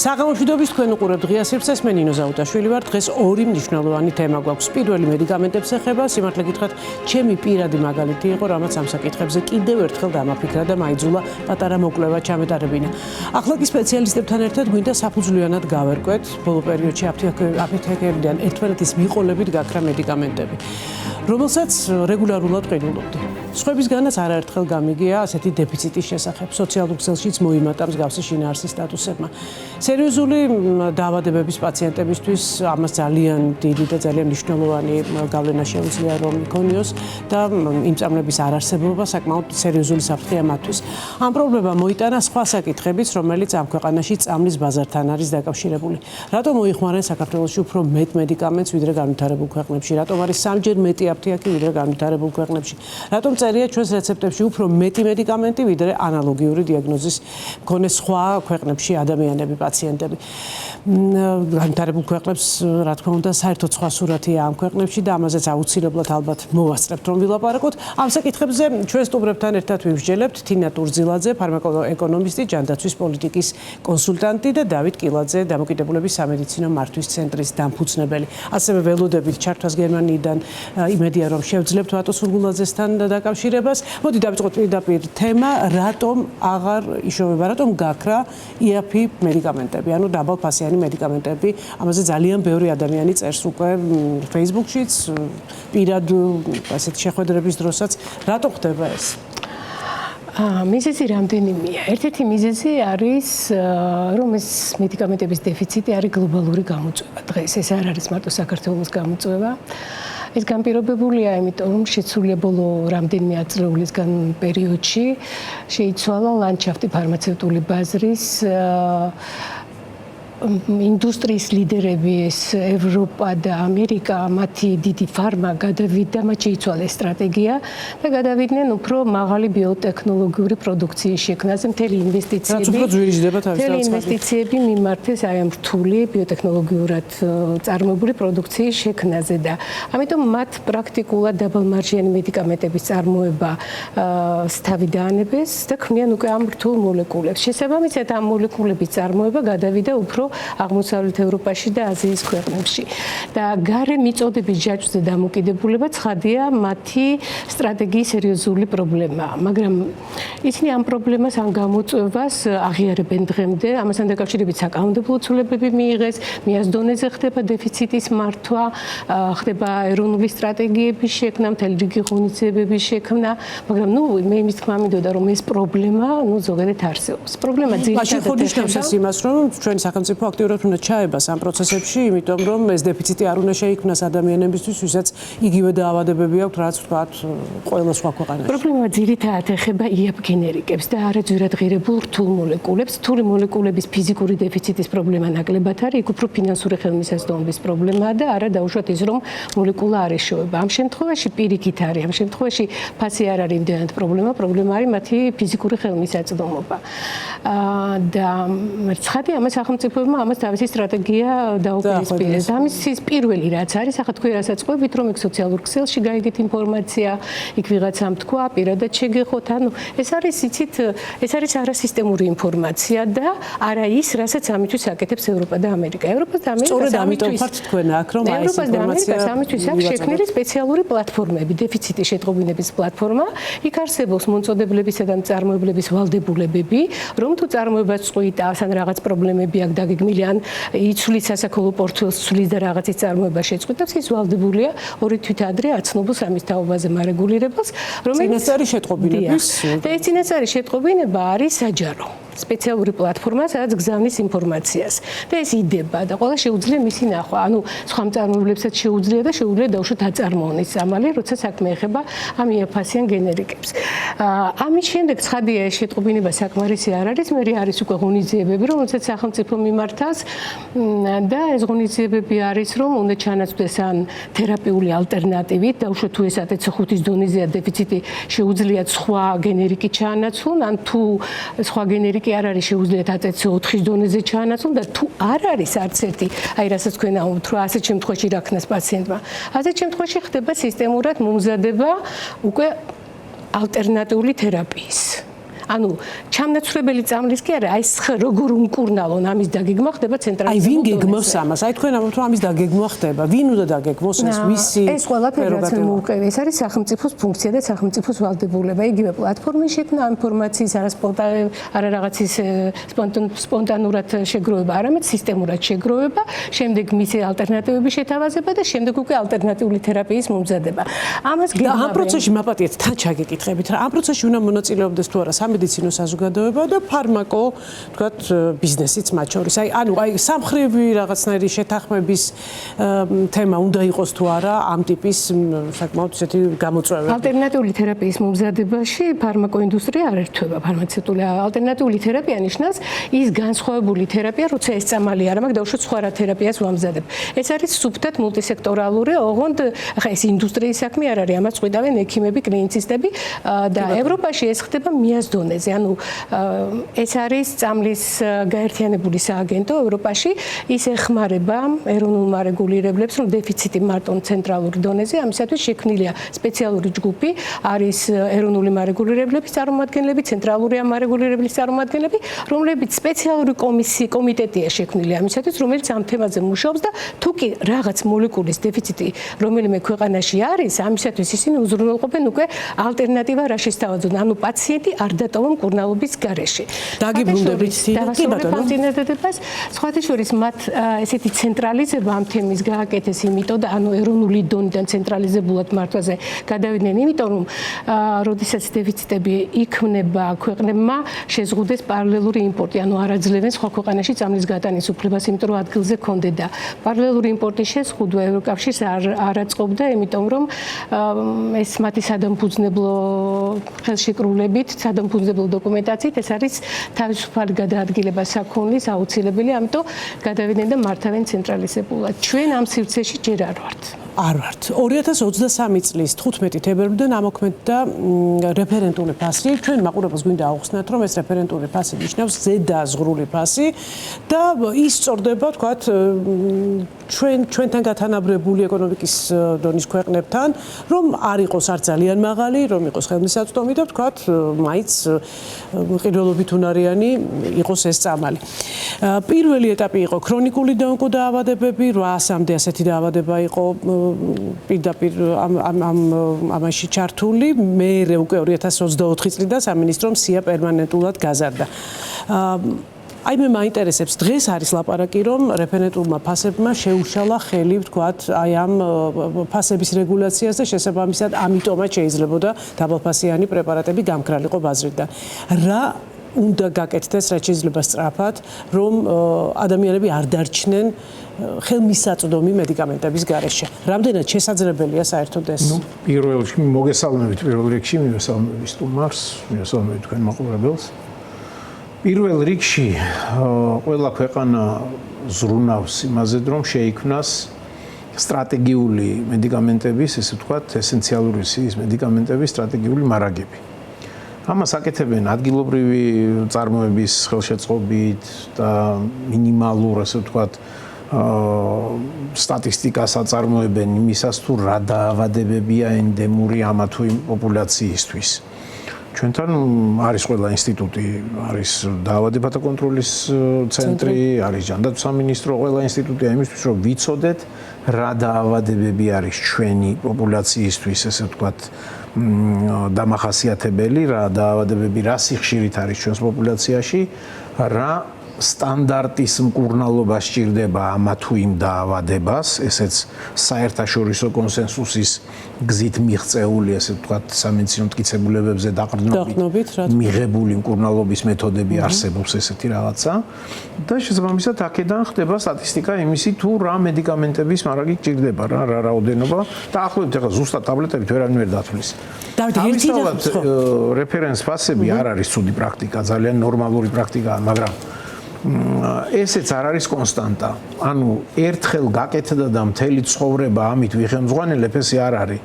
საღამოშვიდობის თქვენ უყურებთ ღია სივრცეს, მე ნინო ზაუდაშვილი ვარ. დღეს ორი მნიშვნელოვანი თემა გვაქვს. პირველი მედიკამენტებს ეხება, სიმართლე გითხრათ, ჩემი პირადი მაგალითი იყო, რამაც ამ საკითხებზე კიდევ ერთხელ დამაფიქრა და მაიძულა პატარა მოკვლევა ჩამეტარებინა. ახლა კი სპეციალისტებთან ერთად გვინდა საფუძვლიანად გავერკვეთ ბოლო პერიოდში აფთიაქებიდან ერთმანეთის მიყოლებით გაქრა მედიკამენტები, რომელსაც რეგულარულად ყიდულობდი. სხვებისგანაც არაერთხელ გამიგია ასეთი დეფიციტის შესახებ. სოციალურ ქსელშიც მოიმატა მსგავსი შინაარსის სტატუსებმა. სერიოზული დაავადებების პაციენტებისთვის ამას ძალიან დიდი და ძალიან მნიშვნელოვანი გავლენა შეუძლია რომ იქონიოს და იმწამლების არარსებობა საკმაოდ სერიოზული საფრთხეა მათთვის. ამ პრობლემამ მოიტანა სხვა საკითხებიც, რომელიც ამ ქვეყანაში წამლის ბაზართან არის დაკავშირებული. რატომ მოიხმარენ საქართველოში უფრო მეტ მედიკამენტს ვიდრე განვითარებულ ქვეყნებში? რატომ არის სამჯერ მეტი აფთიაქი ვიდრე განვითარებულ ქვეყნებში? რატომ წერია ჩვენს რეცეპტებში უფრო მეტი მედიკამენტი ვიდრე ანალოგიური დიაგნოზის მქონე სხვა ქვეყნებში ადამიანები, პაციენტები? განვითარებულ ქვეყნებს, რა თქმა უნდა, საერთოდ სხვა სურათია ამ ქვეყნებში და ამაზეც აუცილებლად ალბათ მოვასწრებთ რომ ვილაპარაკოთ. ამ საკითხებზე ჩვენ სტუმრებთან ერთად ვივსჯელებთ თინა ტურძილაძე, ფარმაკოეკონომისტი, ჯანდაცვის პოლიტიკის კონსულტანტი და დავით კილაძე, დამოკიდებულების სამედიცინო მართვის ცენტრის დამფუძნებელი. ასევე ველოდებით ჩართვას გერმანიიდან იმედია რომ შევძლებთ ვატო სურგულაძესთან დაკავშირებას. მოდი დავიწყოთ პირდაპირ თემა, რატომ აღარ იშოვება, რატომ გაქრა იაფი მედიკამენტები, ანუ დაბალფასიანი მედიკამენტები. ამაზე ძალიან ბევრი ადამიანი წერს უკვე Facebook-შიც, პირად ასეთ შეხვედრების დროსაც. რატო ხდება ეს? მიზეზი რამდენიმეა. ერთ-ერთი მიზეზი არის რომ ეს მედიკამენტების დეფიციტი არის გლობალური გამოწვევა. დღეს ეს არ არის მარტო საქართველოს გამოწვევა. ეს განპირობებულია, იმიტომ რომ შეცვლილია ბოლო რამდენიმე ათწლეულისგან პერიოდში შეიცვალა ლანდშაფტი ფარმაცევტული ბაზრის ინდუსტრიის ლიდერების ევროპა და ამერიკა, მათი დიდი ფარმა გადავიდა, მათ შეიცვალეს სტრატეგია და გადავიდნენ უფრო მაღალი ბიოტექნოლოგიური პროდუქციის შექმნაზე. მთელი ინვესტიციები მიმართეს აი ამ რთული ბიოტექნოლოგიურად წარმოებული პროდუქციის შექმნაზე და ამიტომ მათ პრაქტიკულად დაბალმარჟიანი მედიკამენტების წარმოება სთავი დაანებეს და ქმნიან უკვე ამ რთულ მოლეკულებს. შესაბამისად ამ მოლეკულების წარმოება გადავიდა უფრო აღმოსავლეთ ევროპაში და აზიის ქვეყნებში. და გარე მიწოდების ჯაჭვზე დამოკიდებულება ცხადია მათი სტრატეგიის სერიოზული პრობლემაა. მაგრამ ისინი ამ პრობლემას, ამ გამოწვევას აღიარებენ დღემდე. ამასთან დაკავშირებით საკანონმდებლო ცვლილებები მიიღეს, მიას დონეზე ხდება დეფიციტის მართვა, ხდება ეროვნული სტრატეგიების შექმნა, მთელი რიგი ღონისძიებების შექმნა, მაგრამ მე იმის თქმა მინდოდა რომ ეს პრობლემა ზოგადად არსებობს. პრობლემა ძირითადად ეხება იმას, რომ ჩვენი სახელმწიფო აქტიურად უნდა ჩაებას ამ პროცესებში, იმიტომ რომ ეს დეფიციტი არ უნდა შეიქმნას ადამიანებისთვის, ვისაც იგივე დაავადებები აქვთ, რაც ვთქვათ, ყველა სხვა ქვეყანაში. პრობლემა ძირითადად ეხება იაფ გენერიკებს და არაძვირად ღირებულ რთულ მოლეკულებს. რთული მოლეკულების ფიზიკური დეფიციტის პრობლემა ნაკლებად არის, იქ უფრო ფინანსური ხელმისაწვდომობის პრობლემაა და არა დაუშვათ ის, რომ მოლეკულა არ ეშოვება. ამ შემთხვევაში პირიქით არის, ამ შემთხვევაში ფასი არ არის იმდენად პრობლემა არის მათი ფიზიკური ხელმისაწვდომობა. და ცხადია, ამ სახელმწიფოებმა ამას თავისი სტრატეგია დაუპირისპირეს. ამის პირველი რაც არის, ახლა თქვენ რასაც ყვებით, რომ ეგ სოციალურ ქსელში გაიგეთ ინფორმაცია, იქ ვიღაცამ თქვა, პირადად შეგეხოთ, ანუ ეს არის იცით, ეს არის არასისტემური ინფორმაცია და არა ის, რასაც ამისთვის აკეთებს ევროპა და ამერიკა. ევროპა და ამერიკა სწორედ ამიტომ ხართ თქვენ აქ, რომ აი ეს ინფორმაცია ამისთვის აქვს შექმნილი სპეციალური პლატფორმები, დეფიციტის შეტყობინების პლატფორმა. იქ არსებობს მომწოდებლებისა და მწარმოებლების ვალდებულებები, რომ თუ წარმოებას წყვიტავს ან რაღაც პრობლემები აქვს დაგეგმილი ან იცვლის სასაქოლო პორტფელს ცვლის და რაღაცის წარმოება შეწყვიტავს, ის ვალდებულია ორი თვით ადრე აცნობოს ამის თაობაზე მარეგულირებას, რომელიც წინასწარი შეტყობინების და ეს წინასწარი შეტყობინება არის საჯარო. სპეციალური პლატფორმა, სადაც გზავნის ინფორმაციას და ეს იდება და ყველა შეუძლია მისი ნახვა. ანუ სხვა მწარმოებლებსაც შეუძლია და შეუძლია დაუშვათ აწარმოონ ის ამალი, როცა საქმე ეხება ამ იაფასიან გენერიკებს. ამის შემდეგ ცხადია ეს შეტყობინება საკმარისი არ არის, მე არის უკვე ღონისძიებები, რომელსაც სახელმწიფო მიმართავს და ეს ღონისძიებები არის, რომ უნდა ჩანაცვლდეს ან თერაპიული ალტერნატივით, დაუშვათ თუ ეს ატეც5-ის დონეზეა დეფიციტი, შეუძლიათ სხვა გენერიკი ჩაანაცვლონ, ან თუ სხვა გენერიკი კი არ არის შეუძლიათ ატეც4-ის დონეზე ჩაანაცვლონ და თუ არ არის არც ერთი, აი რასაც თქვენ ამბობთ, რომ ასეთ შემთხვევაში რა ქნას პაციენტმა. ასეთ შემთხვევაში ხდება სისტემურად მომზადება უკვე ალტერნატიული თერაპიის. ანუ ჩამნაცვლებელი წამლის კი არა, აი როგორ უმკურნალონ ამის დაგეგმა ხდება ცენტრალიზებულ აი ვინ გეგმავს ამას? აი თქვენ ამბობთ რომ ამის დაგეგმა ხდება. ვინ უნდა დაგეგმოს ეს ვისი? ეს ყველაფერი რაც მოუყევი, ეს არის სახელმწიფოს ფუნქცია და სახელმწიფოს ვალდებულება. იგივე პლატფორმის შექმნა, ინფორმაციის არა რაღაცის სპონტანურად შეგროვება, არამედ სისტემურად შეგროვება, შემდეგ მისი ალტერნატივების შეთავაზება და შემდეგ უკვე ალტერნატიული თერაპიის მომზადება. ამას გეგმავენ. ამ პროცესში მაპატიეთ თან ჩაგეკითხებით რა. ამ პროცესში უნდა მონაწილეობდეს თუ არა სამედიცინო საზოგადოება და ფარმაკო, თქვათ, ბიზნესიც მათ შორის. აი სამხრივი რაღაცნაირი შეთანხმების თემა უნდა იყოს თუ არა ამ ტიპის საკმაოდ ისეთი გამოწვევები. ალტერნატიული თერაპიის მომზადებაში ფარმაკო ინდუსტრია არ ერთვება. ფარმაცევტული ალტერნატიული თერაპია ნიშნავს ის განსხვავებული თერაპია, როცა ეს წამალი არ მაქვს, დავუშვათ სხვა რა თერაპიას ვამზადებ. ეს არის სუფთად მულტისექტორალური, ოღონდ ახლა ეს ინდუსტრიის საქმე არ არის, ამას წვიდავენ ექიმები, კლინიცისტები და ევროპაში ეს ხდება მიას დონეზე. ანუ ეს არის წამლის გაერთიანებული სააგენტო ევროპაში, ის ეხმარება ეროვნულ რეგულირებლებს, რომ დეფიციტი მარტო ცენტრალური დონეზე, ამისათვის შექმნილია სპეციალური ჯგუფი, არის ეროვნული რეგულირებლების წარმომადგენლები, ცენტრალური რეგულირებლის წარმომადგენლები, რომლებიც სპეციალური კომიტეტია შექმნილი ამისათვის, რომელიც ამ თემაზე მუშაობს და თუ კი რაღაც მოლეკულის დეფიციტი რომელიმე ქვეყანაში არის, ამისათვის ისინი უზრუნველყოფენ უკვე ალტერნატივა რა შესთავაზონ, ანუ პაციენტი არ დატოვა მკურნალობის გარეშე. დაგიბრუნდებით კი ბატონო. სხვათა შორის მათ ესეთი ცენტრალიზება ამ თემის გააკეთეს, იმიტომ და ანუ ეროვნული დონიდან ცენტრალიზებულად მართვაზე გადავიდნენ, იმიტომ რომ როდესაც დეფიციტები იქმნება ქვეყნებმა შეზღუდეს პარალელური იმპორტი, ანუ არაძლევენ სხვა ქვეყანაში წამლის გატანის უფლებას, იმიტომ რომ ადგილზე კონდეთ და პარალელური იმპორტის შეზღუდვა ევროკავშირს არ აწყობდა, იმიტომ რომ ეს მათი სადამფუძნებლო ხელშეკრულებით, სადამფუძნებლო დოკუმენტაციით ეს არის თავისუფალი გადაადგილება საქონლის აუცილებელი, ამიტომ გადავიდნენ და მართავენ ცენტრალიზებულად. ჩვენ ამ სივრცეში ჯერ არ ვართ. არ ვართ. 2023 წლის 15 თებერვლიდან ამოქმედდა რეფერენტული ფასი. ჩვენ მაყურებელს გვინდა აუხსნათ, რომ ეს რეფერენტული ფასი ნიშნავს ზედაზღვრული ფასი და ის სწორდება, თქვათ, ჩვენთან გათანაბრებული ეკონომიკის დონის ქვეყნებთან, რომ არ იყოს არ ძალიან მაღალი, რომ იყოს ხელმისაწვდომი და თქვათ, მაინც ყიდველობით უნარიანი იყოს ეს წამალი. პირველი ეტაპი იყო ქრონიკული და დაავადებები, 800-მდე ასეთი დაავადება იყო პირდაპირ ამაში ჩართული. მე უკვე 2024 წლიდან სამინისტრომ სია პერმანენტულად გაზარდა. აი მე მაინტერესებს, დღეს არის ლაპარაკი, რომ რეფერენტულმა ფასებმა შეუშალა ხელი, ვთქვათ, აი ამ ფასების რეგულაციას და შესაბამისად ამიტომაც შეიძლებოდა დაბალფასიანი პრეპარატები გამქრალიყო ბაზრიდან. რა უნდა გაკეთდეს, რაც შეიძლება სწრაფად, რომ ადამიანები არ დარჩნენ ხელმისაწვდომი მედიკამენტების გარეშე. რამდენად შესაძლებელია საერთოდ ეს? პირველ რიგში მოგესალმებით, პირველ რიგში მივესალმები სტუმარს, მივესალმები თქვენ მაყურებელს. პირველ რიგში ყველა ქვეყანა ზრუნავს იმაზე, რომ შეიქმნას სტრატეგიული მედიკამენტების, ესე ვთქვათ, ესენციალური სიის მედიკამენტების სტრატეგიული მარაგები. ამას აკეთებენ ადგილობრივი წარმოების ხელშეწყობით და მინიმალურ, ასე ვთქვათ, სტატისტიკას აწარმოებენ იმისას, თუ რა დაავადებებია ენდემური ამა თუ იმ პოპულაციისთვის. ჩვენთან არის ყველა ინსტიტუტი, არის დაავადებათა კონტროლის ცენტრი, არის ჯანდაცვის სამინისტრო, ყველა ინსტიტუტია იმისთვის, რომ ვიცოდეთ რა დაავადებები არის ჩვენი პოპულაციისთვის, ესე ვთქვათ, დამახასიათებელი, რა დაავადებები, რა სიხშირით არის ჩვენს პოპულაციაში, რა სტანდარტის მკურნალობა სჭირდება ამა თუ იმ დაავადებას, ესეც საერთაშორისო კონსენსუსის გზით მიღწეული, ესე ვთქვათ, სამედიცინო მტკიცებულებებზე დაყრდნობით მიღებული მკურნალობის მეთოდები არსებობს ესეთი რაღაცა და შესაბამისად აქედან ხდება სტატისტიკა იმისი, თუ რა მედიკამენტების მარაგი გჭირდება, რა რაოდენობა და ახლობთ ახლა ზუსტად ტაბლეტებით ვერავინ ვერ დათვლის. დავით, რეფერენს ფასები არ არის ცუდი პრაქტიკა, ძალიან ნორმალური პრაქტიკაა, მაგრამ ესეც არ არის კონსტანტა. ანუ ერთხელ გაკეთდა და მთელი ცხოვრება ამით ვიხემძღვანელებ, ესე არ არის.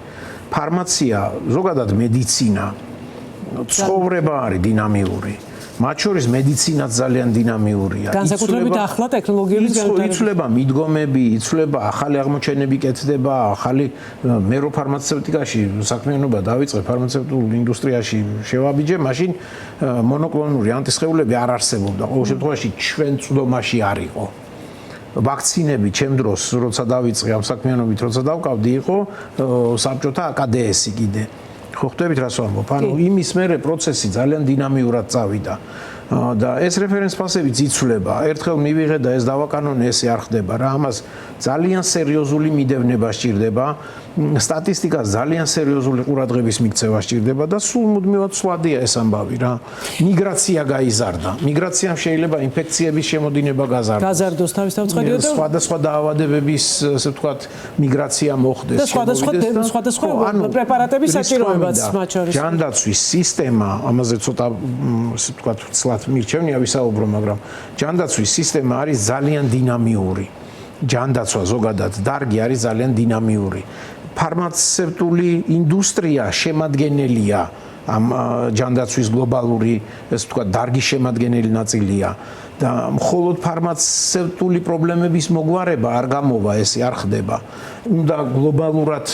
ფარმაცია, ზოგადად მედიცინა, ცხოვრება არის დინამიური მათ შორის მედიცინაც ძალიან დინამიურია. განსაკუთრებით ახლა ტექნოლოგიების განვითარება. იცვლება მიდგომები, იცვლება ახალი აღმოჩენები, კეთდება ახალი მე რო ფარმაცევტიკაში საქმიანობა დავიწყე, ფარმაცევტულ ინდუსტრიაში შევაბიჯე, მაშინ მონოკლონური ანტისხეულები არ არსებობდა. ყოველ შემთხვევაში ჩვენ წვდომაში არ იყო. ვაქცინები ჩემ დროს, როცა დავიწყე ამ საქმიანობით, როცა დავკავდი, იყო საბჭოთა აკადეესი კიდე. ხო ხვდებით რას ვამბობ? ანუ იმის მერე პროცესი ძალიან დინამიურად წავიდა. და ეს რეფერენს ფასებიც იცვლება. ერთხელ მივიღე და ეს დავაკანონე, ესე არ ხდება რა. ამას ძალიან სერიოზული მიდევნება სჭირდება. სტატისტიკას ძალიან სერიოზული ყურადღების მიქცევა სჭირდება და სულ მუდმივად სვადია ეს ამბავი რა. მიგრაცია გაიზარდა. მიგრაციამ შეიძლება ინფექციების შემოდინება გაზარდოს. გაზარდოს თავისთავად და სხვადასხვა დაავადებების, ასე ვთქვათ, მიგრაცია მოხდეს. და სხვადასხვა პრეპარატების საჭიროებაც მათ შორის. ჯანდაცვის სისტემა, ამაზე ცოტა ასე ვთქვათ, ცლად მირჩევნია ვისაუბრო, მაგრამ ჯანდაცვის სისტემა არის ძალიან დინამიური. ჯანდაცვა ზოგადად დარგი არის ძალიან დინამიური. ფარმაცევტული ინდუსტრია შემადგენელია ამ ჯანდაცვის გლობალური, ასე ვთქვათ, დარგის შემადგენელი ნაწილია და მხოლოდ ფარმაცევტული პრობლემების მოგვარება არ გამოვა, ესე არ ხდება. უნდა გლობალურად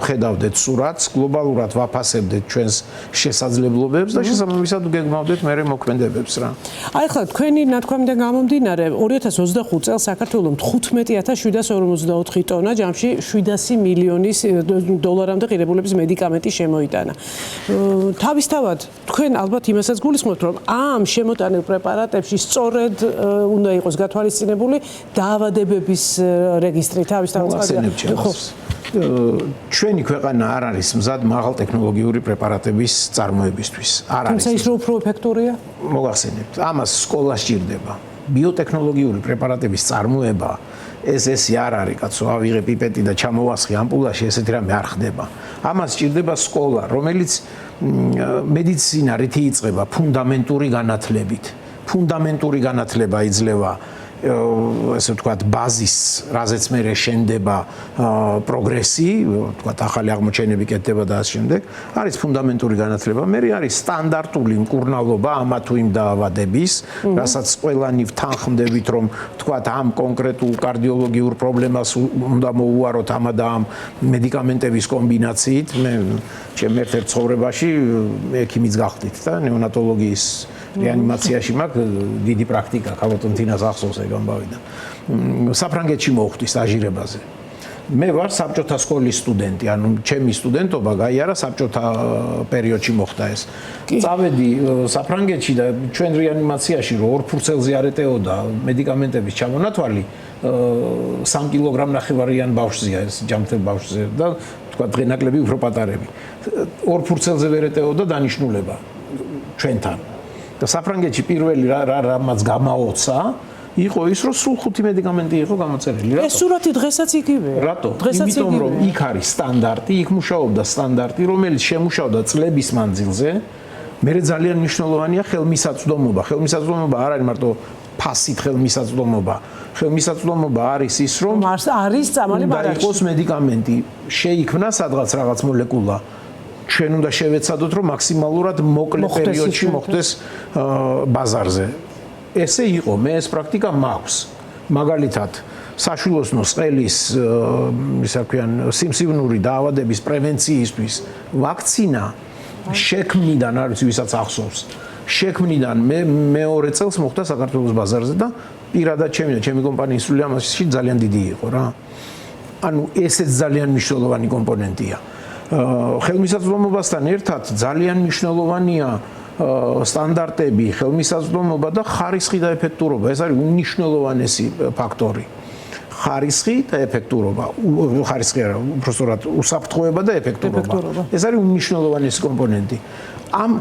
ხედავდეთ სურათს, გლობალურად ვაფასებდეთ ჩვენს შესაძლებლობებს და შესაბამისად გეგმავდეთ მერე მოქმედებებს რა. აი ხლა თქვენი ნათქვამიდან გამომდინარე 2025 წელს საქართველოს 15754 ტონა, ჯამში 700 მილიონის დოლარამდე ღირებულების მედიკამენტი შემოიტანა. თავისთავად თქვენ ალბათ იმასაც გულისხმობთ, რომ ამ შემოტანილ პრეპარატებში სწორედ უნდა იყოს გათვალისწინებული დაავადებების რეგისტრი თავისთავად. ჩვენი ქვეყანა არ არის მზად მაღალტექნოლოგიური პრეპარატების წარმოებისთვის. არ არის. თუმცა ის რო უფრო ეფექტურია? მოგახსენებთ, ამას სკოლა სჭირდება. ბიოტექნოლოგიური პრეპარატების წარმოება ესე არ არის, კაცო, ავიღე პიპეტი და ჩამოვასხი ამპულაში, ესეთი რამე არ ხდება. ამას სჭირდება სკოლა, რომელიც მედიცინა რითი იწყება ფუნდამენტური განათლებით. ფუნდამენტური განათლება იძლევა ესე ვთქვათ ბაზისს, რაზეც მერე შენდება პროგრესი, ვთქვათ ახალი აღმოჩენები კეთდება და ამ შემდეგ, არის ფუნდამენტური განათლება, მერე არის სტანდარტული მკურნალობა ამა თუ იმ დაავადების, რასაც ყველანი ვთანხმდებით, რომ ვთქვათ ამ კონკრეტულ კარდიოლოგიურ პრობლემას უნდა მოუაროთ ამა და ამ მედიკამენტების კომბინაციით. მე ჩემ ერთ-ერთ ცხოვრებაში ექიმიც გახდით და ნეონატოლოგიის რეანიმაციაში მაქვს დიდი პრაქტიკა, ქალბატონ თინას ახსოვს ეგ ამბავი და საფრანგეთში მოვხდი სტაჟირებაზე. მე ვარ საბჭოთა სკოლის სტუდენტი, ანუ ჩემი სტუდენტობა გაიარა საბჭოთა პერიოდში მოხდა ეს. წავედი საფრანგეთში და ჩვენ რეანიმაციაში რო 2 ფურცელზე არ ეტეოდა მედიკამენტების ჩამონათვალი, 3 კილოგრამ-ნახევარიან ბავშვზეა ეს ჯამთელ ბავშვზე და თქვა დღენაკლები უფრო პატარები. 2 ფურცელზე ვერ ეტეოდა დანიშნულება ჩვენთან. და საფრანგეთში პირველი რამაც გამაოცა იყო ის, რომ სულ 5 მედიკამენტი იყო გამოწერილი. ეს სურათი დღესაც იგივეა. რატო? იმიტომ რომ იქ არის სტანდარტი, იქ მუშაობდა სტანდარტი, რომელიც შემუშავდა წლების მანძილზე. მე ძალიან მნიშვნელოვანია ხელმისაწვდომობა. ხელმისაწვდომობა არ არის მარტო ფასით ხელმისაწვდომობა. ხელმისაწვდომობა არის ის, რომ არის წამალი ბარათში. იყოს მედიკამენტი, შეიქმნა სადღაც რაღაც მოლეკულა. ჩვენ უნდა შევეცადოთ, რომ მაქსიმალურად მოკლე პერიოდში მოხდეს ბაზარზე. ესე იყო, მე ეს პრაქტიკა მაქვს. მაგალითად, საშვილოსნოს ყელის, ისე ვქვიან, სიმსივნური დაავადების პრევენციისთვის ვაქცინა შექმნიდან, არის ვისაც ახსოვს, შექმნიდან მეორე წელს მოხდა საქართველოს ბაზარზე და პირადად ჩემი კომპანიის სული ამაში ძალიან დიდი იყო რა. ანუ ესეც ძალიან მნიშვნელოვანი კომპონენტია. ხელმისაწვდომობასთან ერთად ძალიან მნიშვნელოვანია სტანდარტები, ხელმისაწვდომობა და ხარისხი და ეფექტურობა. ეს არის უნიშნულოვანესი ფაქტორი. ხარისხი და ეფექტურობა. ხარისხი არა, უბრალოდ უსაფრთხოება და ეფექტურობა. ეს არის უნიშნულოვანესი კომპონენტი. ამ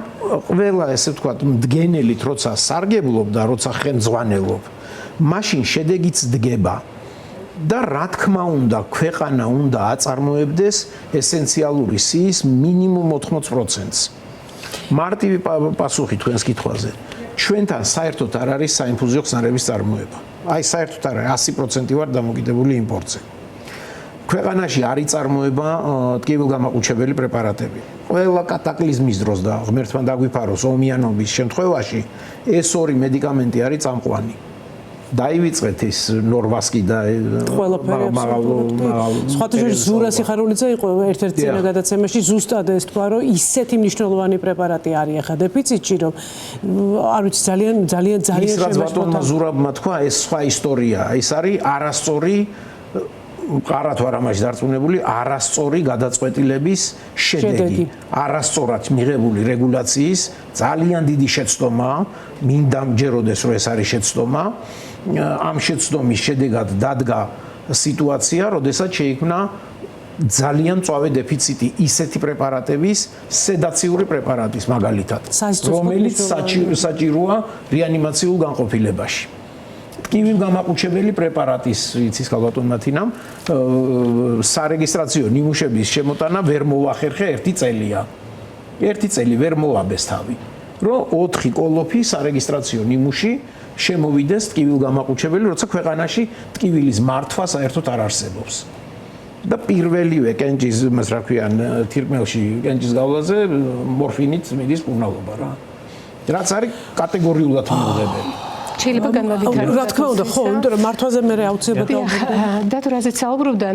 ყველა ესე ვთქვათ, მდგენელით როცა სარგებლობ და როცა ხელმძღვანელობ, მაშინ შედეგიც დგება. და რა თქმა უნდა, ქვეყანა უნდა აწარმოებდეს ესენციალური სიის მინიმუმ 80%-ს. მარტივი პასუხი თქვენს კითხვაზე. ჩვენთან საერთოდ არ არის საინფუზიო ხსნარების წარმოება. აი საერთოდ არ არის, 100% ვარ დამოკიდებული იმპორტზე. ქვეყანაში არ იწარმოება ტკივილგამაყუჩებელი პრეპარატები. ყველა კატაკლიზმის დროს და ღმერთმა დაგვიფაროს ომიანობის შემთხვევაში ეს ორი მედიკამენტი არის წამყვანი. დაივიწყეთ ის ნორვასკი და სხვათა შორის ზურა სიხარულიძე იყო ერთ-ერთ წინა გადაცემაში ზუსტად ეს თქვა რომ ისეთი მნიშვნელოვანი პრეპარატი არის ახლა დეფიციტში რომ არ ვიცი ძალიან ის რაც ბატონმა ზურაბმა თქვა ეს სხვა ისტორიაა ეს არის არასწორი ყარათ ვარ ამაში დარწმუნებული არასწორი გადაწყვეტილების შედეგი არასწორად მიღებული რეგულაციის ძალიან დიდი შეცდომაა მინდა მჯეროდეს რომ ეს არის შეცდომა ამ შეცდომის შედეგად დადგა სიტუაცია როდესაც შეიქმნა ძალიან მწვავე დეფიციტი ისეთი პრეპარატების სედაციური პრეპარატის მაგალითად რომელიც საჭიროა რეანიმაციულ განყოფილებაში ტკივილ გამაყუჩებელი პრეპარატის იცის ქალბატონმა თინამ სარეგისტრაციო ნიმუშების შემოტანა ვერ მოახერხე 1 წელია 1 წელი ვერ მოაბეს თავი რომ 4 კოლოფი სარეგისტრაციო ნიმუში შემოვიდეს ტკივილ გამაყუჩებელი როცა ქვეყანაში ტკივილის მართვა საერთოდ არ არსებობს და პირველივე კენჭის მას რა ქვიან თირკმელში კენჭის გავლაზე მორფინით მიდის მკურნალობა რაც არის კატეგორიულად მიუღებელი შეიძლება განვავითაროთ. რა თქმა უნდა, ხო, იმიტომ რომ მართვაზე მე აუცილებლად დავუბრუნდე. და თუ რაზეც საუბრობდა,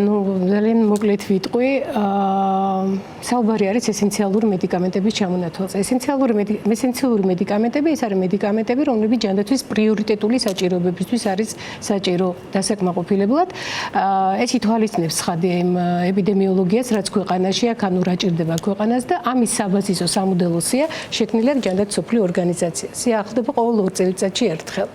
ძალიან მოკლედ ვიტყვი, საუბარი არის ესენციალური მედიკამენტების ჩამონათვალზე. ესენციალური მედიკამენტები ეს არის მედიკამენტები, რომლებიც ჯანდაცვის პრიორიტეტული საჭიროებებისთვის არის საჭირო დასაკმაყოფილებლად. ეს ითვალისწინებს ხადია იმ ეპიდემიოლოგიას, რაც ქვეყანაში აქ ანუ რა ჭირდება ქვეყანას და ამის საბაზისო სამოდელოსია შექმნილი ჯანდაცვის სოფლიო ორგანიზაცია. ახლდება ყოველ 2 წელიწადში ერთხელ.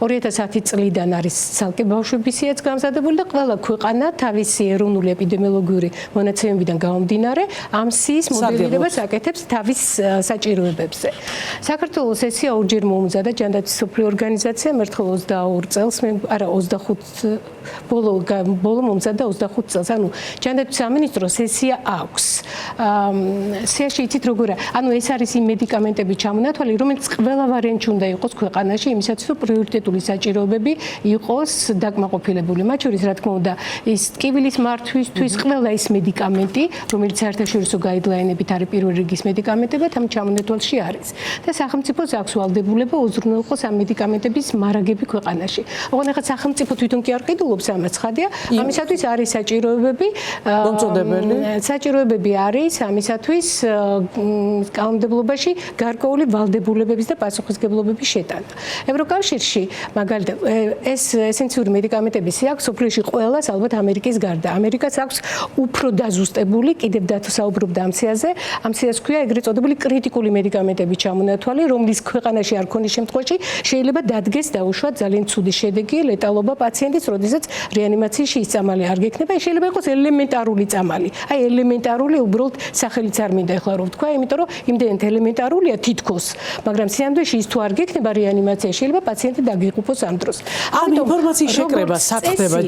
2010 წლიდან არის ცალკე ბავშვების სიაც გამზადებული და ყველა ქვეყანა თავისი ეროვნული ეპიდემიოლოგიური მონაცემებიდან გამომდინარე ამ სიის მოდელირებას აკეთებს თავის საჭიროებებზე. საქართველოს ესია ორჯერ მოუმზადა ჯანდაცვის სოფლიო ორგანიზაციამ ერთხელ 22 წელს, არა 25 ბოლო მომზადდა 25 წელს. ანუ ჯანდაცვის სამინისტროს ესია აქვს. სიაში იცით როგორია? ანუ ეს არის იმ მედიკამენტების ჩამონათვალი, რომელიც ყველა ვარიანტში უნდა იყოს ქვეყანაში, იმისათვის რომ პრიორიტეტული საჭიროებები იყოს დაკმაყოფილებული. მათ შორის რა თქმა უნდა, ის ტკივილის მართვისთვის ყველა ის მედიკამენტი, რომელიც საერთაშორისო გაიდლაინებით არის პირველი რიგის მედიკამენტებად, ამ ჩამონათვალში არის. და სახელმწიფოს აქვს ვალდებულება უზრუნველყოს ამ მედიკამენტების მარაგები ქვეყანაში. ოღონდ ახლა სახელმწიფო თვითონ კი არ ყიდულობს ამას, ხადია? ამისათვის არის საჭიროებები, მომწოდებელი. საჭიროებები არის ამისათვის კანონმდებლობაში გარკვეული ვალდებულებების და პასუხისმგებლობების შეტანა. ევროკავშირში მაგალითად ეს ესენციური მედიკამენტების აქვს სოფლიოში ყველას ალბათ ამერიკის გარდა. ამერიკას აქვს უფრო დაზუსტებული, კიდევ დათვალიერებდა ამ სიაზე, ამ სიას ქვია ეგრეთ წოდებული კრიტიკული მედიკამენტების ჩამონათვალი, რომლის ქვეყანაში არ ქონის შემთხვევაში შეიძლება დადგეს დაუშვათ ძალიან ცუდი შედეგი, ლეტალობა პაციენტის, როდესაც რეანიმაციაში ის წამალი არ გექნება, შეიძლება იყოს ელემენტარული წამალი. აი ელემენტარული უბრალოდ სახელიც არ მინდა ეხლა რომ ვთქვა, იმიტომ რომ იმდენად ელემენტარულია თითქოს, მაგრამ სიამდვილეში ის თუ არ გექნება რეანიმაციაში შეიძლება პაციენტი დაგიღუპოს ამ დროს. ამ ინფორმაციის შეკრება საფრთხება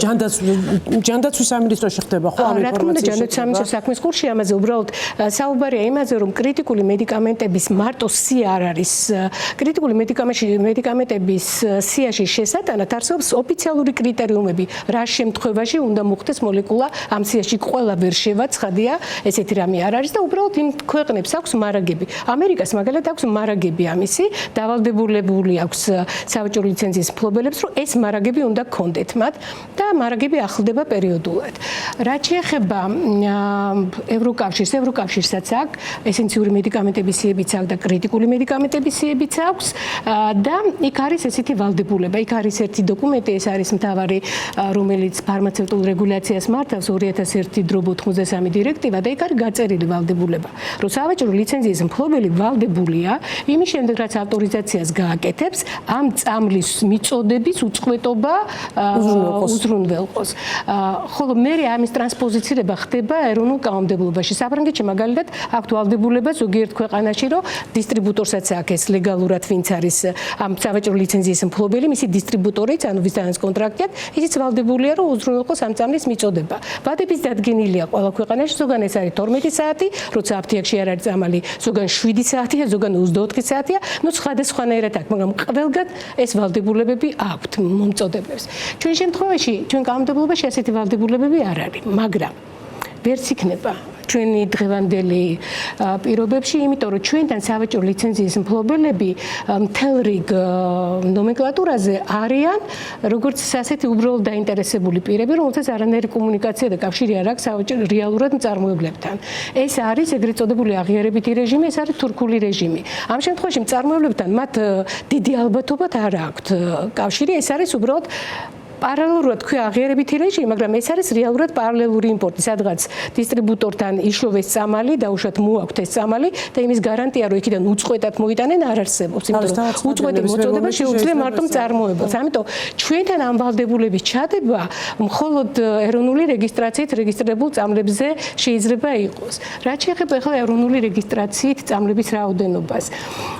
ჯანდაცვის სამინისტროში ხდება ხო ამ ინფორმაციის ჯანდაცვის სამინისტროს საქმის კურსში ამაზე უბრალოდ საუბარია იმაზე რომ კრიტიკული მედიკამენტების მარტო სია არ არის კრიტიკული მედიკამენტების სიაში შესატანად არსებობს ოფიციალური კრიტერიუმები რა შემთხვევაში უნდა მოხდეს მოლეკულა ამ სიაში ყველა ვერ შევაცხადია ესეთი რამე არ არის და უბრალოდ იმ ქვეყნებს აქვს მარაგები ამერიკას მაგალითად აქვს მარაგები ამისი დავალდებულებული აქვს საბჭოური ლიცენზიის მფლობელებს რომ ეს მარაგები უნდა გქონდეთ მათ და მარაგები ახლდება პერიოდულად რაც შეეხება ევროკავშირსაც აქვს ესენციური მედიკამენტების სიებიც აქვს და კრიტიკული მედიკამენტების სიებიც აქვს და იქ არის ესეთი ვალდებულება იქ არის ერთი დოკუმენტი ეს არის მთავარი რომელიც ფარმაცევტულ რეგულაციას მართავს 2001/83 დირექტივა და იქ არის გაწერილი ვალდებულება რომ საბჭოური ლიცენზიის მფლობელი ვალდებულია იმის შემდეგ რაც ავტორიზაციას გააკეთებს ამ წამლის მიწოდების უწყვეტობა უზრუნველყოს ხოლო მე ამის ტრანსპოზიცირება ხდება ეროვნულ კანონმდებლობაში საფრანგეთში მაგალითად აქვს ვალდებულება ზოგიერთ ქვეყანაში რომ დისტრიბუტორსაც აქვს ეს ლეგალურად ვინც არის ამ საბჭოური ლიცენზიის მფლობელი მისი დისტრიბუტორიც ანუ ვისთანაც კონტრაქტია ისიც ვალდებულია რომ უზრუნველყოს ამ წამლის მიწოდება ვადების დადგენილია ყველა ქვეყანაში ზოგან ეს არის 12 საათი როცა აფთიაქში არ არის წამალი ზოგან 7 საათია ზოგან 24 საათია ну სხვადასხვანაირად აქვს მაგრამ ყველგან ეს ვალდებულებები აქვთ მომწოდებლებს ჩვენ შემთხვევაში ჩვენ კანონმდებლობაში ასეთი ვალდებულებები არ არის მაგრამ ვერც იქნება ჩვენი დღევანდელი პირობებში, იმიტომ რომ ჩვენთან სავაჭრო ლიცენზიის მფლობელები მთელ რიგ ნომენკლატურაზე არიან, როგორც ასეთი უბრალოდ დაინტერესებული პირები, რომელთაც არანაირი კომუნიკაცია და კავშირი არ აქვს სავაჭრო რეალურად მწარმოებლებთან. ეს არის ეგრეთ წოდებული აღიარებითი რეჟიმი, ეს არის თურქული რეჟიმი. ამ შემთხვევაში მწარმოებლებთან მათ დიდი ალბათობად არ აქვთ კავშირი, ეს არის უბრალოდ პარალელურად თქვი აღიარებითი რეჟიმი, მაგრამ ეს არის რეალურად პარალელური იმპორტი, სადღაც დისტრიბუტორთან იშოვეს წამალი და უშუალოდ მოაქვთ ეს წამალი და იმის გარანტია, რომ იქიდან უწყვეტად მოიტანენ არ არსებობს, იმიტომ რომ უწყვეტი მოწოდება შეუძლია მარტო მწარმოებელს. ამიტომ ჩვენთან ამ ვალდებულების ჩადება მხოლოდ ეროვნული რეგისტრაციით რეგისტრირებულ წამლებზე შეიძლება იყოს. რაც შეეხება ახლა ეროვნული რეგისტრაციით წამლების რაოდენობას.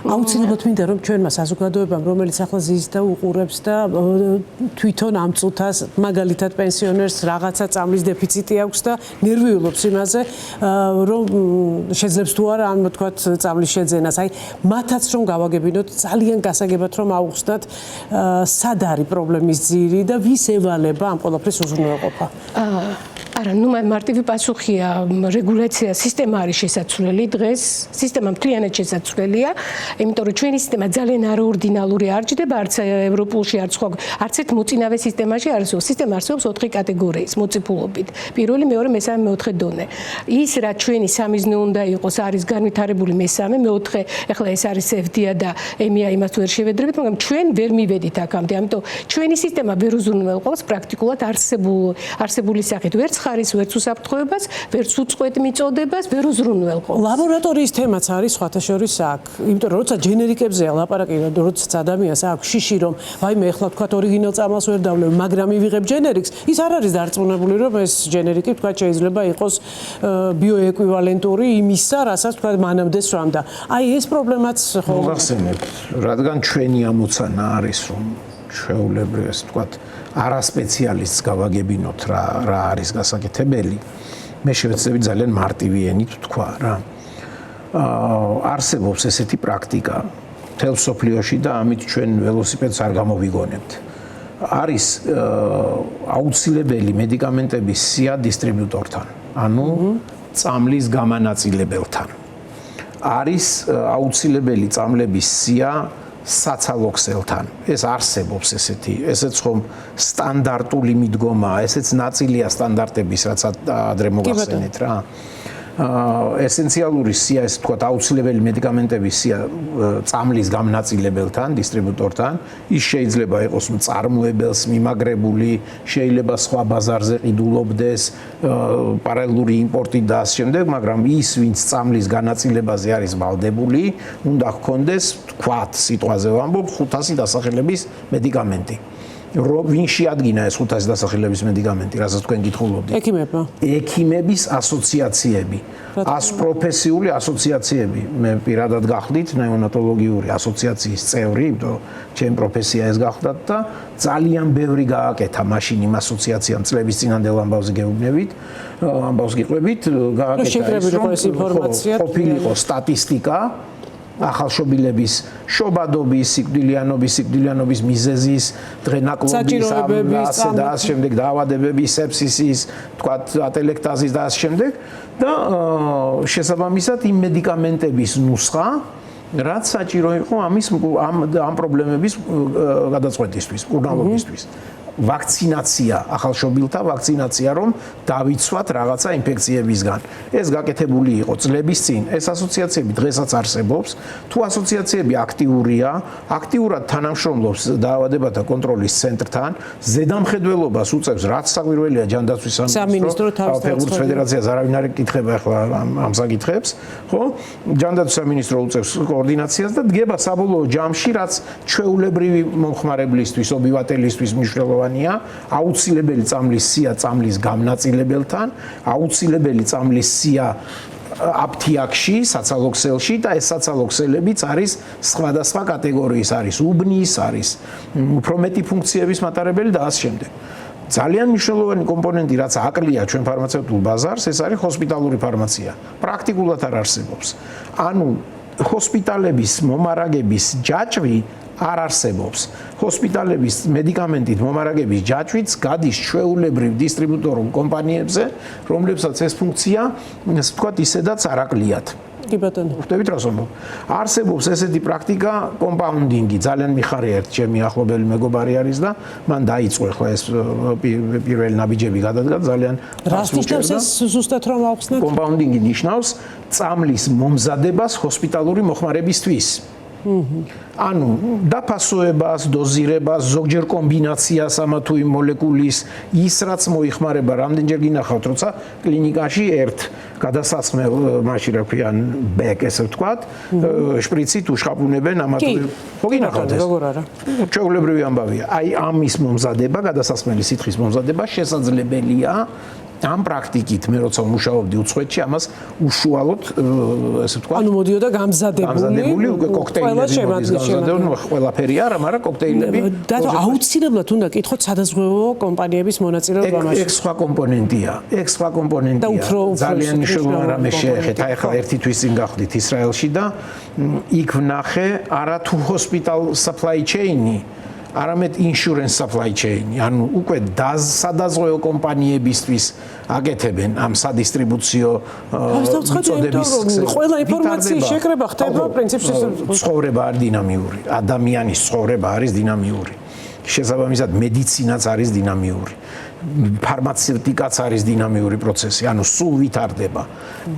აუცილებლად მინდა რომ ჩვენმა საზოგადოებამ, რომელიც ახლა ზის და უყურებს და თვითონ ამ წუთას მაგალითად პენსიონერს რაღაცა წამლის დეფიციტი აქვს და ნერვიულობს იმაზე, რომ შეძლებს თუ არა ან თქვათ წამლის შეძენას. აი, მათაც რომ გავაგებინოთ, ძალიან გასაგებად რომ აუხსნათ, სად არის პრობლემის ძირი და ვის ევალება ამ ყველაფრის უზრუნველყოფა. არა, ნუ მარტივი პასუხია, რეგულაცია სისტემა არის შესაძლებელი დღეს, სისტემა მთლიანად შესაძლებელია, იმიტომ რომ ჩვენი სისტემა ძალიან არაორდინალური არ ჭდება არც ევროპულში, არც ერთ მოწინავე სისტემაში არსებობს. სისტემა არსებობს 4 კატეგორიის მოწიფულობით. პირველი, მეორე, მესამე, მეოთხე დონე. ის რაც ჩვენი სამიზნე უნდა იყოს, არის განვითარებული მესამე, მეოთხე, ეხლა ეს არის FDA და EMEA, იმას ვერ შევედრებით, მაგრამ ჩვენ ვერ მივედით აქამდე. ამიტომ ჩვენი სისტემა ვერ უზრუნველყოფს პრაქტიკულად არსებული სახით. ვერც ხარის, ვერც უსაფრთხოებას, ვერც უწყვეტ მიწოდებას ვერ უზრუნველყოფს. ლაბორატორიის თემაც არის სხვათა შორის აქ. იმიტომ რომ როცა ჯენერიკებზეა ლაპარაკი, როცა ადამიანს აქვს შიში, რომ ვაიმე, ეხლა თქვათ ორიგინალ წამალს ვერ დავლევ, მაგრამ მივიღებ ჯენერიკს, ის არ არის დარწმუნებული, რომ ეს ჯენერიკი თქვათ შეიძლება იყოს ბიოეკვივალენტური იმისა, რასაც თქვათ მანამდე სვამდა. აი ეს პრობლემაც ხო მოგახსენებთ, რადგან ჩვენი ამოცანა არის, რომ ჩვეულებრივ ეს თქვათ არასპეციალისტს გავაგებინოთ რა არის გასაკეთებელი. მე შევეცდები ძალიან მარტივი ენით თქვა რა. არსებობს ესეთი პრაქტიკა მთელ სოფლიოში და ამით ჩვენ ველოსიპედს არ გამოვიგონებთ. არის აუცილებელი მედიკამენტების სია დისტრიბუტორთან, ანუ წამლის გამანაწილებელთან. არის აუცილებელი წამლების სია საცალო-ქსელთან. ეს არსებობს ესეც ხომ სტანდარტული მიდგომაა, ესეც ნაწილია სტანდარტების, რაც ადრე მოგახსენეთ რა. ესენციალური სია, ეს თქვა აუცილებელი მედიკამენტების სია წამლის გამნაწილებელთან, დისტრიბუტორთან, ის შეიძლება იყოს მწარმოებელს მიმაგრებული, შეიძლება სხვა ბაზარზე ყიდულობდეს, პარალელური იმპორტი და ამ შემდეგ, მაგრამ ის, ვინც წამლის განაწილებაზე არის ვალდებული, უნდა ჰქონდეს, თქვათ, სიტყვაზე ვამბობ, 500 დასახელების მედიკამენტი. ვინ შეადგინა ეს 500 დასახელების მედიკამენტი, რასაც თქვენ გითხულობდით? ექიმებმა. ექიმების ასოციაციები, პროფესიული ასოციაციები. მე პირადად გახდით ნეონატოლოგიური ასოციაციის წევრი, იმიტომ ჩემი პროფესია ეს გახდათ და ძალიან ბევრი გააკეთა მაშინ იმ ასოციაციამ წლების წინანდელ ამბავზე გეუბნებით, ამბავს გიყვებით, გააკეთა ეს ინფორმაცია, ყოფილიყო სტატისტიკა ახალშობილების შობადობის, სიკვდილიანობის მიზეზის, დღენაკლობის და ამ შემდეგ დაავადებების, სეფსისის, თქვათ, ატელექტაზის და ამ შემდეგ და შესაბამისად იმ მედიკამენტების ნუსხა, რაც საჭირო იყო ამ პრობლემების გადაწყვეტისთვის, მკურნალობისთვის. ვაქცინაცია, ახალშობილთა ვაქცინაცია, რომ დავიცვათ რაღაცა ინფექციებისგან. ეს გაკეთებული იყო წლების წინ. ეს ასოციაციები დღესაც არსებობს. თუ ასოციაციები აქტიურია, აქტიურად თანამშრომლობს დაავადებათა კონტროლის ცენტრთან, ზედამხედველობას უწევს, რაც საგვირველია ჯანდაცვის სამინისტრო, ფეხბურთის ფედერაციას არავინ არ ეკითხება ახლა ამ საკითხებს, ხო? ჯანდაცვის სამინისტრო უწევს კოორდინაციას და დგება საბოლოო ჯამში, რაც ჩვეულებრივი მომხმარებლისთვის, ობივატელისთვის მნიშვნელოვანია. აუცილებელი წამლის სია წამლის გამნაწილებელთან, აუცილებელი წამლის სია აფთიაქში, საცალო-ქსელში და ეს საცალო-ქსელებიც არის სხვადასხვა კატეგორიის, არის უბნის, არის უფრო მეტი ფუნქციების მატარებელი და ამ შემდეგ. ძალიან მნიშვნელოვანი კომპონენტი, რაც აკლია ჩვენ ფარმაცევტულ ბაზარს, ეს არის ჰოსპიტალური ფარმაცია. პრაქტიკულად არ არსებობს. ანუ ჰოსპიტალების მომარაგების ჯაჭვი არ არსებობს. ჰოსპიტალების მედიკამენტით მომარაგების ჯაჭვიც გადის ჩვეულებრივ დისტრიბუტორულ კომპანიებზე, რომლებსაც ეს ფუნქცია, ასე ვთქვათ, ისედაც არ აკლიათ. კი ბატონო. ხვდებით რას ვამბობ? არსებობს ესეთი პრაქტიკა კომპაუნდინგი, ძალიან მიხარია ერთ ჩემი ახლობელი მეგობარი არის და მან დაიწყო ახლა ეს პირველი ნაბიჯები გადადგა ძალიან რას ნიშნავს ეს ზუსტად რომ ავხსნათ? კომპაუნდინგი ნიშნავს წამლის მომზადებას ჰოსპიტალური მოხმარებისთვის. ანუ დაფასოებას, დოზირებას, ზოგჯერ კომბინაციას ამა თუ იმ მოლეკულის ის რაც მოიხმარება, რამდენჯერ გინახავთ, როცა კლინიკაში ერთ გადასასხმელ მაშინ რა ქვია ბეკ ესე ვთქვათ, შპრიცით უშხაპუნებენ ამა თუ ხო გინახავთ ეს? როგორ არა? ჩვეულებრივი ამბავია. აი ამის მომზადება, გადასასხმელი სითხის მომზადება შესაძლებელია ამ პრაქტიკით მე როცა ვმუშაობდი უცხოეთში ამას უშუალოდ ესე ვთქვათ ანუ მოდიოდა გამზადებული უკვე კოქტეილები მოდის ყველაფერი არა მაგრამ კოქტეილები და აუცილებლად უნდა კითხოთ სადაზღვევო კომპანიების მონაწილეობა მასში ეგ სხვა კომპონენტია ძალიან მნიშვნელოვანი რამე შეეხეთ აი ახლა ერთი თვის წინ გავხდით ისრაელში და იქ ვნახე არა თუ hospital supply chain-ი არამედ insurance supply chain, ანუ უკვე სადაზღვევო კომპანიებისთვის აკეთებენ ამ სადისტრიბუციო მიწოდების ყველა ინფორმაციის შეკრება ხდება პრინციპში ცხოვრება არის დინამიური, ადამიანის ცხოვრება არის დინამიური. შესაბამისად მედიცინაც არის დინამიური. ფარმაცევტიკაც არის დინამიური პროცესი, ანუ სულ ვითარდება.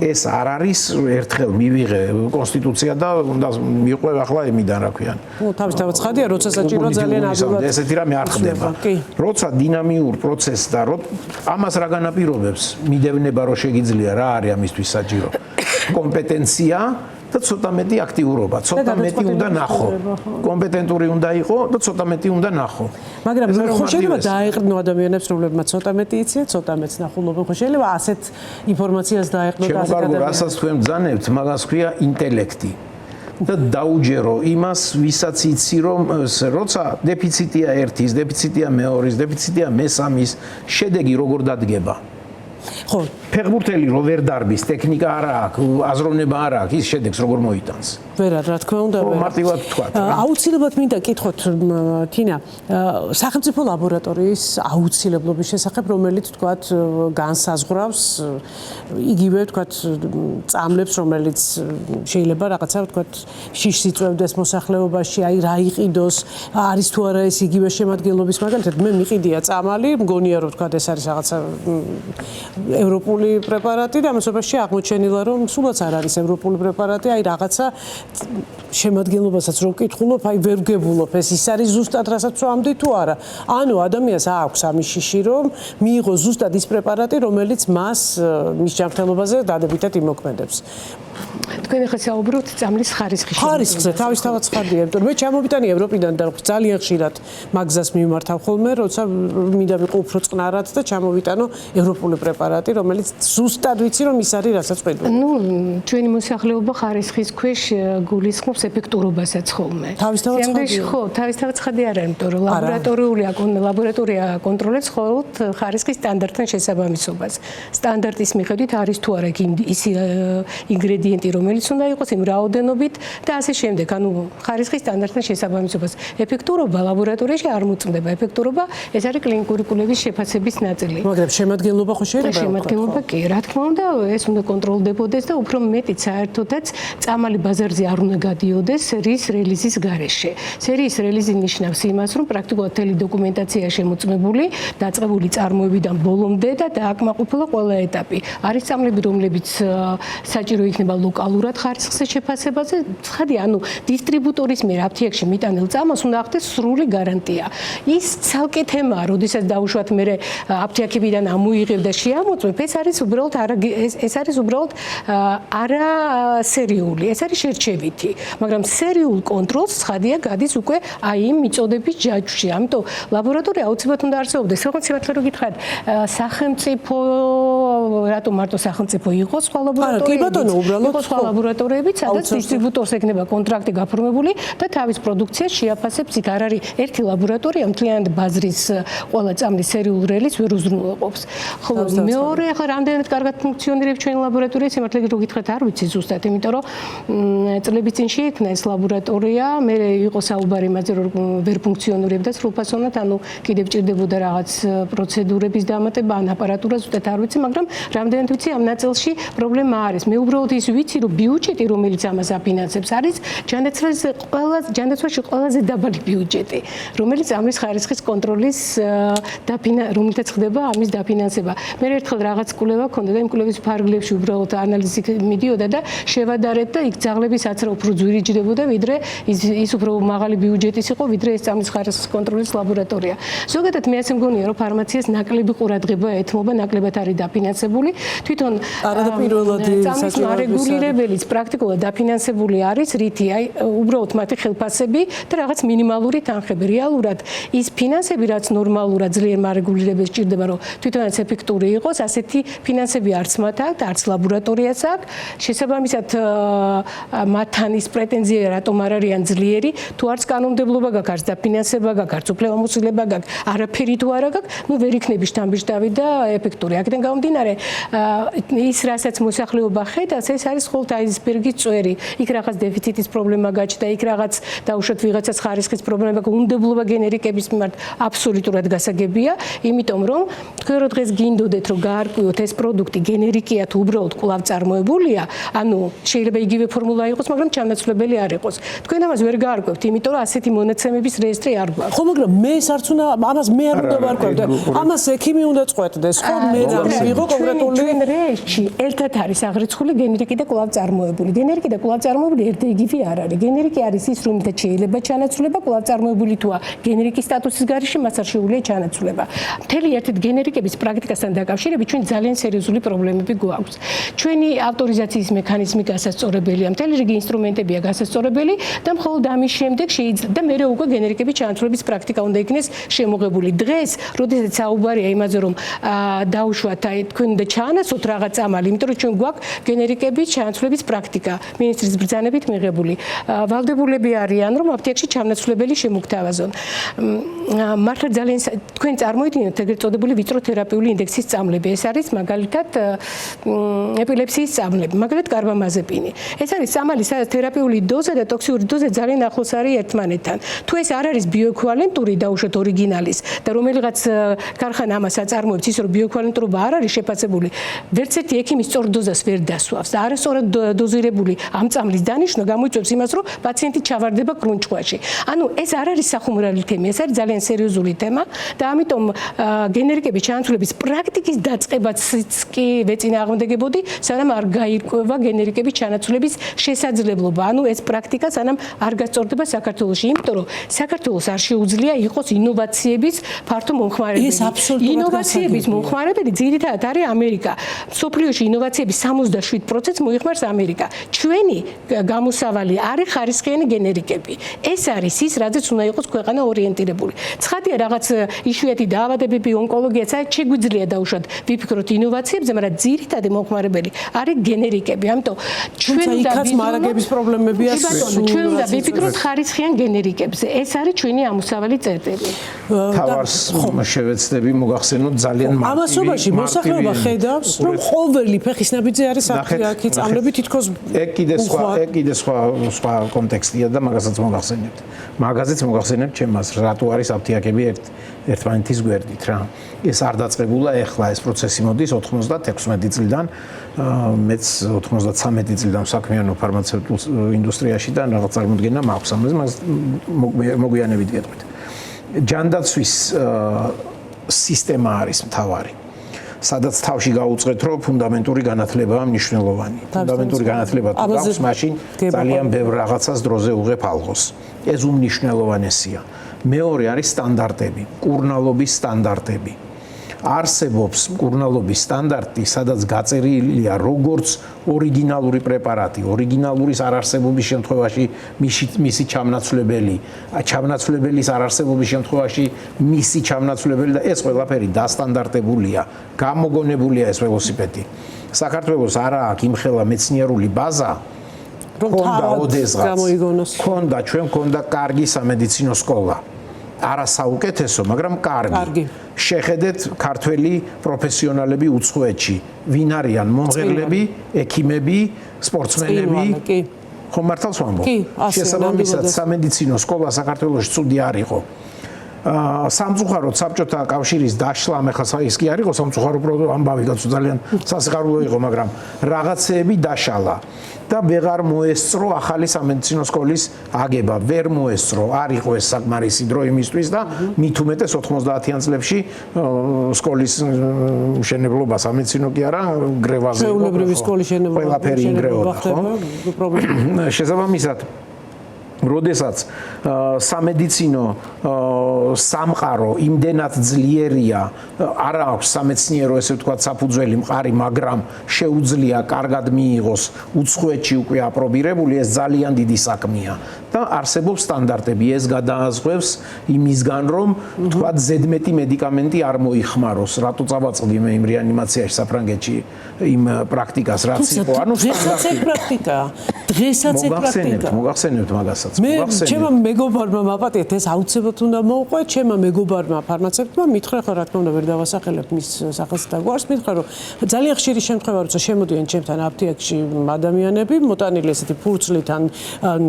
ეს არ არის ერთხელ მივიღე კონსტიტუცია და უნდა მიყვე ახლა ემიდან რა ქვიან. თავისთავად ცხადია, როცა საჭიროა ძალიან ადვილად. ესეთი რამე არ ხდება. როცა დინამიურ პროცესს და ამას რა განაპირობებს, მიდევნება რომ შეგიძლია რა არის ამისთვის საჭირო. კომპეტენცია და ცოტა მეტი აქტიურობა, ცოტა მეტი უნდა ნახო. კომპეტენტური უნდა იყო და ცოტა მეტი უნდა ნახო. მაგრამ ხო შეიძლება დაეყრდნო ადამიანებს, რომლებმაც ცოტა მეტი იციან, ცოტა მეტს ნახულობენ. ხო შეიძლება ასეთ ინფორმაციას დაეყრდნო და ასეთ ადამიანებს. რასაც თქვენ ბრძანებთ, მაგას ქვია ინტელექტი. და დაუჯერო იმას, ვისაც იცი რომ როცა დეფიციტია ერთის, დეფიციტია მეორის, დეფიციტია მესამის, შედეგი როგორ დადგება? ხო, ფეხბურთელი რო ვერ დარბის, ტექნიკა არ აქვს, აზროვნება არ აქვს, ის შედეგს როგორ მოიტანს? ვერა, რა თქმა უნდა, ვერა. მარტივად ვთქვათ. აუცილებლად მინდა კითხოთ თინა, სახელმწიფო ლაბორატორიის აუცილებლობის შესახებ, რომელიც ვთქვათ განსაზღვრავს იგივე ვთქვათ წამლებს, რომელიც შეიძლება რაღაცა ვთქვათ შიშს იწვევდეს მოსახლეობაში, აი რა იყიდოს, არის თუ არა ეს იგივე შემადგენლობის მაგალითად მე მიყიდია წამალი, მგონია რომ ვთქვათ ეს არის რაღაცა ევროპული პრეპარატი და ამასობაში აღმოჩენილა რომ სულაც არ არის ევროპული პრეპარატი, აი რაღაცა შემადგენლობასაც რო ვკითხულობ, აი ვერ ვგებულობ ეს ის არის ზუსტად რასაც ვამდი თუ არა. ანუ ადამიანს აქვს ამის შიში რომ მიიღოს ზუსტად ის პრეპარატი, რომელიც მას მის ჯანმრთელობაზე დადებითად იმოქმედებს. თქვენ ახლა საუბრობთ წამლის ხარისხის ხარისხზე თავისთავად ცხადია, იმიტომ რომ მე ჩამოვიტანი ევროპიდან და ძალიან ხშირად მაგზას მიმართავ ხოლმე, როცა მინდა ვიყო უფრო წყნარად და ჩამოვიტანო ევროპული პრეპარატი, რომელიც ზუსტად ვიცი რომ ის არის რასაც ყვედო. ნუ ჩვენი მოსახლეობა ხარისხის ქვეშ გულისხმობს ეფექტურობასაც ხოლმე. თავისთავად ცხადია. ხო, თავისთავად ცხადია არა, იმიტომ რომ ლაბორატორია კონტროლებს მხოლოდ ხარისხის სტანდარტთან შესაბამისობას. სტანდარტის მიხედვით არის თუ არა ის ინგრედიენტი რომელიც უნდა იყოს იმ რაოდენობით და ასე შემდეგ. ანუ ხარისხის სტანდარტთან შესაბამისობას. ეფექტურობა ლაბორატორიაში არ მოწმდება. ეფექტურობა ეს არის კლინიკური კვლევის შეფასების ნაწილი. მაგრამ შემადგენლობა ხო შეიძლება? შემადგენლობა კი, რა თქმა უნდა, ეს უნდა კონტროლდებოდეს და უფრო მეტიც საერთოდაც წამალი ბაზარზე არ უნდა გადიოდეს სერიის რელიზის გარეშე. სერიის რელიზი ნიშნავს იმას, რომ პრაქტიკულად მთელი დოკუმენტაცია შემოწმებული, დაწყებული წარმოებიდან ბოლომდე და დააკმაყოფილა ყველა ეტაპი. არის წამლები, რომლებიც საჭირო იქნება ლოკალურად ხარისხზე შეფასებაზე, ცხადია, ანუ დისტრიბუტორის მიერ აფთიაქში მიტანილ წამალს უნდა ახდეს სრული გარანტია. ის ცალკე თემაა, როდესაც დაუშვათ მე აფთიაქებიდან ამოიღებ და შეამოწმებ, ეს არის უბრალოდ არა სერიული, ეს არის შერჩევითი, მაგრამ სერიულ კონტროლს ცხადია გადის უკვე აი იმ მიწოდების ჯაჭვში. ამიტომ ლაბორატორია აუცილებლად უნდა არსებობდეს. როგორც სიმართლე რო სახელმწიფო, რატომ მარტო სახელმწიფო იყოს სხვა ლაბორატორია? კი ბატონო, უბრალოდ იყოს სხვა ლაბორატორიებიც, სადაც დისტრიბუტორს ექნება კონტრაქტი გაფორმებული და თავის პროდუქციას შეაფასებს. იქ არ არის ერთი ლაბორატორია მთლიანად ბაზრის ყველა წამლის სერიულ რელის ვერ უზრუნველყოფს. ხო, მეორე ახლა რამდენად კარგად ფუნქციონირებს ჩვენი ლაბორატორია, სიმართლე გითხრათ არ ვიცი ზუსტად, იმიტომ რომ წლების წინ შეიქმნა ეს ლაბორატორია, მე იყო საუბარი იმაზე, რომ ვერ ფუნქციონირებდა სრულფასოვნად, ანუ კიდევ ჭირდებოდა რაღაც პროცედურების დამატება, ან აპარატურა ზუსტად არ ვიცი, მაგრამ რამდენად ვიცი ამ ნაწილში პრობლემა არის. მე უბრალოდ ის ვიცი, რომ ბიუჯეტი, რომელიც ამას აფინანსებს, არის ჯანდაცვაში ყველაზე დაბალი ბიუჯეტი, რომელიც ამის ხარისხის კონტროლის რომელთაც ხდება ამის დაფინანსება. მე ერთხელ რაღაც კვლევა ქონდა და იმ კვლევის ფარგლებში უბრალოდ ანალიზი მიდიოდა და შევადარეთ და იქ ძაღლების აცრა უფრო ძვირიჯდებოდა, ვიდრე ის უფრო მაღალი ბიუჯეტის იყო, ვიდრე ეს ამის ხარისხის კონტროლის ლაბორატორია. ზოგადად მე ასე მგონია, რომ ფარმაციას ნაკლები ყურადღება ეთმობა, ნაკლებად არის დაფინანსებული. თვითონ წამის მარეგულირებელიც პრაქტიკულად დაფინანსებული არის, რითი აი უბრალოდ მათი ხელფასები და რაღაც მინიმალური თანხები. რეალურად ის ფინანსები, რაც ნორმალურად ძლიერ მარეგულირებელს ჭირდება, რომ თვითონაც ეფექტური იყოს, ასეთი ფინანსები არც მათ აქვს, არც ლაბორატორიას აქვს. შესაბამისად მათთან ის პრეტენზია რატომ არ არიან ძლიერი, თუ არც კანონმდებლობა გაქვს, არც დაფინანსება გაქვს, არც უფლებამოსილება გაქვს, არაფერი თუ არა გაქვს, ნუ ვერ იქნები შთამბეჭდავი და ეფექტური. აქედან გამომდინარე, ის რასაც მოსახლეობა ხედავს, ეს არის ხოლმე აიზბერგის წვერი. იქ რაღაც დეფიციტის პრობლემა გაჩნდა, იქ რაღაც დაუშვათ ვიღაცას ხარისხის პრობლემა გაქვს, უნდებლობა გენერიკების მიმართ აბსოლუტურად გასაგებია, იმიტომ რომ თქვენ რო დღეს გინდოდეთ, რომ გაარკვიოთ ეს პროდუქტი გენერიკია თუ უბრალოდ კვლავ წარმოებულია, ანუ შეიძლება იგივე ფორმულა იყოს, მაგრამ ჩანაცვლებელი არ იყოს. თქვენ ამას ვერ გაარკვევთ, იმიტომ რომ ასეთი მონაცემების რეესტრი არ გვაქვს. ხო, მაგრამ მე არც უნდა ამას მე არ უნდა ვარკვევდე. ამას ექიმი უნდა წყვეტდეს, ხო, მე რა მიიღო კონკრეტული ჩვენ რეესტრში ერთად არის აღრიცხული გენერიკი და კვლავ წარმოებული. გენერიკი და კვლავ წარმოებული ერთდაიგივე არ არის. გენერიკი არის ის, რომელთაც შეიძლება ჩანაცვლება, კვლავ წარმოებული თუა გენერიკის სტატუსის გარეშე მას არ შეუძლია ჩანაცვლება. მთელი ერთად გენერიკების პრაქტიკასთან დაკავშირებით ჩვენ ძალიან სერიოზული პრობლემები გვაქვს. ჩვენი ავტორიზაციის მექანიზმი გასასწორებელია, მთელი რიგი ინსტრუმენტებია გასასწორებელი და მხოლოდ ამის შემდეგ შეიძლება და მეორე უკვე გენერიკების ჩანაცვლების პრაქტიკა უნდა იქნეს შემოღებული. დღეს, როდესაც საუბარია იმაზე, რომ დაუშვათ აი თქვენ უნდა ჩაანაცვლოთ რაღაც ამალი, იმიტომ რომ ჩვენ გვაქვს გენერიკების ჩანაცვლების პრაქტიკა მინისტრის ბრძანებით მიღებული. ვალდებულები არიან, რომ აფთიაქში ჩანაცვლებელი შემოგთავაზონ. მართლა ძალიან თქვენ წარმოიდგინეთ ეგრეთ წოდებული ვიწრო თერაპიული ინდექსის წამლები. ეს არის მაგალითად ეპილეფსიის წამლები, მაგალითად კარბამაზეპინი. ეს არის წამალი, სადაც თერაპიული დოზა და ტოქსიური დოზა ძალიან ახლოს არის ერთმანეთთან. თუ ეს არ არის ბიოეკვივალენტური დაუშვათ ორიგინალის და რომელიღაც ქარხანა ამას აწარმოებს ის რომ ბიოეკვივალენტურობა არ არის შეფასებული, ვერც ერთი ექიმი სწორ დოზას ვერ დასვავს და არასწორად დოზირებული ამ წამლის დანიშვნა გამოიწვევს იმას, რომ პაციენტი ჩავარდება კრუნჩხვაში. ანუ ეს არ არის სახუმრალი თემა, ეს არის ძალიან სერიოზული თემა და ამიტომ გენერიკების ჩანაცვლების პრაქტიკის დაწყებაც კი ვეწინააღმდეგებოდი, სანამ არ გაირკვევა გენერიკების ჩანაცვლების შესაძლებლობა. ანუ ეს პრაქტიკა სანამ არ გასწორდება საქართველოში, იმიტომ რომ საქართველოს არ შეუძლია იყოს ინოვაციების ფართო მომხმარებელი. ეს აბსოლუტურად ინოვაციების მომხმარებელი ძირითადად არის ამერიკა. სოფლიოში ინოვაციების 67%-ს მოიხმარს ამერიკა. ჩვენი გამოსავალი არის ხარისხიანი გენერიკები. ეს არის ის, რაზეც უნდა იყოს ქვეყანა ორიენტირებული. ცხადია რაღაც იშვიათი დაავადებები, ონკოლოგია, საერთოდ შეგვიძლია დაუშვათ ვიფიქროთ ინოვაციებზე, მაგრამ ძირითადი მომხმარებელი არის გენერიკები. ამიტომ ჩვენ იქაც მარაგების პრობლემებია. ჩვენ უნდა ვიფიქროთ ხარისხიან გენერიკებზე. ეს არის ჩვენი ამოსავალი წერტილი. თავარს შევეცდები მოგახსენოთ ძალიან მარტივი. ამასობაში მოსახლეობა ხედავს, რომ ყოველი ფეხის ნაბიჯზე არის აფთიაქი წამლები თითქოს ეგ კიდე სხვა კონტექსტია და მაგასაც მოგახსენებთ. მაგაზეც მოგახსენებთ ჩემს რატო არის აფთიაქები ერთმანეთის გვერდით რა. ეს არ დაწყებულა ეხლა ეს პროცესი მოდის 96 წლიდან, მეც 93 წლიდან საქმიანობ ფარმაცევტულ ინდუსტრიაში და რაღაც წარმოდგენა მაქვს ამაზე, მას მოგვიანებით გეტყვით. ჯანდაცვის სისტემა არის მთავარი. სადაც თავში გაუწყეთ, რომ ფუნდამენტური განათლებაა მნიშვნელოვანი. ფუნდამენტური განათლება თუ გაქვს, მაშინ ძალიან ბევრ რაღაცას დროზე უღებ ალღოს. ეს უმნიშვნელოვანესია. მეორე არის სტანდარტები, კურნალობის სტანდარტები. არსებობს მკურნალობის სტანდარტი, სადაც გაწერილია როგორც ორიგინალური პრეპარატი, ორიგინალურის არარსებობის შემთხვევაში მისი ჩამნაცვლებელი, ჩამნაცვლებელის არარსებობის შემთხვევაში მისი ჩამნაცვლებელი და ეს ყველაფერი დასტანდარტებულია, გამოგონებულია ეს ველოსიპედი. საქართველოს არა აქვს იმხელა მეცნიერული ბაზა, ქონდა ოდესღაც, ქონდა ჩვენ ქონდა კარგი სამედიცინო სკოლა. არა საუკეთესო, მაგრამ კარგი. შეხედეთ ქართველი პროფესიონალები უცხოეთში, ვინ არიან მომღერლები, ექიმები, სპორტსმენები. ხო მართალს ვამბობ? შესაბამისად სამედიცინო სკოლა საქართველოში ცუდი არ იყო. სამწუხაროდ საბჭოთა კავშირის დაშლა, ახლა ის კი არ იყო სამწუხარო ამბავი, კაცო ძალიან სასიხარულო იყო, მაგრამ რაღაცეები დაშალა და ვეღარ მოესწრო ახალი სამედიცინო სკოლის აგება, ვერ მოესწრო, არ იყო ეს საკმარისი დრო იმისთვის და მით უმეტეს 90-იან წლებში სკოლის მშენებლობა სამედიცინო კი არა, გრევაზე იყო. ჩვეულებრივი სკოლის შენებლობა ყველაფერი ინგრეოდა, ხო? შესაბამისად როდესაც სამედიცინო სამყარო იმდენად ძლიერია, არ აქვს სამეცნიერო ესე ვთქვათ საფუძველი მყარი, მაგრამ შეუძლია კარგად მიიღოს უცხოეთში უკვე აპრობირებული, ეს ძალიან დიდი საქმეა და არსებობს სტანდარტები, ეს გადააზღვევს იმისგან, რომ ვთქვათ ზედმეტი მედიკამენტი არ მოიხმაროს, რატო წავაწყდი მე იმ რეანიმაციაში საფრანგეთში იმ პრაქტიკას, რაც იყო, ანუ სტანდარტი პრაქტიკაა. დღესაც ეს პრაქტიკა. მოგახსენებთ მაგასაც. ჩემმა მეგობარმა მაპატიეთ ეს აუცილებლად უნდა მოუყვეთ, ჩემმა მეგობარმა ფარმაცევტმა მითხრა, ხო რა თქმა უნდა ვერ დავასახელებ მის სახელს და გვარს, მითხრა რომ ძალიან ხშირი შემთხვევა როცა შემოდიან ჩემთან აფთიაქში ადამიანები, მოტანილი ესეთი ფურცლით ან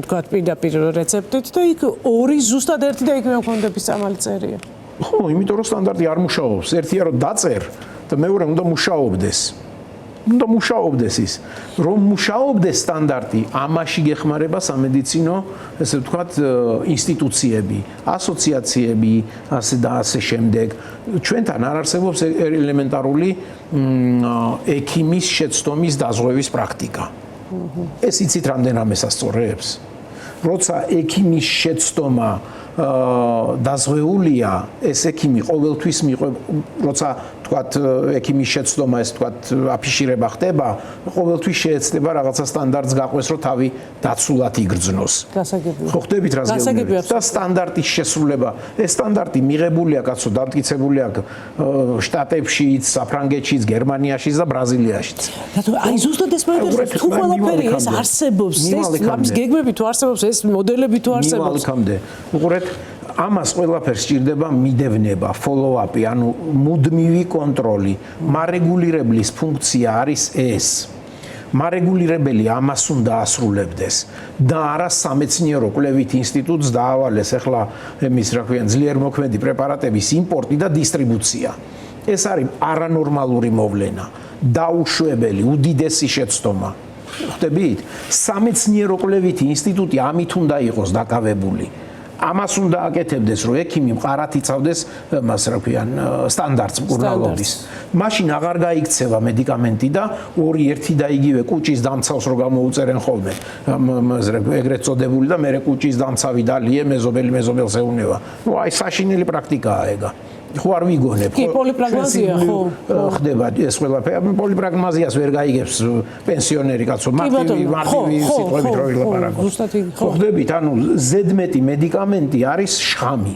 თქვათ პირდაპირ რეცეპტით და იქ ორი ზუსტად ერთი და იგივე მქონდების წამალი წერია. ხო, იმიტომ რომ სტანდარტი არ მუშაობს. ერთია რომ დაწერ და მეორე უნდა მუშაობდეს. უნდა მუშაობდეს ის, რომ მუშაობდეს სტანდარტი, ამაში გეხმარება სამედიცინო, ესე ვთქვათ, ინსტიტუციები, ასოციაციები, ასე და ასე შემდეგ. ჩვენთან არ არსებობს ელემენტარული ექიმის შეცდომის დაზღვევის პრაქტიკა. ეს იცით რამდენამე სასწორებს. როცა ექიმის შეცდომა დაზღვეულია, ეს ექიმი ყოველთვის მიყვება, როცა თქვათ ექიმის შეცდომა, ეს თქვათ აფიშირება ხდება, ყოველთვის შეეცდება რაღაცა სტანდარტს გაყვეს, რომ თავი დაცულად იგრძნოს. გასაგებია. ხო ხდებით რა ზეუნებით და სტანდარტის შესრულება. ეს სტანდარტი მიღებულია, კაცო, დამტკიცებული აქვს შტატებშიც, საფრანგეთშიც, გერმანიაშიც და ბრაზილიაშიც. აი ზუსტად ეს მოიგებს, თუ ყველაფერი ეს არსებობს, ეს ამის გეგმები თუ არსებობს, ეს მოდელები თუ არსებობს. უყურეთ, ამას ყველაფერს სჭირდება მიდევნება, follow-up-ი, ანუ მუდმივი კონტროლი. მარეგულირებლის ფუნქცია არის ეს. მარეგულირებელი ამას უნდა ასრულებდეს და არა სამეცნიერო კვლევით ინსტიტუტს დაავალეს ახლა εμის რა ქვია ძლიერმოქმედი პრეპარატების იმპორტი და დისტრიბუცია. ეს არის არანორმალური მოვლენა, დაუშვებელი, უდიდესი შეცდომა. ხვდებით? სამეცნიერო კვლევით ინსტიტუტი ამით უნდა იყოს დაკავებული. ამას უნდა აკეთებდეს, რომ ექიმი მყარად იცავდეს მას რა ქვიან სტანდარტს მკურნალობის. მაშინ აღარ გაიქცევა მედიკამენტი და ერთი და იგივე კუჭის დამცავს რო გამოუწერენ ხოლმე. ეგრეთ წოდებული და მე კუჭის დამცავი დალიე მეზობელს ეუნება. ნუ აი საშინელი პრაქტიკაა ეგა. ხო არ ვიგონებ, ხო? კი, პოლიპრაგმაზია, ხო. ხდება ეს ყველაფერი. პოლიპრაგმაზიას ვერ გაიგებს პენსიონერი კაცო, მარტივი სიტყვებით რო ვილაპარაკო. ხო, ხდებით, ანუ ზედმეტი მედიკამენტი არის შხამი.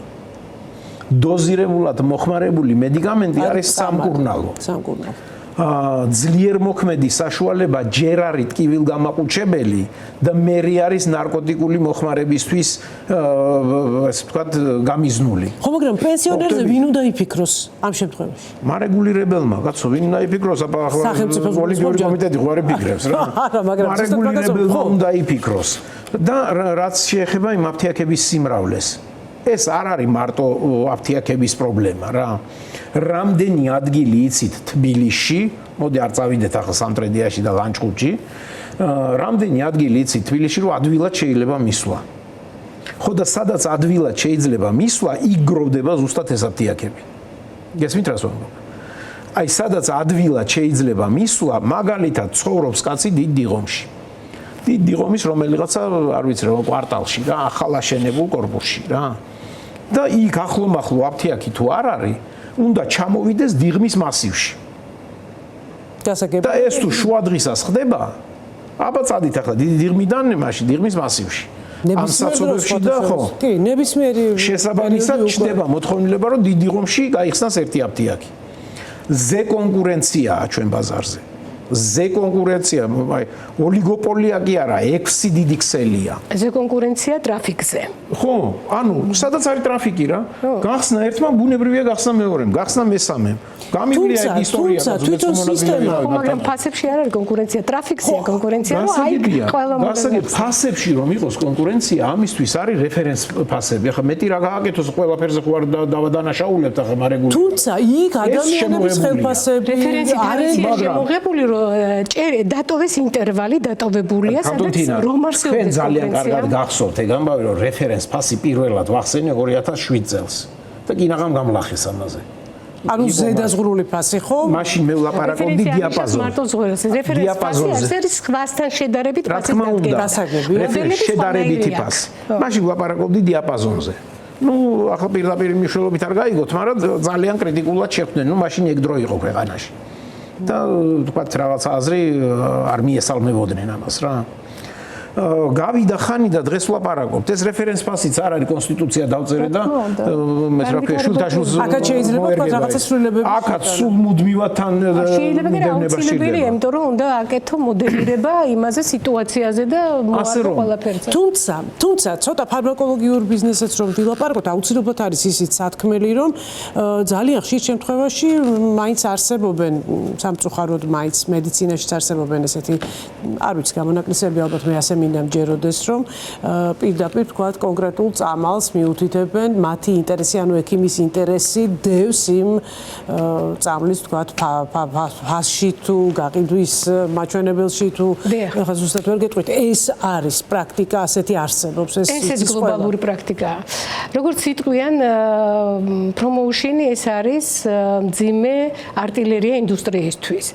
დოზირებულად მოხმარებული მედიკამენტი არის სამკურნალო. სამკურნალო. ძლიერმოქმედი საშუალება ჯერ არის ტკივილგამაყუჩებელი და მერე არის ნარკოტიკული მოხმარებისთვის ასე ვთქვათ გამიზნული. ხო, მაგრამ პენსიონერზე ვინ უნდა იფიქროს ამ შემთხვევაში? მარეგულირებელმა, კაცო, ვინ უნდა იფიქროს? აბა ახლა ოლიმპიური კომიტეტი ხო არ იფიქრებს რა. მარეგულირებელმა უნდა იფიქროს. და რაც შეეხება იმ აფთიაქების სიმრავლეს. ეს არ არის მარტო აფთიაქების პრობლემა რა. რამდენი ადგილი იცით თბილისში, მოდი არ წავიდეთ ახლა სამტრედიაში და ლანჩხუთში, რამდენი ადგილი იცით თბილისში, რომ ადვილად შეიძლება მისვლა. ხო და სადაც ადვილად შეიძლება მისვლა, იგროვდება ზუსტად ეს აფთიაქები. გესმით რას ვამბობ? აი სადაც ადვილად შეიძლება მისვლა, მაგალითად ცხოვრობს კაცი დიდ დიღომში. დიდ დიღომის რომელიღაცა, არ ვიცი რა, კვარტალში რა, ახალაშენებულ კორპუსში რა. და იქ ახლომახლო აფთიაქი თუ არ არის, უნდა ჩამოვიდეს დიღმის მასივში. გასაგებია. და ეს თუ შუადღისას ხდება, აბა წადით ახლა დიდი დიღმიდან მაშინ დიღმის მასივში. ამ საცობებში და ხო. კი, ნებისმიერი შესაბამისად ჩდება მოთხოვნილება, რომ დიდი ღომში გაიხსნას ერთი აფთიაქი. ზე კონკურენციაა ჩვენ ბაზარზე. ზე კონკურენცია, აი ოლიგოპოლია კი არა, 6 დიდი ქსელია. ზე კონკურენცია ტრაფიკზე. ხო, ანუ სადაც არის ტრაფიკი რა, გახსნა ერთმა, ბუნებრივია გახსნა მეორემ, გახსნა მესამემ. გამივლია ეგ ისტორია და თვითონ სისტემა, მაგრამ ფასებში არ არის კონკურენცია, ტრაფიკზეა კონკურენცია, რომ აი ყველა გასაგებია, ფასებში რომ იყოს კონკურენცია, ამისთვის არის რეფერენს ფასები. ახლა მეტი რა გააკეთოს ყველაფერზე ხო არ დავადანაშაულებთ ახლა მარეგულირება. თუმცა იქ ადამიანების ხელფასები რეფერენსი ფასია შემოღებული, რომ დატოვეს ინტერვალი, დატოვებულია, სადაც რომ არსებობს თქვენ ძალიან კარგად გახსოვთ ეგ ამბავი, რომ რეფერენს ფასი პირველად ვახსენე 2007 წელს და კინაღამ გამლახეს ამაზე. ანუ ზედაზღვრული ფასი ხო? მაშინ მე ვლაპარაკობდი დიაპაზონზე. მარტო ზღვრელს რეფერენს ფასი არის სხვასთან შედარებით ფასის დადგენა. რეფერენს შედარებითი ფასი. მაშინ ვლაპარაკობდი დიაპაზონზე. ნუ ახლა პირდაპირ მნიშვნელობით არ გაიგოთ, მაგრამ ძალიან კრიტიკულად შეხვდნენ. ნუ მაშინ ეგ დრო იყო ქვეყანაში. და თქვათ რაღაცა აზრი არ მიესალმებოდნენ ამას რა. გავიდა ხანი და დღეს ვლაპარაკობთ. ეს რეფერენს ფასიც არ არის კონსტიტუცია დავწერე და მე რა ქვია შულთაშულს აქაც შეიძლება თქვა რაღაცა ცვლილებები. აქაც სულ მუდმივად თან შეიძლება შეიძლება, იმიტომ რომ უნდა აკეთო მოდელირება იმაზე სიტუაციაზე და მოაწყო ყველაფერზე. თუმცა ცოტა ფარმაკოლოგიურ ბიზნესიც რომ ვილაპარაკოთ, აუცილებლად არის ისიც სათქმელი, რომ ძალიან ხშირ შემთხვევაში მაინც არსებობენ სამწუხაროდ მაინც მედიცინაშიც არსებობენ ესეთი არ ვიცი გამონაკლისები ალბათ მე ასე მჯეროდეს რომ პირდაპირ თქვა კონკრეტულ წამალს მიუთითებენ მათი ინტერესი ანუ ექიმის ინტერესი დევს იმ წამლის თქვა ფასში თუ გაყიდვის მაჩვენებელში თუ ხა ზუსტად ვერ გეტყვით ეს არის პრაქტიკა ასეთი არსებობს ეს გლობალური პრაქტიკაა როგორც იტყვიან პრომოუშენი ეს არის მძიმე არტილერია ინდუსტრიისთვის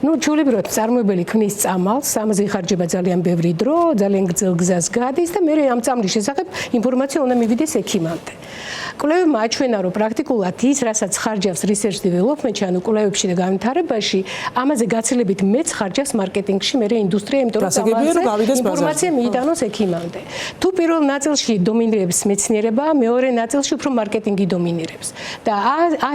ნუ ჩვეულებრივად წარმოებელი ქმნის წამალს ამაზე იხარჯება ძალიან ბევრი დრო ძალიან გრძელ გზას გადის და მე ამ წამლის შესახებ ინფორმაცია უნდა მივიდეს ექიმამდე. კვლევებმა აჩვენა, რომ პრაქტიკულად ის, რასაც ხარჯავს research development-ში, ანუ კვლევებში და განვითარებაში, ამაზე გაცილებით მეც ხარჯავს მარკეტინგში, მე ინდუსტრია, იმიტომ რომ ინფორმაცია მიიტანოს ექიმამდე. თუ პირველ ნაწილში დომინირებს მეცნიერება, მეორე ნაწილში უფრო მარკეტინგი დომინირებს. და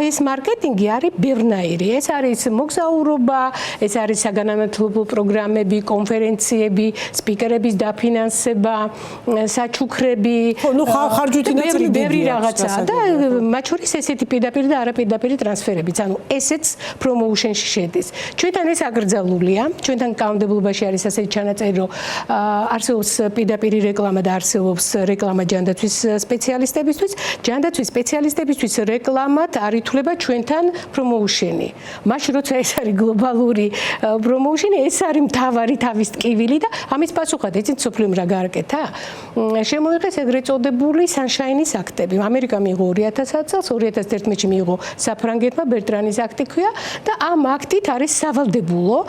ეს მარკეტინგი არის ბევრნაირი. ეს არის მოგზაურობა, ეს არის საგანმანათლებლო პროგრამები, კონფერენციები, სპიკერების დაფინანსება, საჩუქრები, ნუ ხარჯვითი ნაწილი ბევრი რაღაცა და მათ შორის ესეთი პირდაპირ და არაპირდაპირი ტრანსფერებიც, ანუ ესეც პრომოუშენში შედის. ჩვენთან ეს აკრძალულია, ჩვენთან კანონმდებლობაში არის ასეთი ჩანაწერი, რომ არსებობს პირდაპირი რეკლამა და არსებობს რეკლამა ჯანდაცვის სპეციალისტებისთვის. ჯანდაცვის სპეციალისტებისთვის რეკლამად არ ითვლება ჩვენთან პრომოუშენი. მაშინ როცა ეს არის გლობალური პრომოუშენი, ეს არის მთავარი თავის ტკივილი და ამის პასუხად იცით სოფლიომ რა გააკეთა? შემოიღეს ეგრეთ წოდებული სანშაინის აქტები. ამერიკა მიიღო 2000 წელს, 2011-ში მიიღო საფრანგეთმა ბერტრანის აქტი ქვია და ამ აქტით არის სავალდებულო.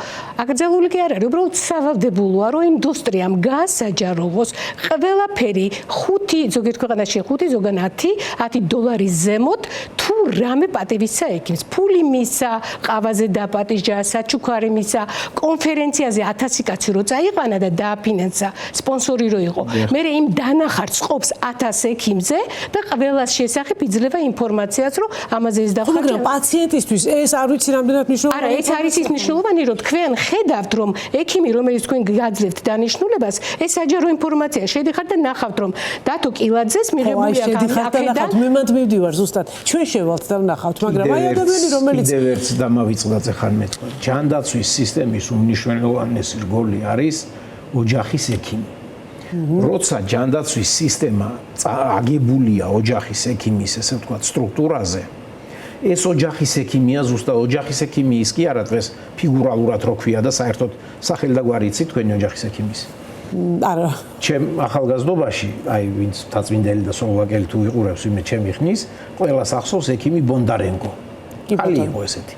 აკრძალული კი არ არის, უბრალოდ სავალდებულოა, რომ ინდუსტრიამ გაასაჯაროვოს ყველაფერი 5 ზოგიერთ ქვეყანაში 5 ზოგან 10 დოლარის ზემოთ თუ რამე პატივისცა ექიმს. ფული მისა, ყავაზე დაპატიჟა, საჩუქარი მისა, კონფერენციაზე 1000 კაცი რო წაიყვანა და დააფინანსა, სპონსორი რო იყო. მე იმ დანახარს ყოფს 1000 ექიმზე და ყველას შესახებ იძლევა ინფორმაციაც, რომ ამაზე ის დახარჯა. მაგრამ პაციენტისთვის ეს არ ვიცი რამდენად მნიშვნელოვანია. არა, ეს არის ის მნიშვნელოვანი, რომ თქვენ ხედავთ, რომ ექიმი, რომელიც თქვენ გაძლევთ დანიშნულებას, ეს საჯარო ინფორმაცია. შედიხართ და ნახავთ, რომ დათო კილაძეს მიღებული აქედან. მე მანდ მივდივარ ზუსტად. ჩვენ შევალთ და ვნახავთ, მაგრამ აი ადამიანი, რომელიც კიდევ ერთ დამავიწყდათ ახლა მე თქვა. ჯანდაცვის სისტემის უმნიშვნელოვანესი რგოლი არის ოჯახის ექიმი. როცა ჯანდაცვის სისტემა აგებულია ოჯახის ექიმის, ესე ვთქვათ, სტრუქტურაზე, ეს ოჯახის ექიმია, ზუსტად ოჯახის ექიმი ის კი არა დღეს ფიგურალურად რო ქვია და საერთოდ სახელი და გვარი იცით თქვენი ოჯახის ექიმის. არა. ჩემ ახალგაზრდობაში, აი ვინც დაწმინდელი და სლოვაკელი თუ იყურებს, ვინმე ჩემი ხნის, ყველას ახსოვს ექიმი ბონდარენკო. ხალი იყო ესეთი.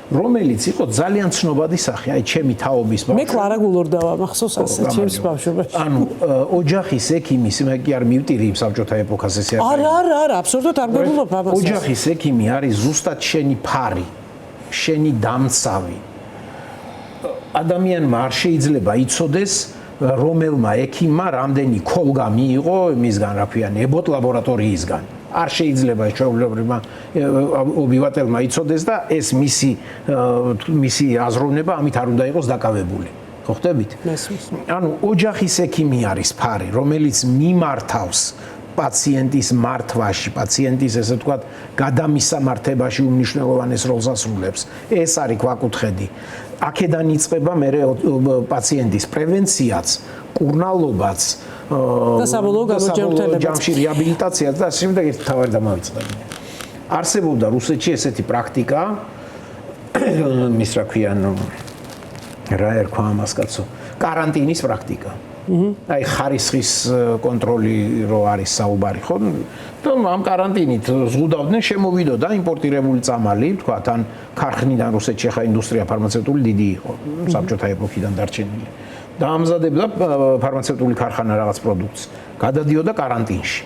რომელიც იყო ძალიან ცნობადი სახე, აი ჩემი თაობის მე კლარა გულორდავა მახსოვს ასე ჩემს ბავშვობაში. ანუ ოჯახის ექიმის მე კი არ მივტირი იმ საბჭოთა ეპოქას ესე არა, აბსოლუტურად არ გეგულობ ამას. ოჯახის ექიმი არის ზუსტად შენი ფარი, შენი დამცავი. ადამიანმა არ შეიძლება იცოდეს რომელმა ექიმმა რამდენი ქოლგა მიიღო მისგან, რა ქვია, ებოტ ლაბორატორიისგან. არ შეიძლება ჩვეულებრივმა ობივატელმა იცოდეს და ეს მისი აზროვნება ამით არ უნდა იყოს დაკავებული. ხო ხტებით? ანუ ოჯახის ექიმი არის ფარი, რომელიც მიმართავს პაციენტის მართვაში, პაციენტის ესე ვთქვათ, გადამისამართებაში უმნიშვნელოვანეს როლს ასრულებს. ეს არის ქვაკუთხედი. აქედან იწყება მე პაციენტის პრევენციაც, კურნალობაც და საბოლოო ჯამში რეაბილიტაციაც და ასე შემდეგ ეს თავი დამავიწყდა. არსებობდა რუსეთში ესეთი პრაქტიკა, მის რა ქვიან, რა ერქვა ამას კაცო, კარანტინის პრაქტიკა. აი ხარისხის კონტროლი რო არის საუბარი, ხო? და ამ კარანტინით ზღუდავდნენ შემოვიდოდა იმპორტირებული წამალი, თქვათ, ან ქარხნიდან რუსეთში ხა ინდუსტრია ფარმაცევტული დიდი იყო, საბჭოთა ეპოქიდან დარჩენილი. დაამზადებდა ფარმაცევტული ქარხანა რაღაც პროდუქტს, გადადიოდა კარანტინში.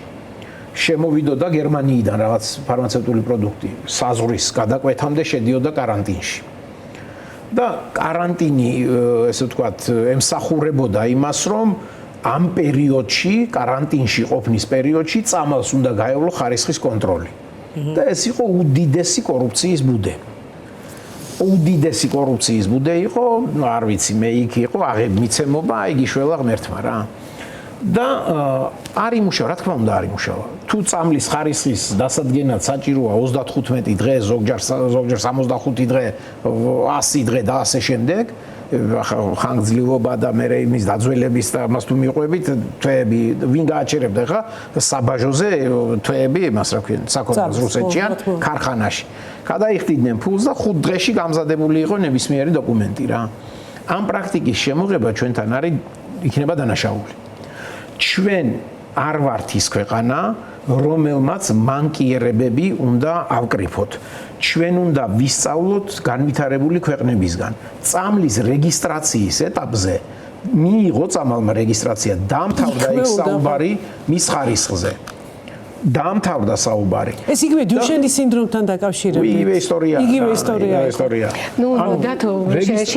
შემოვიდოდა გერმანიიდან რაღაც ფარმაცევტული პროდუქტი, საზღვრის გადაკვეთამდე შედიოდა კარანტინში. და კარანტინი, ესე ვთქვათ, ემსახურებოდა იმას, რომ ამ პერიოდში, კარანტინში ყოფნის პერიოდში წამალს უნდა გაევლო ხარისხის კონტროლი. და ეს იყო უდიდესი კორუფციის ბუდე. უდიდესი კორუფციის ბუდე იყო, არ ვიცი, მე იქ იყო აღებ მიცემობა, აი გიშველა ღმერთმა რა. და არ იმუშავა, რა თქმა უნდა არ იმუშავა. თუ წამლის ხარისხის დასადგენად საჭიროა 35 დღე, ზოგჯერ 65 დღე, 100 დღე და ასე შემდეგ, ხანგრძლივობა და მე იმის დაძველების და მას თუ მიყვებით, თვეები ვინ გააჩერებდა ხა საბაჟოზე თვეები, იმას რა ქვია, საქონელს რუსეთში ან ქარხანაში. გადაიხდიდნენ ფულს და 5 დღეში გამზადებული იყო ნებისმიერი დოკუმენტი რა. ამ პრაქტიკის შემოღება ჩვენთან არის იქნება დანაშაული. ჩვენ არ ვართ ის ქვეყანა, რომელმაც მანკიერებები უნდა ავკრიფოთ. ჩვენ უნდა ვისწავლოთ განვითარებული ქვეყნებისგან. წამლის რეგისტრაციის ეტაპზე მიიღო წამალმა რეგისტრაცია, დამთავრდა იქ საუბარი მის ხარისხზე. დაამთავრდა საუბარი. ეს იგივე დუშენის სინდრომთან დაკავშირებით. იგივე ისტორია. იგივე ისტორია. ნუ დათო,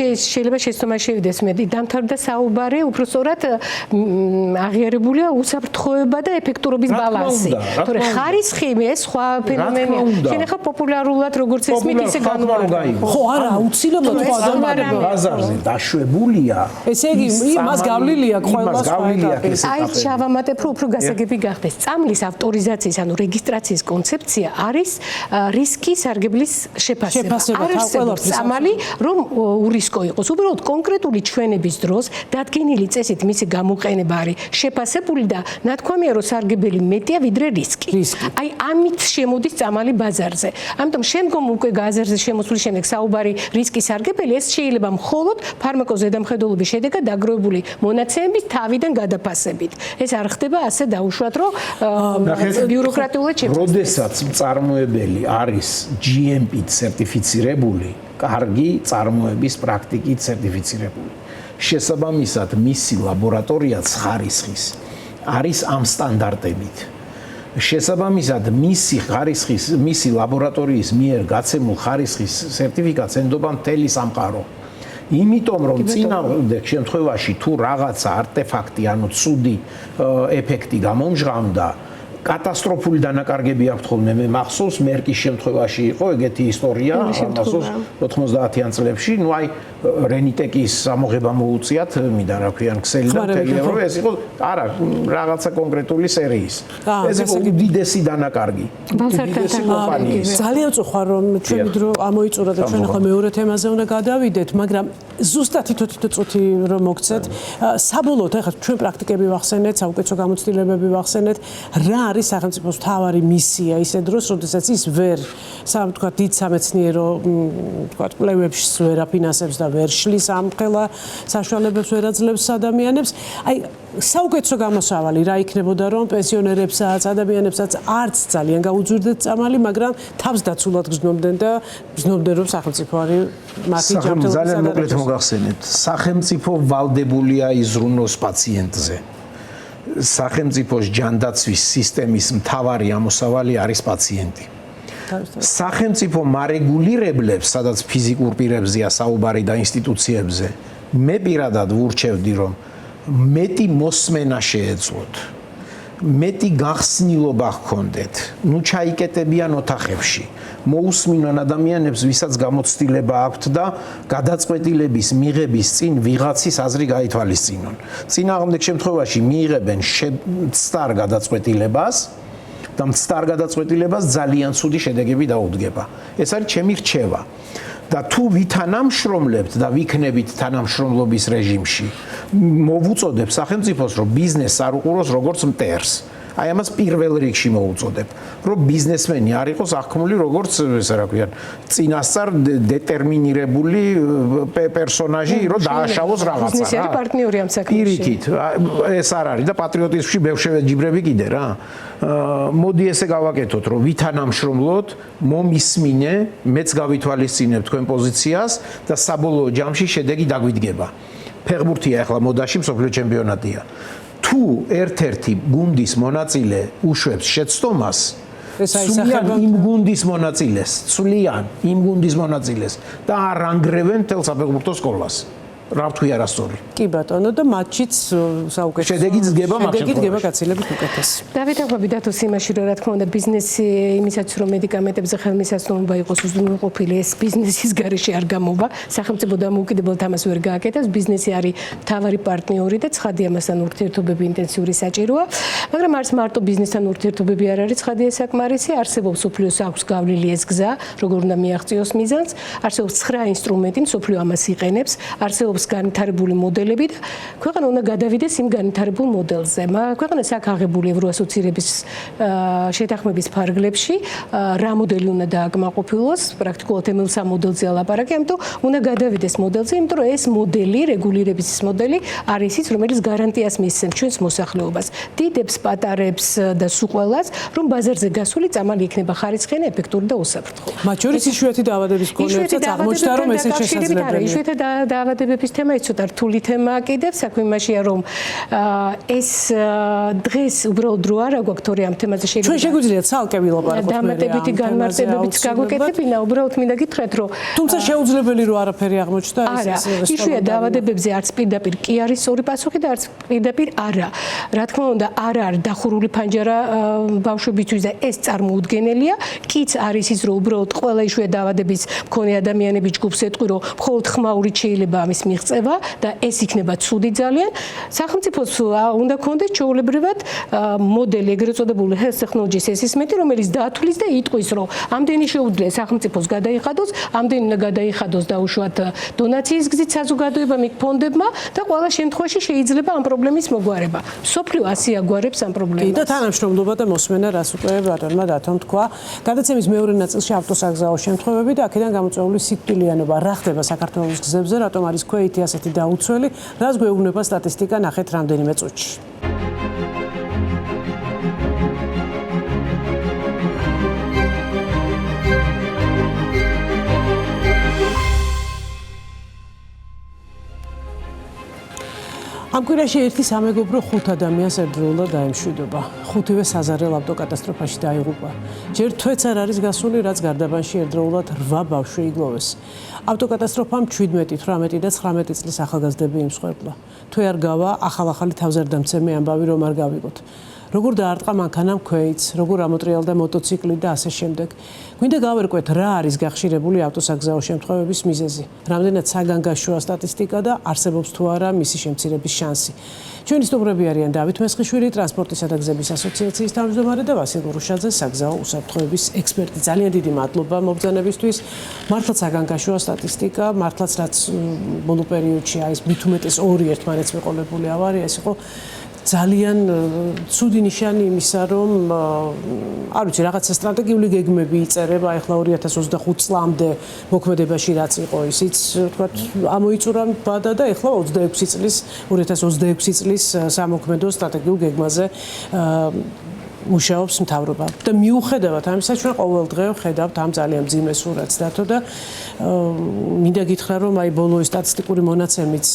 შეიძლება შეცდომა შევიდეს მე. დაამთავრდა საუბარი, უბრალოდ აღიარებულია უსაფრთხოება და ეფექტურობის ბალანსი. თორე ხარისხი ეს სხვა ფენომენია. შენ ახლა პოპულარულად როგორც ესმით ისე განმარტო. ხო, არა, აუცილებლად სხვა ადამიანები ბაზარზე დაშვებულია. ესე იგი, მას გავლილია ყველა სხვა ეტაპი. აი, ჩავამატებ, რომ უფრო გასაგები გახდეს. წამლის ავტორიზაცია ანუ რეგისტრაციის კონცეფცია არის რისკი სარგებლის შეფასება. არ არსებობს წამალი, რომ ურისკო იყოს. უბრალოდ კონკრეტული ჩვენების დროს დადგენილი წესით მისი გამოყენება არის შეფასებული და ნათქვამია, რომ სარგებელი მეტია ვიდრე რისკი. აი, ამით შემოდის წამალი ბაზარზე. ამიტომ შემდგომ უკვე ბაზარზე შემოსვლის შემდეგ საუბარი რისკის სარგებელი ეს შეიძლება მხოლოდ ფარმაკოზედამხედველობის შედეგად დაგროვებული მონაცემების თავიდან გადაფასებით. ეს არ ხდება ასე დაუშვათ, რომ ბიუროკრატიულად შეფასება. როდესაც მწარმოებელი არის GMP-ით სერტიფიცირებული, კარგი წარმოების პრაქტიკით სერტიფიცირებული. შესაბამისად, მისი ლაბორატორიაც ხარისხის არის ამ სტანდარტებით. შესაბამისად, მისი ლაბორატორიის მიერ გაცემულ ხარისხის სერტიფიკატს ენდობა მთელი სამყარო. იმიტომ რომ წინააღმდეგ შემთხვევაში თუ რაღაცა არტეფაქტი, ანუ ცუდი ეფექტი გამომჟღავნდა, კატასტროფული დანაკარგები აქვს ხოლმე. მე მახსოვს მერკის შემთხვევაში იყო ეგეთი ისტორია, მახსოვს 90-იან წლებში, ნუ აი რენიტეკის ამოღება მოუწიათ, მიდან რა ქვიან, ქსელი და მთელი ევროპა, ეს იყო არა, რაღაცა კონკრეტული სერიის. ეს იყო უდიდესი დანაკარგი. უდიდესი კომპანიის. ძალიან წუხარ რომ ჩვენ დრო ამოიწურა და ჩვენ ახლა მეორე თემაზე უნდა გადავიდეთ, მაგრამ ზუსტად თითო წუთი რომ მოგცეთ, საბოლოოდ ახლა ჩვენ პრაქტიკები ვახსენეთ, საუკეთესო გამოცდილებები ვახსენეთ, რა არის სახელმწიფოს მთავარი მისია ისე დროს, როდესაც ის ვერ თქვა დიდ სამეცნიერო თქვა კვლევებში ვერ აფინანსებს და ვერ შლის ამ ხელა საშუალებებს ვერ აძლევს ადამიანებს. აი საუკეთესო გამოსავალი რა იქნებოდა რომ პენსიონერებსაც, ადამიანებსაც არც ძალიან გაუძვირდეთ წამალი, მაგრამ თავს დაცულად გრძნობდნენ და გრძნობდნენ რომ სახელმწიფო არის მათი ჯანმრთელობის ძალიან მოკლედ მოგახსენებთ. სახელმწიფო ვალდებულია იზრუნოს პაციენტზე. სახელმწიფოს ჯანდაცვის სისტემის მთავარი ამოსავალი არის პაციენტი. სახელმწიფო მარეგულირებლებს, სადაც ფიზიკურ პირებზეა საუბარი და ინსტიტუციებზე, მე პირადად ვურჩევდი რომ მეტი მოსმენა შეეძლოთ. მეტი გახსნილობა ჰქონდეთ. ნუ ჩაიკეტებიან ოთახებში. მოусმინონ ადამიანებს, ვისაც გამოცდილება აქვთ და გადაწყვეტილების მიღების წინ ვიღაცის აზრი გაითვალისწინონ. წინააღმდეგ შემთხვევაში მიიღებენ მცდარ გადაწყვეტილებას და მცდარ გადაწყვეტილებას ძალიან ცუდი შედეგები დაუდგება. ეს არის ჩემი რჩევა. და თუ ვითანამშრომლებთ და ვიქნებით თანამშრომლობის რეჟიმში, მოვუწოდებ სახელმწიფოს, რომ ბიზნესს არ უყუროს როგორც მტერს. აი ამას პირველ რიგში მოვუწოდებ, რომ ბიზნესმენი არ იყოს აღქმული როგორც ესე რა ქვია, წინასწარ დეტერმინირებული პერსონაჟი, რომ დააშავოს რაღაცა. ბიზნესი არის პარტნიორი ამ საქმეში. პირიქით, ეს არ არის და პატრიოტიზმში ბევრ კიდე რა. მოდი ესე გავაკეთოთ, რომ ვითანამშრომლოთ, მომისმინე, მეც გავითვალისწინებ თქვენ პოზიციას და საბოლოო ჯამში შედეგი დაგვიდგება. ფეხბურთია ახლა მოდაში, მსოფლიო ჩემპიონატია. თუ ერთ-ერთი გუნდის მონაწილე უშვებს შეცდომას, სულიან იმ გუნდის მონაწილეს და არ ანგრევენ მთელ საფეხბურთო სკოლას. რა ვთქვი არასწორი. კი ბატონო და მატჩიც საუკეთესო შედეგიც დგება მაგ შემთხვევაში. დგება გაცილებით უკეთესი. დავეთანხმები დათოს იმაში, რომ რა თქმა უნდა ბიზნესი იმისაც რომ მედიკამენტებზე ხელმისაწვდომობა იყოს უზრუნველყოფილი, ეს ბიზნესის გარეშე არ გამოვა. სახელმწიფო დამოუკიდებლად ამას ვერ გააკეთებს. ბიზნესი არის მთავარი პარტნიორი და ცხადი ამასთან ურთიერთობები ინტენსიური საჭიროა. მაგრამ არც მარტო ბიზნესთან ურთიერთობები არ არის ცხადი ესაკმარისი, არსებობს სოფლიოს აქვს გავლილი ეს გზა, როგორ უნდა მიაღწიოს მიზანს, არსებობს 9 ინსტრუმენტი, სოფლიო ამას იყენებს, არსებობს განვითარებული მოდელები და ქვეყანა უნდა გადავიდეს იმ განვითარებულ მოდელზე. ქვეყანას აქ აღებული ევროასოცირების შეთანხმების ფარგლებში რა მოდელი უნდა დააკმაყოფილოს, პრაქტიკულად MLSA მოდელზე ალაპარაკი, ამიტომ უნდა გადავიდეს მოდელზე, იმიტომ რომ ეს მოდელი, რეგულირების მოდელი არის ის, რომელიც გარანტიას მისცემს ჩვენს მოსახლეობას, დიდებს, პატარებს და სულ ყველას, რომ ბაზარზე გასული წამალი იქნება ხარისხიანი, ეფექტური და უსაფრთხო. მათ შორის იშვიათი დაავადებების მქონეებსაც აღმოჩნდა, რომ ეს შესაძლებელია. იშვიათი დაავადებების თემა ის ცოტა რთული თემაა კიდევ, საქმე იმაშია, რომ ეს დღეს უბრალოდ დრო არ აგვაქვს, თორე ამ თემაზე შეიძლება ჩვენ შეგვიძლია ცალკე ვილაპარაკოთ. დამატებითი განმარტებებიც გაგვეკეთებინა, უბრალოდ მინდა გითხრათ, რომ თუმცა შეუძლებელი რომ არაფერი აღმოჩნდა ეს იშვიათ დაავადებებზე არც პირდაპირ კი არის სწორი პასუხი და არც პირდაპირ არა. რა თქმა უნდა, არ არის დახურული ფანჯარა ბავშვებისთვის და ეს წარმოუდგენელია. კიც არის ის, რომ უბრალოდ ყველა იშვიათ დაავადების მქონე ადამიანების ჯგუფს ეტყვი, რომ მხოლოდ ხმაურით შეიძლება ამის მიღწევა და ეს იქნება ცუდი ძალიან. სახელმწიფოს უნდა გქონდეს ჩვეულებრივად მოდელი, ეგრეთ წოდებული health technology assessment, რომელიც დათვლის და იტყვის, რომ ამდენი შეუძლია სახელმწიფოს გადაიხადოს, ამდენი უნდა გადაიხადოს დაუშვათ დონაციის გზით საზოგადოებამ, ფონდებმა და ყველა შემთხვევაში შეიძლება ამ პრობლემის მოგვარება. სოფლიო ასე აგვარებს ამ პრობლემას. და თანამშრომლობა და მოსმენა, რას უკვე ბატონმა დათომ თქვა. გადაცემის მეორე ნაწილში ავტოსაგზაო შემთხვევები და აქედან გამოწვეული სიკვდილიანობა. რა ხდება საქართველოს გზებზე, რატომ არის ქვეითი ასეთი დაუცველი, რას გვეუბნება სტატისტიკა, ნახეთ რამდენიმე წუთში. ამ კვირაში ერთი სამეგობრო 5 ადამიანს ერთდროულად დაემშვიდობა. 5-ვე საზარელ ავტოკატასტროფაში დაიღუპა. ჯერ თვეც არ არის გასული, რაც გარდაბანში ერთდროულად 8 ბავშვი იგლოვეს. ავტოკატასტროფამ 17, 18 და 19 წლის ახალგაზრდები იმსხვერპლა. თუ არ გავა, ახალ-ახალი თავზარდამცემი ამბავი რომ არ გავიგოთ. როგორ დაარტყა მანქანამ ქვეითს, როგორ ამოტრიალდა მოტოციკლი და ასე შემდეგ. გვინდა გავერკვეთ რა არის გახშირებული ავტოსაგზაო შემთხვევების მიზეზი. რამდენად საგანგაშოა სტატისტიკა და არსებობს თუ არა მისი შემცირების შანსი. ჩვენი სტუმრები არიან დავით მესხიშვილი, ტრანსპორტისა და გზების ასოციაციის თავმჯდომარე და ვასილ გურუშაძე, საგზაო უსაფრთხოების ექსპერტი. ძალიან დიდი მადლობა მობრძანებისთვის. მართლაც საგანგაშოა სტატისტიკა, მართლაც რაც ბოლო პერიოდში არის მით უმეტეს 2 ერთმანეთს მიყოლებული ავარია, ეს იყო ძალიან ცუდი ნიშანი იმისა, რომ არ ვიცი, რაღაცა სტრატეგიული გეგმები იწერება ახლა 2025 წლამდე მოქმედებაში რაც იყო, ისიც თქვა ამოიწურა ბადა და ახლა 2026 წლის სამოქმედო სტრატეგიულ გეგმაზე მუშაობს მთავრობა. და მიუხედავად ამისა, ჩვენ ყოველდღე ხედავთ ამ ძალიან მძიმე სურათს დათო და მინდა გითხრა, რომ აი ბოლო სტატისტიკური მონაცემიც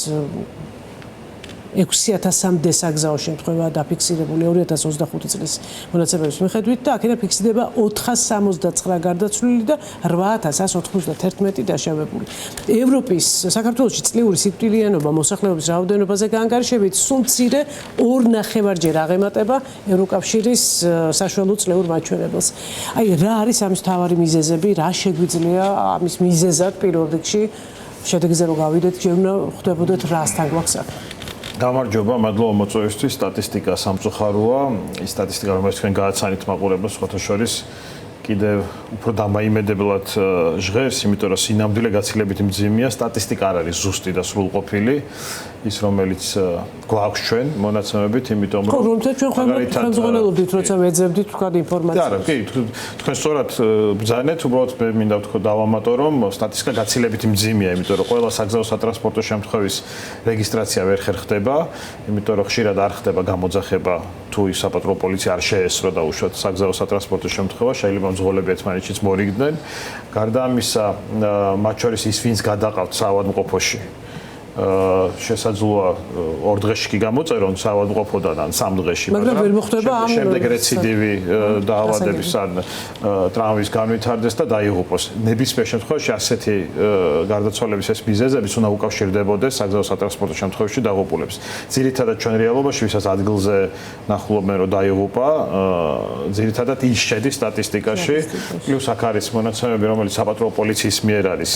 6000-მდე საგზაო შემთხვევა დაფიქსირებული 2025 წლის მონაცემების მიხედვით და აქედან ფიქსირდება 469 გარდაცვლილი და 8191 დაშავებული. ევროპის საქართველოში წლიური სიკვდილიანობა მოსახლეობის რაოდენობაზე გაანგარიშებით სულ მცირე 2.5-ჯერ აღემატება ევროკავშირის საშუალო წლეულ მაჩვენებელს. აი რა არის ამის მთავარი მიზეზები, რა შეგვიძლია ამის მიზეზად პირველ რიგში შედეგზე რომ გავიდეთ, ჯერ უნდა ხვდებოდეთ რასთან გვაქვს საქმე. გამარჯობა, მადლობა მოწვევისთვის. სტატისტიკა სამწუხაროა. ის სტატისტიკა, რომელიც თქვენ გააცანით მაყურებელს, სხვათა შორის კიდევ უფრო დამაიმედებლად ჟღერს, იმიტომ რომ სინამდვილე გაცილებით მძიმეა. სტატისტიკა არ არის ზუსტი და სრულყოფილი, ის რომელიც გვაქვს ჩვენ მონაცემებით, იმიტომ რომ თუმცა ჩვენ ხელმძღვანელობდით, როცა ვეძებდით თქვა ინფორმაციას. არა, კი, თქვენ სწორად ბრძანეთ, უბრალოდ მე მინდა ვთქვა დავამატო, რომ სტატისტიკა გაცილებით მძიმეა, იმიტომ რომ ყველა საგზაო სატრანსპორტო შემთხვევის რეგისტრაცია ვერ ხერხდება, იმიტომ რომ ხშირად არ ხდება გამოძახება თუ ის საპატრულო პოლიცია არ შეესრო და უშუალოდ საგზაო სატრანსპორტო შემთხვევა, შეიძლება მძღოლები ერთმანეთშიც მორიგდნენ. გარდა ამისა, მათ შორის ის, ვინც გადაყავთ საავადმყოფოში, შესაძლოა 2 დღეში კი გამოწერონ საავადმყოფოდან ან 3 დღეში, მაგრამ ვერ მოხდება ამ შემდეგ რეციდივი დაავადების ან ტრავმის განვითარდეს და დაიღუპოს. ნებისმიერ შემთხვევაში ასეთი გარდაცვალების ეს მიზეზებიც უნდა უკავშირდებოდეს საგზაო სატრანსპორტო შემთხვევაში დაღუპულებს. ძირითადად ჩვენ რეალობაში, ვისაც ადგილზე ნახულობენ, რომ დაიღუპა, ძირითადად ის შედის სტატისტიკაში, პლუს აქ არის მონაცემები, რომელიც საპატრულო პოლიციის მიერ არის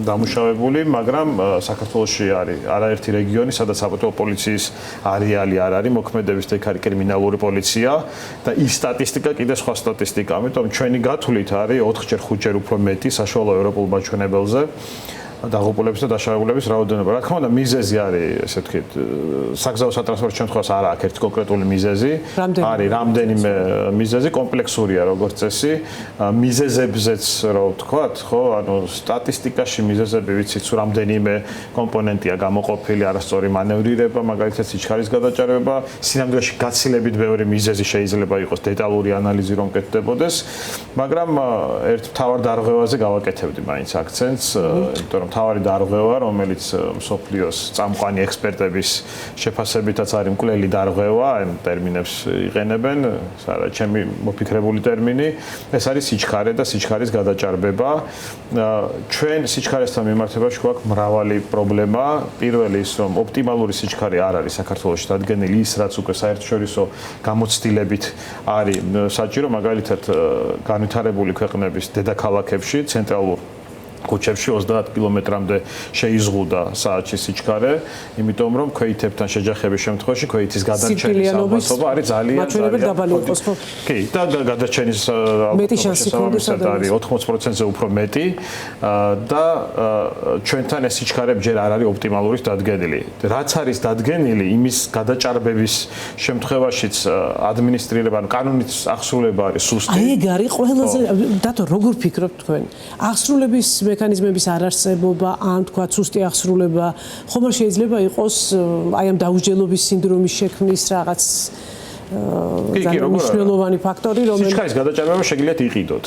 დამუშავებული, მაგრამ საქართველოში არის არაერთი რეგიონი, სადაც საპატრულო პოლიციის არეალი არ არის მოქმედების და იქ არის კრიმინალური პოლიცია და ის სტატისტიკა კიდე სხვა სტატისტიკა, ამიტომ ჩვენი გათვლით არის 4-ჯერ 5-ჯერ უფრო მეტი საშუალო ევროპულ მაჩვენებელზე დაღუპულების და დაშავებულების რაოდენობა. რა თქმა უნდა, მიზეზი არის, ესე ვთქვით, საგზაო სატრანსპორტო შემთხვევაში არ აქვს ერთი კონკრეტული მიზეზი, არის რამდენიმე მიზეზი, კომპლექსურია როგორც წესი. მიზეზებზეც რა ვთქვათ, ხო, ანუ სტატისტიკაში მიზეზები ვიცით, რამდენიმე კომპონენტია გამოყოფილი, არასწორი მანევრირება, მაგალითად სიჩქარის გადაჭარბება, სინამდვილეში გაცილებით ბევრი მიზეზი შეიძლება იყოს, დეტალური ანალიზი რომ კეთდებოდეს, მაგრამ ერთ მთავარ დარღვევაზე გავაკეთებდი მაინც აქცენტს, იმიტომ რომ მთავარი დარღვევა, რომელიც მსოფლიოს წამყვანი ექსპერტების შეფასებითაც არის მკვლელი დარღვევა, ამ ტერმინებს იყენებენ, არა, ჩემი მოფიქრებული ტერმინი, ეს არის სიჩქარე და სიჩქარის გადაჭარბება. ჩვენ სიჩქარესთან მიმართებაში გვაქვს მრავალი პრობლემა. პირველი ის, რომ ოპტიმალური სიჩქარე არ არის საქართველოში დადგენილი, ის რაც უკვე საერთაშორისო გამოცდილებით არის საჭირო, მაგალითად განვითარებული ქვეყნების დედაქალაქებში, ცენტრალურ ქუჩებში 30 კილომეტრამდე შეიზღუდა საათში სიჩქარე, იმიტომ რომ ქვეითებთან შეჯახების შემთხვევაში ქვეითის გადარჩენის ალბათობა არის ძალიან დაბალი იყოს, ხო? კი, და გადარჩენის ალბათობა არის 80%-ზე უფრო მეტი და ჩვენთან ეს სიჩქარე ჯერ არ არის ოპტიმალურით დადგენილი. რაც არის დადგენილი, იმის გადაჭარბების შემთხვევაშიც ადმინისტრირება, კანონის ახსრულება არის სუსტი. აი ეგ არის ყველაზე დათო, როგორ ფიქრობთ თქვენ? ახსრულების მექანიზმების არარსებობა, ან თქვა სუსტი ახსრულება, ხომ არ შეიძლება იყოს აი ამ დაუსჯელობის სინდრომის შექმნის რაღაც ძალიან მნიშვნელოვანი ფაქტორი, რომელიც სიჩქარის გადაჭარბება შეგიძლიათ იყიდოთ.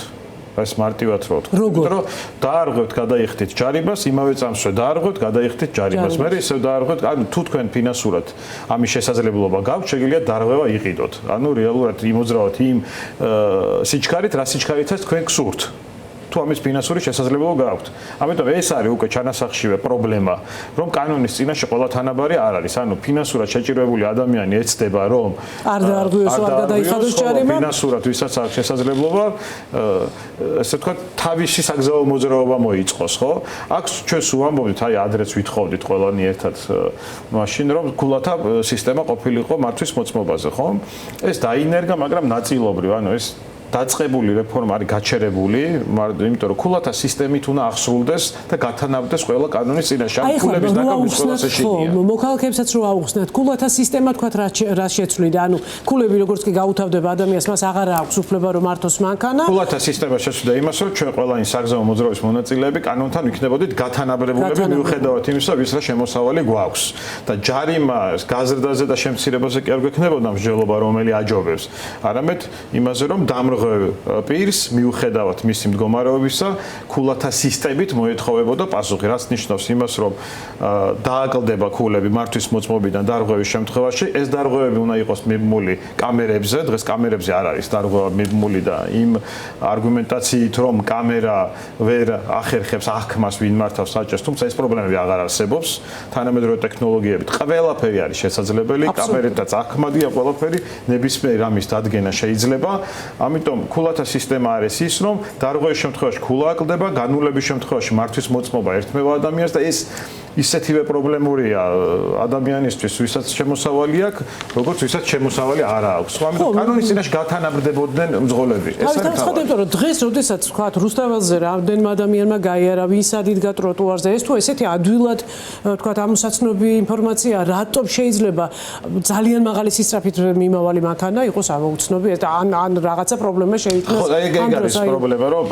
ეს მარტივად რო ვთქვა. იმიტომ რომ დაარღვევთ, გადაიხდით ჯარიმას, იმავე წამსვე დაარღვევთ, გადაიხდით ჯარიმას. მე ისევ დაარღვევთ, ანუ თუ თქვენ ფინანსურად ამის შესაძლებლობა გაქვთ, შეგიძლიათ დარღვევა იყიდოთ. ანუ რეალურად იმოძრავოთ იმ სიჩქარით, რა სიჩქარითაც თქვენ გსურთ. თუ ამის ფინანსური შესაძლებლობა გაქვთ. ამიტომ ეს არის უკვე ჩანასახშივე პრობლემა, რომ კანონის წინაშე ყველა თანაბარი არ არის. ანუ ფინანსურად შეჭირვებული ადამიანი ეცდება, რომ არ დაარღვევოს, არ გადაიხადოს ჯარიმა. ფინანსურად ვისაც აქვს შესაძლებლობა, ესე ვთქვათ, თავისი საგზაო მოძრაობა მოიწყოს, ხო? აქ ჩვენ ვამბობთ, აი ადრეც ვითხოვდით ყველანი ერთად მაშინ, რომ გულათა სისტემა ყოფილიყო მართვის მოწმობაზე, ხო? ეს დაინერგა, მაგრამ ნაწილობრივ, ანუ ეს დაწყებული რეფორმა არის გაჩერებული, იმიტომ რომ ქულათა სისტემით უნდა აღსრულდეს და გათანაბრდეს ყველა კანონის წინაშე. აი ხო, ქულების დაკავების ყველა შეშინია. მოქალაქეებსაც რო აუხსნათ, ქულათა სისტემა თქვათ რა შეცვლიდა, ანუ ქულები როგორც კი გაუთავდება ადამიანს, მას აღარ აქვს უფლება რომ მართოს მანქანა. ქულათა სისტემა შეცვლიდა იმას, რომ ჩვენ ყველანი საგზაო მოძრაობის მონაწილეები კანონთან ვიქნებოდით გათანაბრებულები მიუხედავად იმისა, ვის რა შემოსავალი გვაქვს. და ჯარიმას, გაზრდაზე და შემცირებაზე კი არ გვექნებოდა მსჯელობა, რომელი აჯობებს. არამედ იმაზე, რომ დამრღვევ პირს მიუხედავად მისი მდგომარეობისა, ქულათა სისტემით მოეთხოვებოდა პასუხი, რაც ნიშნავს იმას, რომ დააკლდება ქულები მართვის მოწმობიდან დარღვევის შემთხვევაში, ეს დარღვევები უნდა იყოს მიბმული კამერებზე, დღეს კამერებზე არ არის დარღვევა მიბმული და იმ არგუმენტაციით, რომ კამერა ვერ ახერხებს აღქმას ვინ მართავს საჭეს, თუმცა ეს პრობლემები აღარ არსებობს. თანამედროვე ტექნოლოგიებით ყველაფერი არის შესაძლებელი, კამერითაც აღქმადია ყველაფერი, ნებისმიერ ამის დადგენა შეიძლება. ამიტომ ქულათა სისტემა არის ის, რომ დარღვევის შემთხვევაში ქულა აკლდება, განულების შემთხვევაში მართვის მოწმობა ერთმევა ადამიანს და ეს ისეთივე პრობლემურია ადამიანისთვის, ვისაც შემოსავალი აქვს, როგორც ვისაც შემოსავალი არ აქვს. ამიტომ კანონის წინაშე გათანაბრდებოდნენ მძღოლები. ეს არის თავი. იმიტომ რომ დღეს, როდესაც ვთქვათ, რუსთაველზე რამდენმა ადამიანმა გაიარა, ვის ადიდგა ტროტუარზე, ეს თუ ესეთი ადვილად ვთქვათ, ამოსაცნობი ინფორმაცია, რატომ შეიძლება ძალიან მაღალი სისწრაფით მიმავალი მანქანა იყოს ამოუცნობი და ან რაღაცა პრობლემა შეიქმნას. ხო, ეგ არის პრობლემა, რომ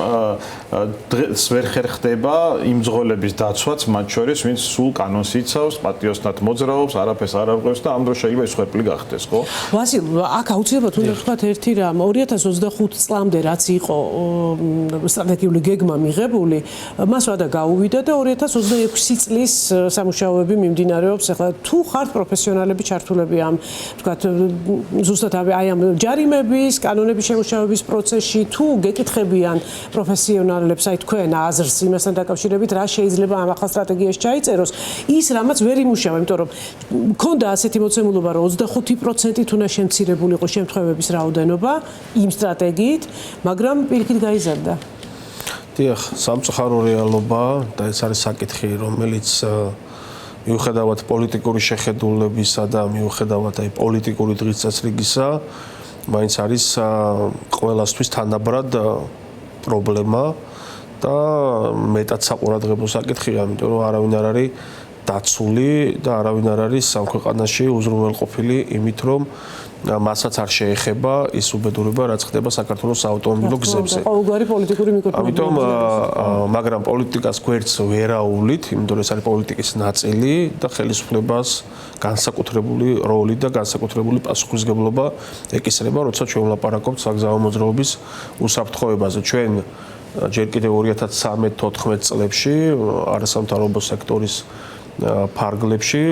დღეს ვერ ხერხდება იმ მძღოლების დაცვაც, მათ შორის, ვინც სულ კანონს იცავს, პატიოსნად მოძრაობს, არაფერს არ არღვევს და ამ დროს შეიძლება ის ხვერპლი გახდეს, ხო? ვასილ, აქ აუცილებლად უნდა ვთქვათ ერთი რამ, 2025 წლამდე რაც იყო სტრატეგიული გეგმა მიღებული, მას ვადა გაუვიდა და 2026 წლის სამუშაოები მიმდინარეობს. ახლა თუ ხართ პროფესიონალები ჩართულები ამ, ვთქვათ, ზუსტად აი ამ ჯარიმების, კანონების შემუშავების პროცესში, თუ გეკითხებიან პროფესიონალებს, აი თქვენ აზრს იმასთან დაკავშირებით, რა შეიძლება ამ ახალ სტრატეგიაში ჩაიწეროს, ის რამაც ვერ იმუშავა, იმიტომ რომ მქონდა ასეთი მოცემულობა, რომ 25%-ით უნდა შემცირებული იყოს შემთხვევების რაოდენობა იმ სტრატეგიით, მაგრამ პირიქით გაიზარდა. დიახ, სამწუხარო რეალობა და ეს არის საკითხი, რომელიც მიუხედავად პოლიტიკური შეხედულებისა და მიუხედავად აი პოლიტიკური დღისწესრიგისა, მაინც არის ყველასთვის თანაბრად პრობლემა და მეტად საყურადღებო საკითხია, იმიტომ რომ არავინ არ არის დაცული და არავინ არ არის სამქვეყანაში უზრუნველყოფილი იმით, რომ მასაც არ შეეხება ის უბედურება, რაც ხდება საქართველოს საავტომობილო გზებზე. ყოველგვარი პოლიტიკური მიკროფონი. ამიტომ, მაგრამ პოლიტიკას გვერდს ვერაუვლით, იმიტომ რომ ეს არის პოლიტიკის ნაწილი და ხელისუფლებას განსაკუთრებული როლი და განსაკუთრებული პასუხისმგებლობა ეკისრება, როცა ჩვენ ვლაპარაკობთ საგზაო მოძრაობის უსაფრთხოებაზე. ჩვენ ჯერ კიდევ 2013-14 წლებში არასამთავრობო სექტორის ფარგლებში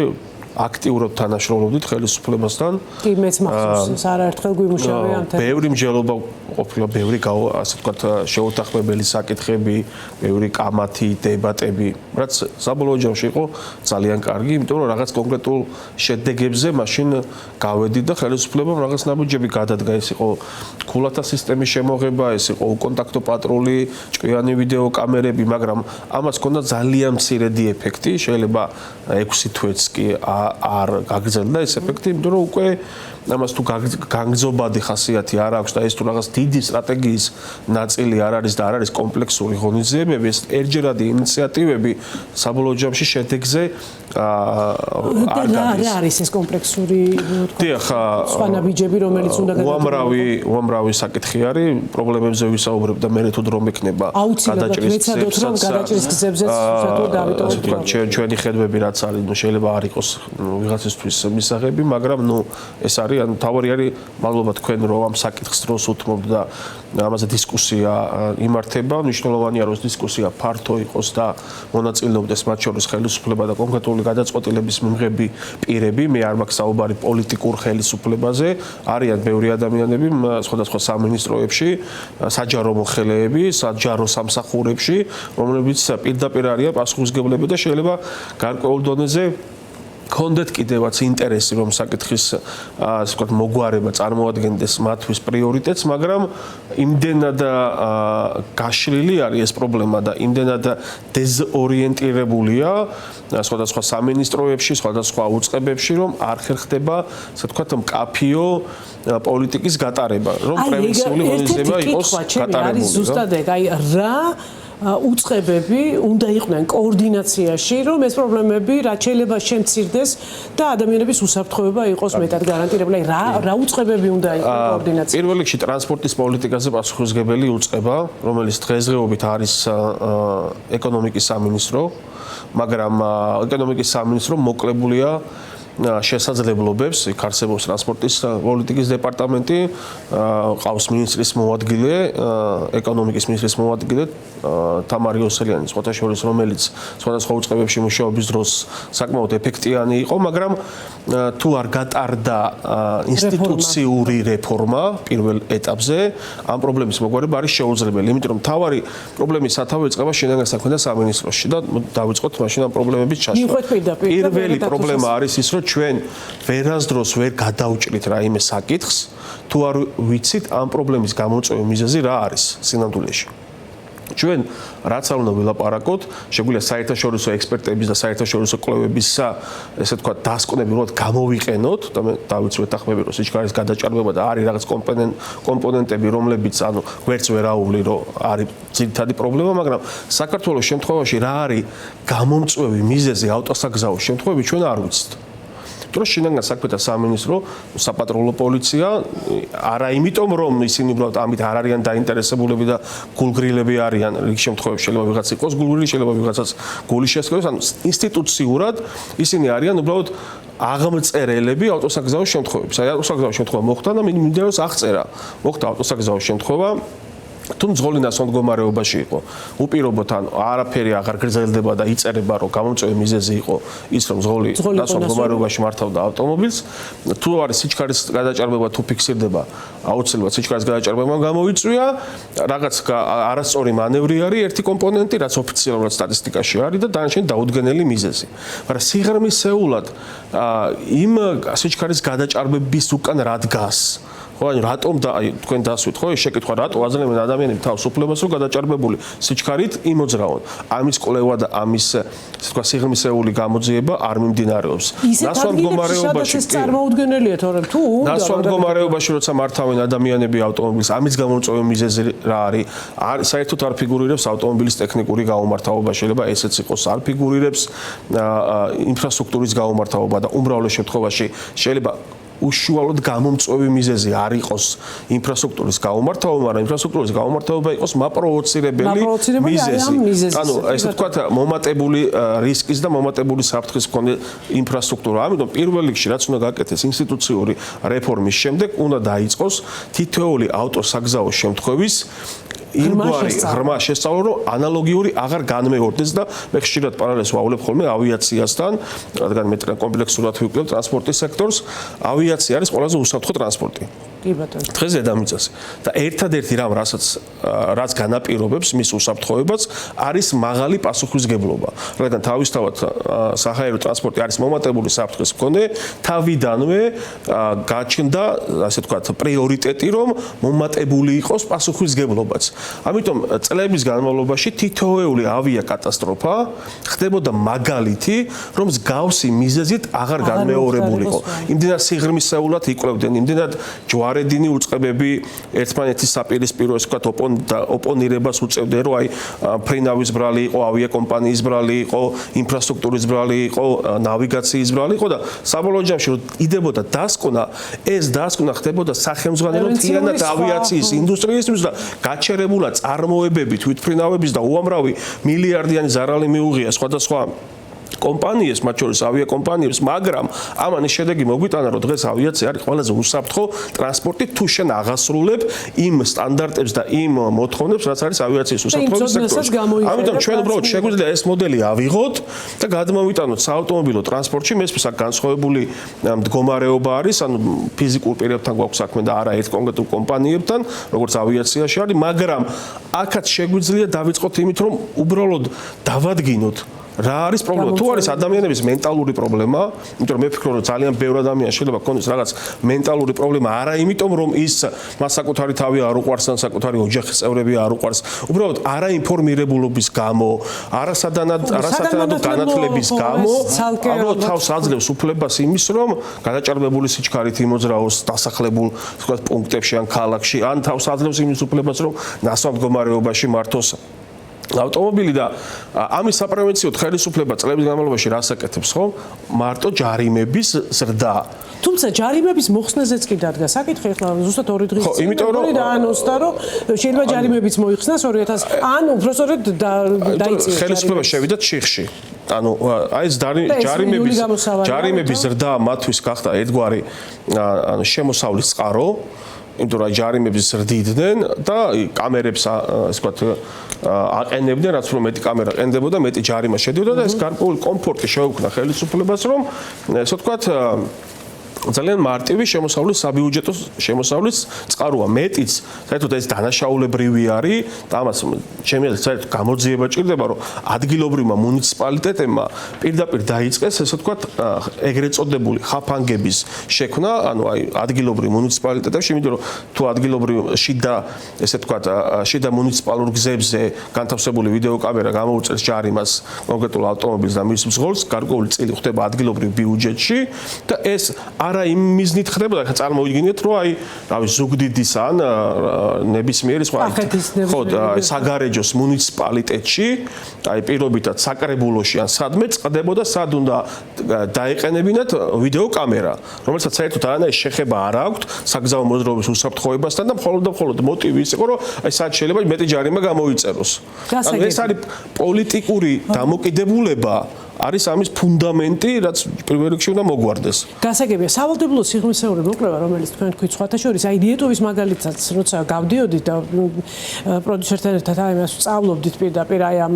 აქტიურად თანაშრომლობდით ხელისუფლებასთან. კი, მეც მახსოვს, არაერთხელ გვიმუშავე ამ თემაზე. ბევრი მსჯელობა ყოფილა, ბევრი ასე ვთქვათ, შეუთანხმებელი საკითხები, ბევრი კამათი, დებატები, რაც საბოლოო ჯამში იყო ძალიან კარგი, იმიტომ რომ რაღაც კონკრეტულ შედეგებზე მაშინ გავედით და ხელისუფლებამ რაღაც ნაბიჯები გადადგა, ეს იყო ქულათა სისტემის შემოღება, ეს იყო უკონტაქტო პატრული, ჭკვიანი ვიდეო კამერები, მაგრამ ამას ჰქონდა ძალიან მცირედი ეფექტი, შეიძლება 6 თვეც კი არ გაგრძელდა ეს ეფექტი, იმიტომ რომ უკვე ამას თუ განგზობადი ხასიათი არ აქვს და ეს თუ რაღაც დიდი სტრატეგიის ნაწილი არ არის და არ არის კომპლექსური ღონისძიებები, ეს ერთჯერადი ინიციატივები საბოლოო ჯამში შედეგზე არ გადის. რა არის ეს კომპლექსური სხვა ნაბიჯები, რომელიც უნდა გადადგა? უამრავი საკითხი არის, პრობლემებზე ვისაუბრებ და მე თუ დრო მექნება გადაჭრის გზებზე ჩვენი ხედვები რაც არის, შეიძლება არ იყოს ვიღაცისთვის მისაღები, მაგრამ ეს არის ან თავარი არის მადლობა თქვენ რომ ამ საკითხს დროს უთმობთ და ამაზე დისკუსია იმართება, მნიშვნელოვანია რომ დისკუსია ფართო იყოს და მონაწილეობდეს მათ შორის ხელისუფლება და კონკრეტული გადაწყვეტილების მიმღები პირები, მე არ მაქვს საუბარი პოლიტიკურ ხელისუფლებაზე, არიან ბევრი ადამიანები სხვადასხვა სამინისტროებში, საჯარო მოხელეები, საჯარო სამსახურებში, რომლებიც პირდაპირ არიან პასუხისმგებლები და შეიძლება გარკვეულ დონეზე გქონდეთ კიდევაც ინტერესი რომ საკითხის ასე ვთქვათ მოგვარება წარმოადგენდეს მათთვის პრიორიტეტს, მაგრამ იმდენად გაშლილი არის ეს პრობლემა და იმდენად დეზორიენტირებულია სხვადასხვა სამინისტროებში, სხვადასხვა უწყებებში, რომ არ ხერხდება, ასე ვთქვათ, მკაფიო პოლიტიკის გატარება, რომ პრევენციული ღონისძიება იყოს გატარებული. არის ზუსტად ეგ, აი რა უწყებები უნდა იყვნენ კოორდინაციაში, რომ ეს პრობლემები რაც შეიძლება შემცირდეს და ადამიანების უსაფრთხოება იყოს მეტად გარანტირებული. რა უწყებები უნდა იყოს კოორდინაციაში? პირველ რიგში ტრანსპორტის პოლიტიკაზე პასუხისმგებელი უწყება, რომელიც დღესდღეობით არის ეკონომიკის სამინისტრო, მაგრამ ეკონომიკის სამინისტრო მოკლებულია შესაძლებლობებს, იქ არსებობს ტრანსპორტის პოლიტიკის დეპარტამენტი, ყავს მინისტრის მოადგილე, ეკონომიკის მინისტრის მოადგილე თამარი ოსელიანი, სხვათა შორის, რომელიც სხვადასხვა უწყებებში მუშაობის დროს საკმაოდ ეფექტიანი იყო, მაგრამ თუ არ გატარდა ინსტიტუციური რეფორმა პირველ ეტაპზე, ამ პრობლემის მოგვარება არის შეუძლებელი, იმიტომ რომ მთავარი პრობლემის სათავე იწყება შინაგან საქმეთა სამინისტროში და დავიწყოთ მაშინ ამ პრობლემების ჩაშლა. პირველი პრობლემა არის ის, რომ ჩვენ ვერასდროს ვერ გადაუჭრით რაიმე საკითხს, თუ არ ვიცით ამ პრობლემის გამოწვევის მიზეზი რა არის სინამდვილეში. ჩვენ რაც არ უნდა ვილაპარაკოთ, შეგვიძლია საერთაშორისო ექსპერტების და საერთაშორისო კვლევების ესე ვთქვათ დასკვნები რომ გამოვიყენოთ და მე დავიცვეთ ახმები რომ სიჩქარის გადაჭარბება და არის რაღაც კომპონენტები რომლებიც ანუ ვერც ვერაული რომ არის ძირითადი პრობლემა, მაგრამ საქართველოს შემთხვევაში რა არის გამომწვევი მიზეზი ავტოსაგზაოს შემთხვევაში ჩვენ არ ვიცით. რომ შინაგან საქმეთა სამინისტრო, საპატრულო პოლიცია არა იმიტომ რომ ისინი უბრალოდ ამით არ არიან დაინტერესებულები და გულგრილები არიან, რიგ შემთხვევებში შეიძლება ვიღაც იყოს გულგრილი, შეიძლება ვიღაცაც გული შესკროს, ანუ ინსტიტუციურად ისინი არიან უბრალოდ აღმწერელები ავტოსაგზაოს შემთხვევებში. აი ავტოსაგზაოს შემთხვევა მოხდა და მინდა რომ აღწერა. მოხდა ავტოსაგზაოს შემთხვევა თუ მძღოლინასო მდგომარეობაში იყო, უპირობოდ ან არაფერი აღარ გრძელდება და იწერება რომ გამომწვევი მიზეზი იყო ის რომ მძღოლინასო მდგომარეობაში მართავდა ავტომობილს, თუ არის სიჩქარის გადაჭარბება თუ ფიქსირდება, აუცილებლად სიჩქარის გადაჭარბება გამოიწვია, რაღაც არასწორი მანევრი არის ერთი კომპონენტი, რაც ოფიციალურად სტატისტიკაში არის და დანარჩენი დაუდგენელი მიზეზი. მაგრამ სიღრმისეულად იმ სიჩქარის გადაჭარბების უკან რა დგას? ხო, ანუ რატომ და აი თქვენ დასვით ხო ეს შეკითხვა რატო აძლევენ ადამიანები თავს უფლებას რომ გადაჭარბებული სიჩქარით იმოძრავონ. ამის კვლევა და ამის ასე თქვა სიღრმისეული გამოძიება არ მიმდინარეობს. ნასვამ მდგომარეობაში წარმოუდგენელია თორემ თუ ნასვამ მდგომარეობაში როცა მართავენ ადამიანები ავტომობილს ამის გამომწვევი მიზეზი რა არის? საერთოდ არ ფიგურირებს ავტომობილის ტექნიკური გაუმართავობა, შეიძლება ესეც იყოს, არ ფიგურირებს ინფრასტრუქტურის გაუმართავობა და უმრავლეს შემთხვევაში შეიძლება უშუალოდ გამომწვევი მიზეზი არ იყოს ინფრასტრუქტურის გაუმართავობა, მაგრამ ინფრასტრუქტურის გაუმართავობა იყოს მაპროვოცირებელი მიზეზი. ანუ ესე ვთქვათ, მომატებული რისკის და მომატებული საფრთხის მქონე ინფრასტრუქტურა. ამიტომ პირველ რიგში რაც უნდა გაკეთდეს ინსტიტუციური რეფორმის შემდეგ, უნდა დაიწყოს თითოეული ავტოსაგზაოს შემთხვევის იმგვარი ღრმა შესწავლა, რომ ანალოგიური აღარ განმეორდეს და მე ხშირად პარალელს ვავლებ ხოლმე ავიაციასთან, რადგან მე კომპლექსურად ვიკვლევ ტრანსპორტის სექტორს, ავიაცია არის ყველაზე უსაფრთხო ტრანსპორტი. კი ბატონო. დღეს დედამიწაზე. და ერთადერთი რამ რაც განაპირობებს მის უსაფრთხოებას არის მაღალი პასუხისმგებლობა. რადგან თავისთავად საჰაერო ტრანსპორტი არის მომატებული საფრთხის მქონე, თავიდანვე გაჩნდა, ასე ვთქვათ, პრიორიტეტი, რომ მომატებული იყოს პასუხისმგებლობაც. ამიტომ წლების განმავლობაში თითოეული ავიაკატასტროფა ხდებოდა მაგალითი, რომ მსგავსი მიზეზით აღარ განმეორებულიყო. იმდენად სიღრმისეულად იკვლევდნენ, იმდენად ჯვარედინი უწყებები ერთმანეთის საპირისპირო, ასე ვთქვათ, ოპონირებას უწევდნენ, რომ აი ფრინავის ბრალი იყო, ავიაკომპანიის ბრალი იყო, ინფრასტრუქტურის ბრალი იყო, ნავიგაციის ბრალი იყო და საბოლოო ჯამში რომ იდებოდა დასკვნა, ეს დასკვნა ხდებოდა სახელმძღვანელო მთლიანად ავიაციის ინდუსტრიისთვის და გაჩერებულა წარმოებები თვითმფრინავების და უამრავი მილიარდიანი ზარალი მიუღია სხვადასხვა კომპანიებს, მათ შორის ავიაკომპანიებს, მაგრამ ამანის შედეგი მოგვიტანა, რომ დღეს ავიაცია არის ყველაზე უსაფრთხო ტრანსპორტი, თუ შენ აღასრულებ იმ სტანდარტებს და იმ მოთხოვნებს, რაც არის ავიაციის უსაფრთხოების სექტორში. ამიტომ ჩვენ უბრალოდ შეგვიძლია ეს მოდელი ავიღოთ და გადმოვიტანოთ საავტომობილო ტრანსპორტში, მე ეს განსხვავებული მდგომარეობა არის, ანუ ფიზიკურ პირებთან გვაქვს საქმე და არა ერთ კონკრეტულ კომპანიებთან, როგორც ავიაციაში არის, მაგრამ აქაც შეგვიძლია დავიწყოთ იმით, რომ უბრალოდ დავადგინოთ რა არის პრობლემა? თუ არის ადამიანების მენტალური პრობლემა, იმიტომ რომ მე ვფიქრობ, რომ ძალიან ბევრი ადამიანი შეიძლება ქონდეს რაღაც მენტალური პრობლემა, არა იმიტომ რომ ის მას საკუთარი თავი არ უყვარს, ან საკუთარი ოჯახის წევრები არ უყვარს, უბრალოდ არაინფორმირებულობის გამო, არასათანადო განათლების გამო, უბრალოდ თავს აძლევს უფლებას იმის, რომ გადაჭარბებული სიჩქარით იმოძრაოს დასახლებულ, თქვა პუნქტებში ან ქალაქში, ან თავს აძლევს იმის უფლებას, რომ ნასვამ მდგომარეობაში მართოს ავტომობილი და ამის საპრევენციოდ ხელისუფლება წლების განმავლობაში რას აკეთებს, ხო? მარტო ჯარიმების ზრდა. თუმცა ჯარიმების მოხსნაზეც კი დადგა საკითხი, ახლა ზუსტად 2 დღის წინ დაანონსდა, რომ შეიძლება ჯარიმებიც მოიხსნას 2000 ან უბრალოდ დაიწყოს. ხელისუფლება შევიდა ჩიხში. ანუ აი ეს ჯარიმების ზრდა მათთვის გახდა ერთგვარი ანუ შემოსავლის წყარო. იმიტომ რომ ჯარიმების ზრდიდნენ და კამერებს ასე ვთქვათ აყენებდნენ, რაც უფრო მეტი კამერა ყენდებოდა, მეტი ჯარიმა შედიოდა და ეს გარკვეული კომფორტი შეუქმნა ხელისუფლებას, რომ ასე ვთქვათ ძალიან მარტივი შემოსავლის საბიუჯეტო შემოსავლის წყაროა. მეტიც საერთოდ ეს დანაშაულებრივი არის და ამას ჩემი აზრით საერთოდ გამოძიება ჭირდება, რომ ადგილობრივმა მუნიციპალიტეტებმა პირდაპირ დაიწყეს ესე ვთქვათ ეგრეთ წოდებული ხაფანგების შექმნა, ანუ აი ადგილობრივ მუნიციპალიტეტებში, იმიტომ რომ თუ ადგილობრივ შიდა ესე ვთქვათ შიდა მუნიციპალურ გზებზე განთავსებული ვიდეოკამერა გამოუწევს ჯარიმას კონკრეტულ ავტომობილს და მის მსგავს, გარკვეული წილი ხდება ადგილობრივ ბიუჯეტში და ეს არა იმ მიზნით ხდება, ხა წარმოიდგინეთ, რომ აი, რავი, ზუგდიდის ან ნებისმიერი სხვა ხო, საგარეჯოს მუნიციპალიტეტში, აი პირობითად საკრებულოში ან სადმე წდებოდა, სად უნდა დაეყენებინათ ვიდეოკამერა, რომელსაც საერთოდ არანაირი შეხება არ აქვს საგზაო მოძრაობის უსაფრთხოებასთან და მხოლოდ მოტივი ის იყო, რომ აი სად შეიძლება მეტი ჯარიმა გამოიწეროს. ანუ ეს არის პოლიტიკური დამოკიდებულება არის ამის ფუნდამენტი, რაც პირველ რიგში უნდა მოგვარდეს. გასაგებია, სავალდებულო სიღრმისეული მოკვლევა, რომელიც თქვენ თქვით სხვათა შორის, აი ლიეტოვის მაგალითად, როცა გავდიოდით და პროდიუსერთან ერთად ამას სწავლობდით პირდაპირ აი ამ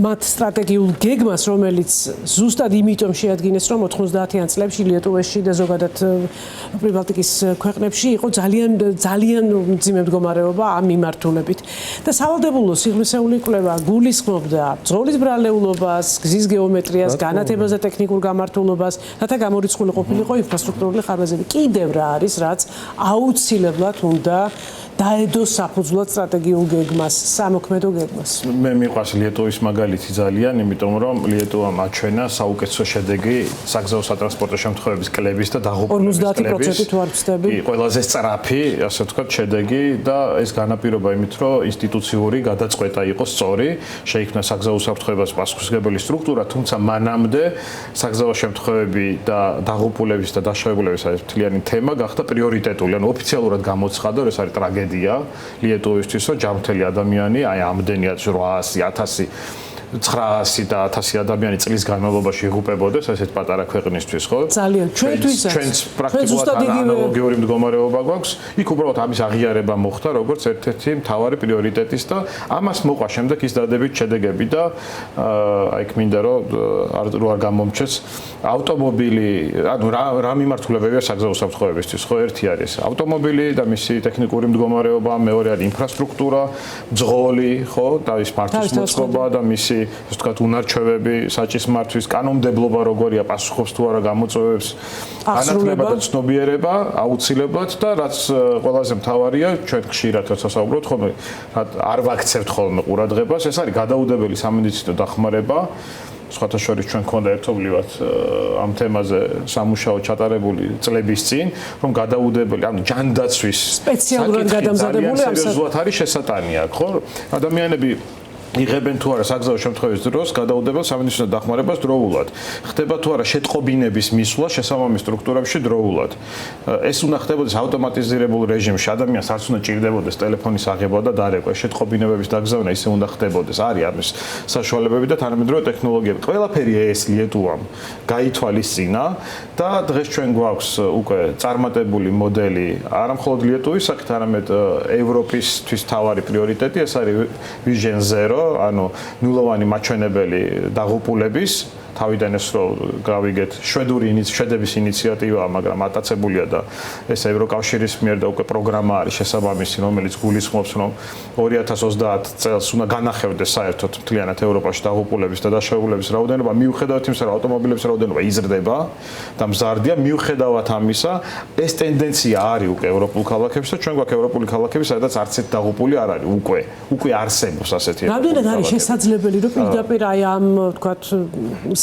მათ სტრატეგიულ გეგმას, რომელიც ზუსტად იმიტომ შეადგინეს, რომ 90-იან წლებში ლიეტოვაში და ზოგადად პრიბალტიკის ქვეყნებში იყო ძალიან მძიმე მდგომარეობა ამ მიმართულებით. და სავალდებულო სიღრმისეული კვლევა გულისხმობდა ბრძოლის ბრალეულობას, გზის გეომეტრიას, განათებას და ტექნიკურ გამართულობას, რათა გამორიცხული ყოფილიყო ინფრასტრუქტურული ხარვეზები. კიდევ რა არის, რაც აუცილებლად უნდა დაედოს საფუძვლად სტრატეგიულ გეგმას, სამოქმედო გეგმას. მე მიყვარს ლიეტოვის მაგალითი ძალიან, იმიტომ რომ ლიეტოვამ აჩვენა საუკეთესო შედეგი საგზაო სატრანსპორტო შემთხვევების კლების და დაღუპულების კლების. 50% თუ არ ვწდები. ყველაზე სწრაფი, ასე ვთქვათ, შედეგი და ეს განაპირობა იმით, რომ ინსტიტუციური გადაწყვეტა იყო სწორი, შეიქმნა საგზაო უსაფრთხოებას პასუხისმგებელი სტრუქტურა, თუმცა მანამდე საგზაო შემთხვევები და დაღუპულების და დაშავებულების ეს მთლიანი თემა გახდა პრიორიტეტული, ანუ ოფიციალურად გამოცხადა, რომ ეს არის ტრაგედია ლიეტოვისთვის, რომ ჯანმრთელი ადამიანი, აი ამდენი 800, 1000, 900 და 1000 ადამიანი წლის განმავლობაში იღუპებოდეს ესეთ პატარა ქვეყნისთვის, ხო? ძალიან ჩვენთვისაც. ჩვენც პრაქტიკულად ანალოგიური მდგომარეობა გვაქვს. იქ უბრალოდ ამის აღიარება მოხდა როგორც ერთ-ერთი მთავარი პრიორიტეტის და ამას მოყვა შემდეგ ის დადებით შედეგები და აი მინდა რომ არ გამომჩეს ავტომობილი, ანუ რა მიმართულებებია საგზაო უსაფრთხოებისთვის, ხო? ერთი არის ავტომობილი და მისი ტექნიკური მდგომარეობა, მეორე არის ინფრასტრუქტურა, მძღოლი, ხო? და ის მართვის მოწყობა და მისი ასე ვთქვათ, უნარჩვევები, საჭის მართვის კანონმდებლობა როგორია, პასუხობს თუ არა გამოწვევებს, განათლება და ცნობიერება აუცილებლად და რაც ყველაზე მთავარია, ჩვენ ხშირად როცა საუბრობთ ხოლმე, არ ვაქცევთ ხოლმე ყურადღებას, ეს არის გადაუდებელი სამედიცინო დახმარება. სხვათა შორის ჩვენ გქონდა ერთობლივად ამ თემაზე სამუშაო ჩატარებული წლების წინ, რომ გადაუდებელი, ანუ ჯანდაცვის სპეციალურად გადამზადებული ამ სერიოზულად არის შესატანი აქ, ხო? ადამიანები იღებენ თუ არა საგზაო შემთხვევის დროს გადაუდებელ სამედიცინო დახმარებას დროულად. ხდება თუ არა შეტყობინების მისვლა შესაბამის სტრუქტურებში დროულად. ეს უნდა ხდებოდეს ავტომატიზირებულ რეჟიმში. ადამიანს არც უნდა ჭირდებოდეს ტელეფონის აღება და დარეკვა. შეტყობინებების დაგზავნა ისე უნდა ხდებოდეს. არის ამის საშუალებები და თანამედროვე ტექნოლოგიები. ყველაფერი ეს ლიეტოვამ გაითვალისწინა და დღეს ჩვენ გვაქვს უკვე წარმატებული მოდელი არა მხოლოდ ლიეტოვის საკითხ, არამედ ევროპისთვის თავარი პრიორიტეტი, ეს არის Vision Zero, ანუ ნულოვანი მაჩვენებელი დაღუპულების თავიდან ეს რო გავიგეთ შვედური შედების ინიციატივაა, მაგრამ ატაცებულია და ეს ევროკავშირის მიერ და უკვე პროგრამა არის შესაბამისი, რომელიც გულისხმობს, რომ 2030 წელს უნდა განახევდეს საერთოდ მთლიანად ევროპაში დაღუპულების და დაშავებულების რაოდენობა, მიუხედავად იმისა, რომ ავტომობილების რაოდენობა იზრდება და მზარდია, მიუხედავად ამისა, ეს ტენდენცია არის უკვე ევროპულ ქალაქებში და ჩვენ გვაქვს ევროპული ქალაქები, სადაც არც ერთ დაღუპული არ არის, უკვე არსებობს ასეთი. რამდენად არის შესაძლებელი, რომ პირდაპირ აი ამ თქვათ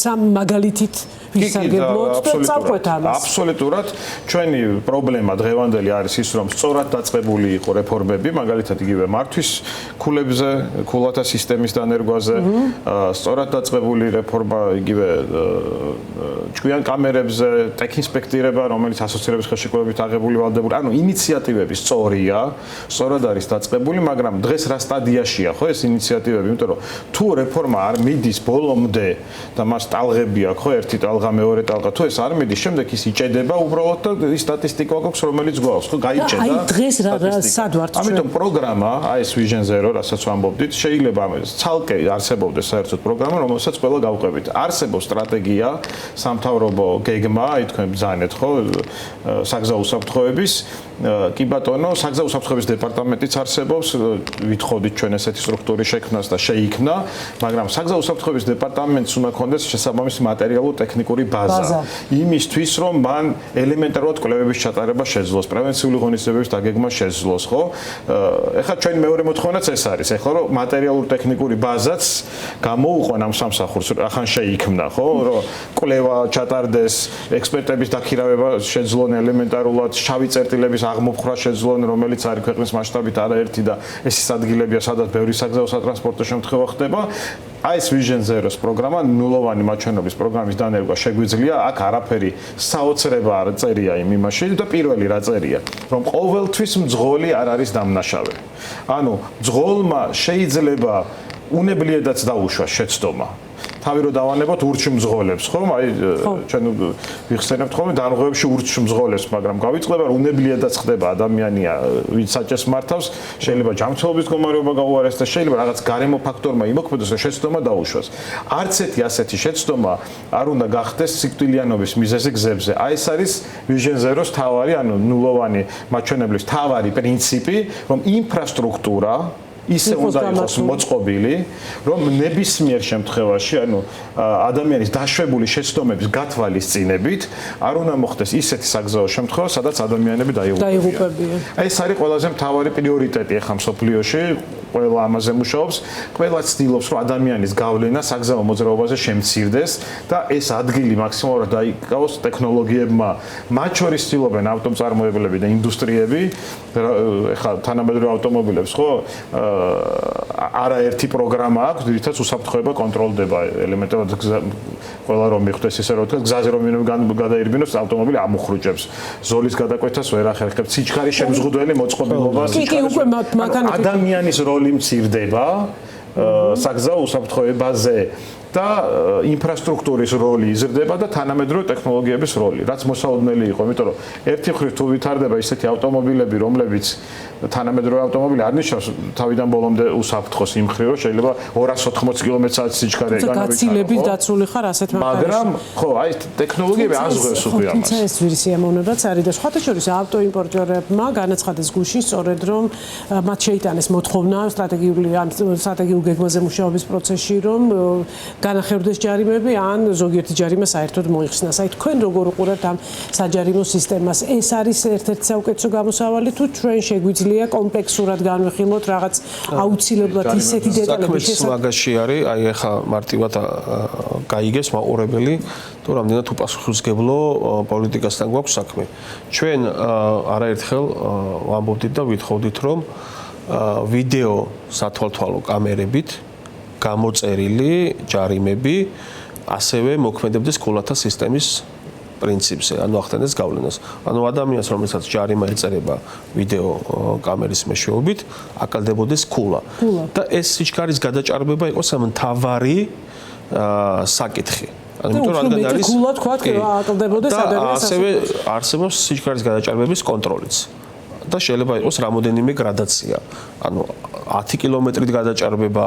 სამ მაგალითით ვისარგებლოთ და წავყვეთ ამას? აბსოლუტურად ჩვენი პრობლემა დღევანდელი არის ის, რომ სწორად დაწყებული იყო რეფორმები, მაგალითად იგივე მართვის ქულებზე, ქულათა სისტემის დანერგვაზე, სწორად დაწყებული რეფორმა იგივე ჭკვიან კამერებზე, ტექინსპექტირება, რომელიც ასოცირების ხელშეკრულებით აღებული ვალდებული, ანუ ინიციატივები სწორია, სწორად არის დაწყებული, მაგრამ დღეს რა სტადიაშია ხო ეს ინიციატივები, იმიტომ რომ თუ რეფორმა არ მიდის ბოლომდე და მას ტალღები აქვს ხო, ერთი ტალღა, მეორე ტალღა, თუ ეს არ მიდის, შემდეგ ის იჭედება უბრალოდ და ის სტატისტიკა გვაქვს, რომელიც გვაქვს, ხო, გაიჭედა. აი დღეს სად ვართ ჩვენ? ამიტომ პროგრამა, აი ეს Vision Zero, რასაც ვამბობდით, შეიძლება ცალკე არსებობდეს საერთოდ პროგრამა, რომელსაც ყველა გავყვებით. არსებობს სტრატეგია, სამთავრობო გეგმა, აი თქვენ ბრძანეთ, ხო, საგზაო უსაფრთხოების, კი ბატონო, საგზაო უსაფრთხოების დეპარტამენტიც არსებობს, ვითხოვდით ჩვენ ესეთი სტრუქტურის შექმნას და შეიქმნა, მაგრამ საგზაო უსაფრთხოების დეპარტამენტს უნდა ქონდეს შესაბამისი მატერიალურ-ტექნიკური ბაზა. იმისთვის, რომ მან ელემენტარულად კვლევების ჩატარება შეძლოს, პრევენციული ღონისძიებების დაგეგმა შეძლოს, ხო? ეხლა ჩვენი მეორე მოთხოვნაც ეს არის, ეხლა რომ მატერიალურ-ტექნიკური ბაზაც გამოუყვან ამ სამსახურს, ახან შეიქმნა, ხო? რომ კვლევა ჩატარდეს, ექსპერტების დაქირავება შეძლონ ელემენტარულად, შავი წერტილების აღმოფხრა შეძლონ, რომელიც არის ქვეყნის მასშტაბით არაერთი და ეს ის ადგილებია, სადაც ბევრი საგზაო სატრანსპორტო შემთხვევა ხდება. აი ეს Vision Zero-ს პროგრამა, ნულოვანი მაჩვენობის პროგრამის დანერგვა შეგვიძლია, აქ არაფერი საოცრება არ წერია იმ იმაში და პირველი რა წერია, რომ ყოველთვის მძღოლი არ არის დამნაშავე. ანუ მძღოლმა შეიძლება უნებლიედაც დაუშვა შეცდომა. თავი რო დავანებოთ ურჩმძღოლებს, ხო? აი ჩვენ ვიხსენებთ ხოლმე დარღვევებში ურჩმძღოლებს, მაგრამ გავიწყდება რომ უნებლიედაც ხდება ადამიანია, ვინც საჭეს მართავს, შეიძლება ჯანმრთელობის მდგომარეობა გაუარესდეს, შეიძლება რაღაც გარემო ფაქტორმა იმოქმედოს, რომ შეცდომა დაუშვას. არც ერთი ასეთი შეცდომა არ უნდა გახდეს სიკვდილიანობის მიზეზი გზებზე. აი ეს არის Vision Zero-ს თავარი, ანუ ნულოვანი მაჩვენებლის თავარი პრინციპი, რომ ინფრასტრუქტურა ისე უნდა იყოს მოწყობილი, რომ ნებისმიერ შემთხვევაში, ანუ ადამიანის დაშვებული შეცდომების გათვალისწინებით არ უნდა მოხდეს ისეთი საგზაო შემთხვევა, სადაც ადამიანები დაიღუპებიან. ეს არის ყველაზე მთავარი პრიორიტეტი ახლა მსოფლიოში, ყველა ამაზე მუშაობს, ყველა ცდილობს, რომ ადამიანის გავლენა საგზაო მოძრაობაზე შემცირდეს და ეს ადგილი მაქსიმალურად დაიკავოს ტექნოლოგიებმა. მათ შორის ცდილობენ ავტომწარმოებლები და ინდუსტრიები, ახლა თანამედროვე ავტომობილებს, ხო? არაერთი პროგრამა აქვს, რითაც უსაფრთხოება კონტროლდება ელემენტარულად ყველა რომ მიხვდეს ისე რომ თქვა გზაზე რომ გადაირბინოს ავტომობილი ამუხრუჭებს ზოლის გადაკვეთას ვერ ახერხებს სიჩქარის შემზღუდველი მოწყობილობას ადამიანის როლი მცირდება საგზაო უსაფრთხოებაზე და ინფრასტრუქტურის როლი იზრდება და თანამედროვე ტექნოლოგიების როლი, რაც მოსაოდნელი იყო, იმიტომ რომ ერთი მხრივ თუ ვითარდება ისეთი ავტომობილები, რომლებიც თანამედროვე ავტომობილი არ ნიშნავს თავიდან ბოლომდე უსაფრთხოს იმ მხრივ, რომ შეიძლება 280 კმ/სთ სიჩქარე ეკანა გაცილებით დაცული ხარ ასეთ მაგალითად. მაგრამ ხო, აი ტექნოლოგიები აზღვევს უკვე ამას. თუმცა ეს ძვირი სიამოვნებაც არის და სხვათა შორის ავტოიმპორტიორებმა განაცხადეს გუშინ სწორედ რომ მათ შეიტანეს მოთხოვნა სტრატეგიულ გეგმაზე მუშაობის პროცესში, რომ განახერხდეს ჯარიმები ან ზოგიერთი ჯარიმა საერთოდ მოიხსნას. აი თქვენ როგორ უყურებთ ამ საჯარიმო სისტემას? ეს არის ერთ-ერთი საუკეთესო გამოსავალი თუ ჩვენ შეგვიძლია კომპლექსურად განვიხილოთ რაღაც აუცილებლად ისეთი დეტალების შესაძლებლობა? მაგაში არის, აი ახლა მარტივად გაიგეს მაყურებელი, თუ რამდენად უპასუხისმგებლო პოლიტიკასთან გვაქვს საქმე. ჩვენ არაერთხელ ვამბობდით და ვითხოვდით, რომ ვიდეო სათვალთვალო კამერებით გამოწერილი ჯარიმები ასევე მოქმედებდეს ქულათა სისტემის პრინციპზე, ანუ ახდენდეს გავლენას. ანუ ადამიანს, რომელსაც ჯარიმა ეწერება ვიდეო კამერის მეშვეობით, აკალდებოდეს ქულა. და ეს სიჩქარის გადაჭარბება იყოს მთავარი საკითხი. იმიტომ რომ რადგან ქულა თქვა, აკალდებოდეს ადამიანს ასევე არსებობს სიჩქარის გადაჭარბების კონტროლიც. და შეიძლება იყოს რამოდენიმე გრადაცია. ანუ 10 კილომეტრით გადაჭარბება,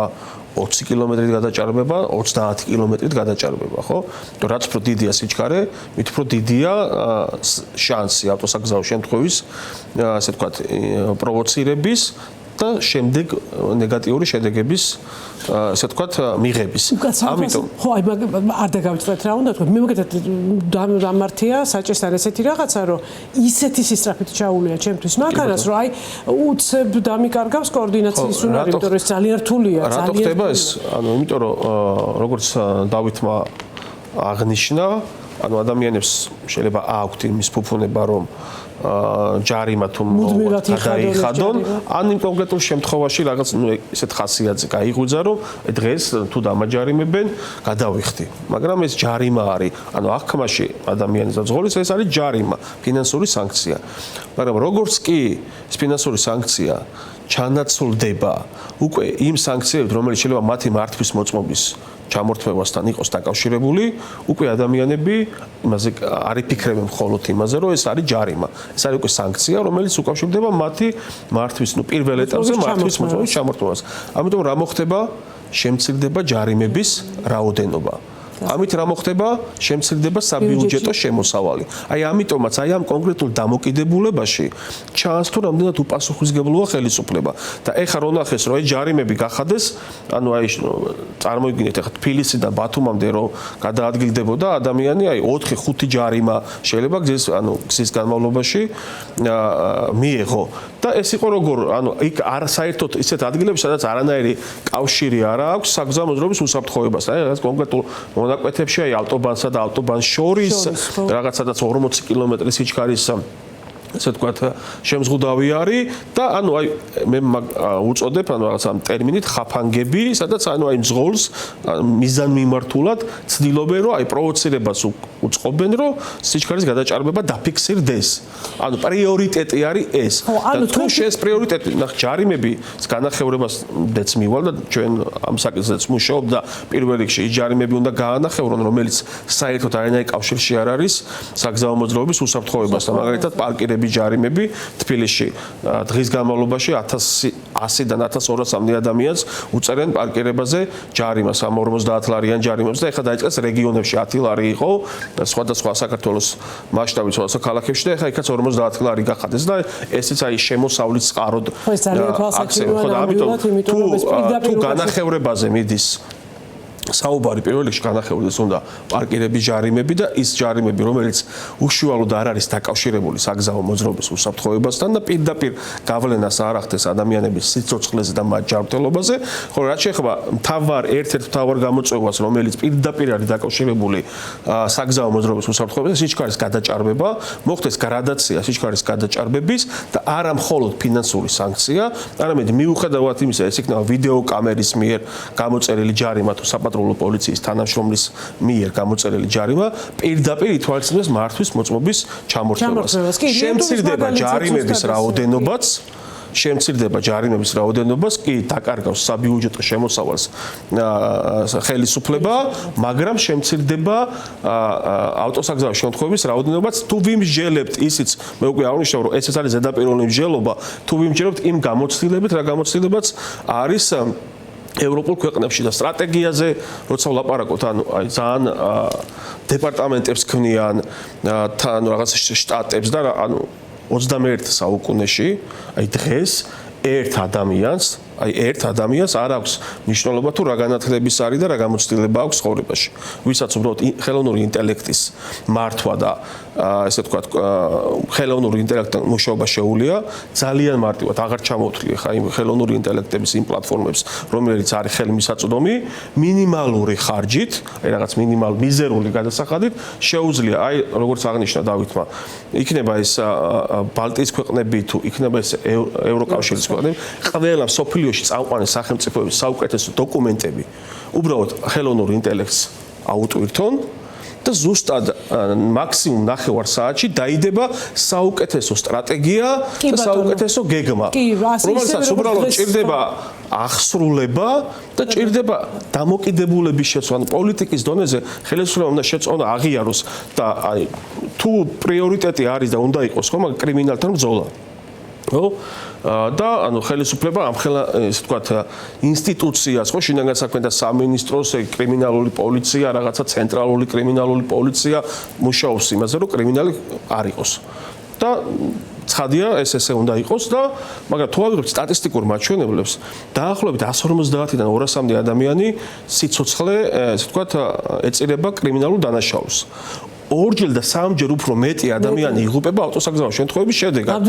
20 კილომეტრით გადაჭარბება, 30 კილომეტრით გადაჭარბება, ხო? რაც უფრო დიდია სიჩქარე, მით უფრო დიდია შანსი ავტოსაგზაო შემთხვევის, ასე ვთქვათ, პროვოცირების და შემდეგ ნეგატიური შედეგების, ასე ვთქვათ, მიღების. ამიტომ ხო, აი არ დაგავიწყდეთ რა უნდა თქვა. მე მოგეთათ დამართია საჭესთან ესეთი რაღაცა, რომ ისეთი სისწრაფით ჩაულია ჩემთვის მანქანას, რომ აი უცებ დამიკარგავს კოორდინაციის უნარი, იმიტომ რომ ეს ძალიან რთულია, ძალიან. რატო ხდება ეს? ანუ იმიტომ რომ როგორც დავითმა აღნიშნა, ანუ ადამიანებს შეიძლება აქვთ იმის ფუფუნება, რომ ჯარიმა თუ გადაიხადონ, ან იმ კონკრეტულ შემთხვევაში რაღაც ესეთ ხასიათზე გაიღვიძა, რომ დღეს თუ დამაჯარიმებენ, გადავიხდი. მაგრამ ეს ჯარიმა არის, ანუ აღქმაში ადამიანის ძღოლის ეს არის ჯარიმა, ფინანსური სანქცია. მაგრამ როგორც კი ეს ფინანსური სანქცია ჩანაცვლდება უკვე იმ სანქციებით, რომელიც შეიძლება მათი მართვის მოწმობის ჩამორთმევასთან იყოს დაკავშირებული, უკვე ადამიანები იმაზე არ იფიქრებენ მხოლოდ იმაზე, რომ ეს არის ჯარიმა. ეს არის უკვე სანქცია, რომელიც უკავშირდება მათი მართვის, პირველ ეტაპზე მართვის მოწმობის ჩამორთმევას. ამიტომ რა მოხდება? შემცირდება ჯარიმების რაოდენობა. ამით რა მოხდება? შემცირდება საბიუჯეტო შემოსავალი. აი ამიტომაც აი ამ კონკრეტულ დამოკიდებულებაში ჩანს თუ რამდენად უპასუხისმგებლოა ხელისუფლება. და ეხლა რო ნახეს, რომ აი ჯარიმები გახადეს, ანუ აი წარმოიდგინეთ ეხლა თბილისიდან ბათუმამდე რომ გადაადგილდებოდა ადამიანი, აი 4-5 ჯარიმა შეიძლება გზის განმავლობაში მიეღო. და ეს იყო როგორ, ანუ იქ არ საერთოდ ისეთ ადგილებში, სადაც არანაირი კავშირი არ აქვს საგზაო მოძრაობის უსაფრთხოებასთან. აი რაღაც კონკრეტულ მონაკვეთებში, აი ავტობანსა და ავტობანს შორის, რაღაც სადაც 40 კილომეტრის სიჩქარის ასე ვთქვათ, შემზღუდავი არის და ანუ აი მე უწოდებ ანუ რაღაც ამ ტერმინით ხაფანგები, სადაც ანუ აი მძღოლს მიზანმიმართულად ცდილობენ, რომ აი პროვოცირებას უწყობენ, რომ სიჩქარის გადაჭარბება დაფიქსირდეს. ანუ პრიორიტეტი არის ეს. და თუ შენს პრიორიტეტი ჯარიმები განახევრებას დეც მივალ და ჩვენ ამ საკითხზეც მუშაობ და პირველ რიგში ის ჯარიმები უნდა გაანახევრონ, რომელიც საერთოდ არანაირი კავშირში არ არის საგზაო მოძრაობის უსაფრთხოებასთან, მაგალითად პარკირების ჯარიმები თბილისში დღის განმავლობაში 1100-დან 1200-მდე ადამიანს უწერენ პარკირებაზე ჯარიმას, 50 ლარიან ჯარიმებს და ეხლა დაიწყეს რეგიონებში 10 ლარი იყო, სხვადასხვა საქართველოს მასშტაბით სხვადასხვა ქალაქებში და ეხლა იქაც 50 ლარი გახადეს და ესეც აი შემოსავლის წყაროდ თუ განახევრებაზე მიდის საუბარი პირველ რიგში განახევრდეს უნდა პარკირების ჯარიმები და ის ჯარიმები, რომელიც უშუალოდ არ არის დაკავშირებული საგზაო მოძრაობის უსაფრთხოებასთან და პირდაპირ გავლენას არ ახდენს ადამიანების სიცოცხლეზე და მათ ჯანმრთელობაზე, ხოლო რაც შეეხება ერთ-ერთ მთავარ გამოწვევას, რომელიც პირდაპირ არის დაკავშირებული საგზაო მოძრაობის უსაფრთხოებასთან, სიჩქარის გადაჭარბება, მოხდეს გრადაცია სიჩქარის გადაჭარბების და არა მხოლოდ ფინანსური სანქცია, არამედ მიუხედავად იმისა, ეს იქნება ვიდეო კამერის მიერ გამოწერილი ჯარიმა თუ საპატრულო პოლიციის თანამშრომლის მიერ გამოწერილი ჯარიმა პირდაპირ ითვალისწინებს მართვის მოწმობის ჩამორთმევას. შემცირდება ჯარიმების რაოდენობას, კი დაკარგავს საბიუჯეტო შემოსავალს ხელისუფლება, მაგრამ შემცირდება ავტოსაგზაო შემთხვევების რაოდენობაც, თუ ვიმსჯელებთ ისიც, მე უკვე აღნიშნავ, რომ ესეც არის ზედაპირული მსჯელობა, თუ ვიმსჯელებთ იმ გამოცდილებით, რა გამოცდილებაც არის ევროპულ ქვეყნებში და სტრატეგიაზე, როცა ვლაპარაკობთ, ანუ აი ძალიან დეპარტამენტებს ქმნიან, თან რაღაც შტატებს და ანუ 21 საუკუნეში, აი დღეს ერთ ადამიანს არ აქვს მნიშვნელობა თუ რა განათლების არის და რა გამოცდილება აქვს ცხოვრებაში. ვისაც უბრალოდ ხელოვნური ინტელექტის მართვა და ესე ვთქვათ, ხელოვნური ინტელექტთან მუშაობა შეუძლია, ძალიან მარტივად აღარ ჩამოვთვლი ხა იმ ხელოვნური ინტელექტების იმ პლატფორმებს, რომელიც არის ხელმისაწვდომი, მინიმალური ხარჯით, აი რაღაც მიზერული გადასახადით შეუძლია, აი როგორც აღნიშნა დავითმა, იქნება ეს ბალტიის ქვეყნები თუ იქნება ეს ევროკავშირის ქვეყნები, ყველა სოფლიოში წამყვანი სახელმწიფოების საუკეთესო დოკუმენტები უბრალოდ ხელოვნურ ინტელექტს აუტვირთონ და ზუსტად მაქსიმუმ 9 საათში დაიდება საუკეთესო სტრატეგია და საუკეთესო გეგმა, რომელსაც უბრალოდ ჭირდება აღსრულება და ჭირდება დამოკიდებულების შეცვლა. პოლიტიკის დონეზე ხელისუფლება უნდა შეწყვეტა აღიაროს და აი თუ პრიორიტეტი არის და უნდა იყოს ხომ კრიმინალთან ბრძოლა. ხო და ანუ ხელისუფლება ამ ხელა ესე ვთქვათ ინსტიტუციას ხო შინაგან საქმეთა სამინისტროს კრიმინალური პოლიცია რაღაცა ცენტრალური კრიმინალური პოლიცია მუშაობს იმაზე რომ კრიმინალი არ იყოს და ცხადია ეს უნდა იყოს და მაგრამ თუ ავიღებთ სტატისტიკურ მაჩვენებლებს დაახლოებით 150-დან 200-მდე ადამიანი სიცოცხლე ესე ვთქვათ ეწირება კრიმინალურ დანაშაულს ორჯერ და სამჯერ უფრო მეტი ადამიანი იღუპება ავტოსაგზაო შემთხვევების შედეგად.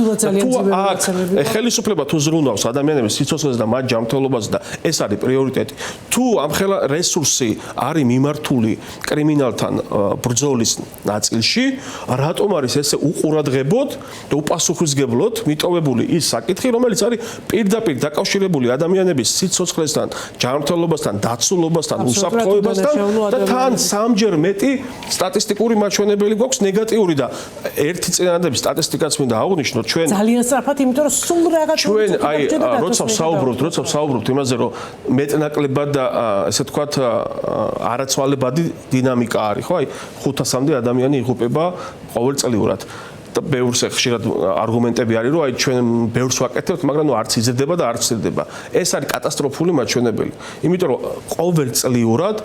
ხელისუფლება თუ ზრუნავს ადამიანების სიცოცხლეს და მათ ჯანმრთელობას და ეს არის პრიორიტეტი. თუ ამ ხელა რესურსი არის მიმართული კრიმინალთან ბრძოლის ნაწილში, რატომ არის ესე უყურადღებოდ და უპასუხისგებლოდ მიტოვებული ის საკითხი, რომელიც არის პირდაპირ დაკავშირებული ადამიანების სიცოცხლესთან, ჯანმრთელობასთან, დაცულობასთან, უსაფრთხოებასთან და თან სამჯერ მეტი სტატისტიკური მაჩვენებელი გვაქვს ნეგატიური და ერთი წინადადების სტატისტიკაც მინდა აღვნიშნოთ ჩვენ ძალიან სწრაფად იმიტომ რომ სულ რაღაც ჩვენ აი როცა ვსაუბრობთ იმაზე რომ მეტნაკლებად და ესე ვთქვათ არაცვალებადი დინამიკა არის ხო აი 500-მდე ადამიანი იღუპება ყოველწლიურად და ბევრს ხშირად არგუმენტები არის რომ აი ჩვენ ბევრს ვაკეთებთ მაგრამ არც იზრდება და არც იზრდება ეს არის კატასტროფული მაჩვენებელი იმიტომ რომ ყოველწლიურად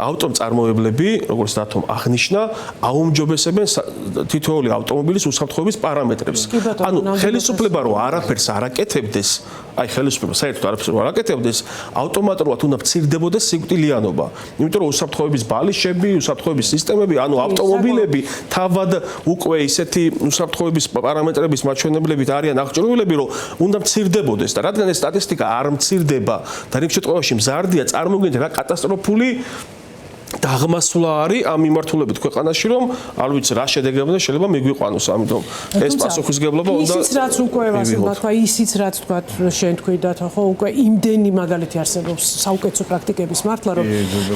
ავტომწარმოებლები როგორც დათომ აღნიშნა აუმჯობესებენ თითოეული ავტომობილის უსაფრთხოების პარამეტრებს ანუ ხელისუფლება რომ არაფერს არ აკეთებდეს აი ხელისუფლება საერთოდ არაფერს არ აკეთებდეს ავტომატურად უნდა მცირდებოდეს სიკვდილიანობა იმიტომ რომ უსაფრთხოების ბალიშები უსაფრთხოების სისტემები ანუ ავტომობილები თავად უკვე ისეთი უსაფრთხოების პარამეტრების მაჩვენებლებით არიან აღჭურვილები, რომ უნდა მცირდებოდეს და რადგან ეს სტატისტიკა არ მცირდება და რიგ შემთხვევაში მზარდია წარმოგიდგენთ რა კატასტროფული დაღმასვლა არის ამ მიმართულებით ქვეყანაში, რომ არ ვიცი რა შედეგებია შეიძლება მიგვიყვანოს, ამიტომ ეს პასუხისგებლობა უნდა ისიც რაც უკვე ასე თქვა, ისიც რაც თქვა შენ თქვი და ხო უკვე იმდენი მაგალითი არსებობს საუკეთესო პრაქტიკების მართლა, რომ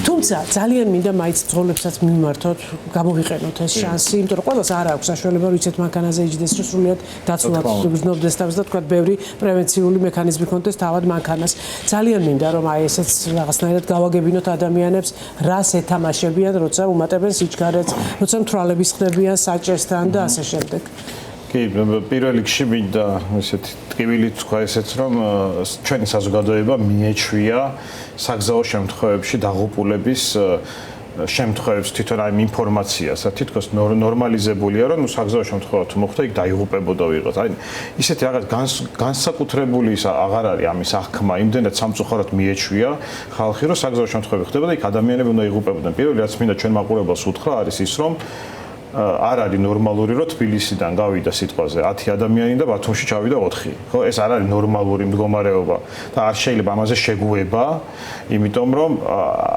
თუმცა ძალიან მინდა მაინც ძღოლებსაც მიმართოთ, გამოვიყენოთ ეს შანსი, იმიტომ რომ ყველას არ აქვს საშუალება რომ იცით მანქანაზე იჯდეს, რომ სრულიად დაცულად გრძნობდეს თავს და თქვა ბევრი პრევენციული მექანიზმი ქონდეს თავად მანქანას. ძალიან მინდა რომ აი ესეც რაღაცნაირად გავაგებინოთ ადამიანებს, რას ეთამაშებიან, როცა უმატებენ სიჩქარეც, როცა მთვრალების ხდებიან საჭესთან და ასე შემდეგ. კი, პირველ რიგში მინდა ესეთი ტკივილით თქვა ესეც, რომ ჩვენი საზოგადოება მიეჩვია საგზაო შემთხვევებში დაღუპულების შემთხვევებს თვითონ აი ინფორმაციას, თითქოს ნორმალიზებულია, რომ საგზაო შემთხვევა თუ მოხდა, იქ დაიღუპებოდა ვიღაც. აი ისეთი რაღაც განსაკუთრებული ის აღარ არის ამის აღქმა, იმდენად სამწუხაროდ მიეჩვია ხალხი, რომ საგზაო შემთხვევები ხდებოდა, იქ ადამიანები უნდა იღუპებოდნენ. პირველი რაც მინდა ჩვენ მაყურებელს უთხრა არის ის, რომ არ არის ნორმალური, რომ თბილისიდან გავიდა სიტყვაზე 10 ადამიანი და ბათუმში ჩავიდა 4. ხო, ეს არ არის ნორმალური მდგომარეობა და არ შეიძლება ამაზე შეგუება, იმიტომ რომ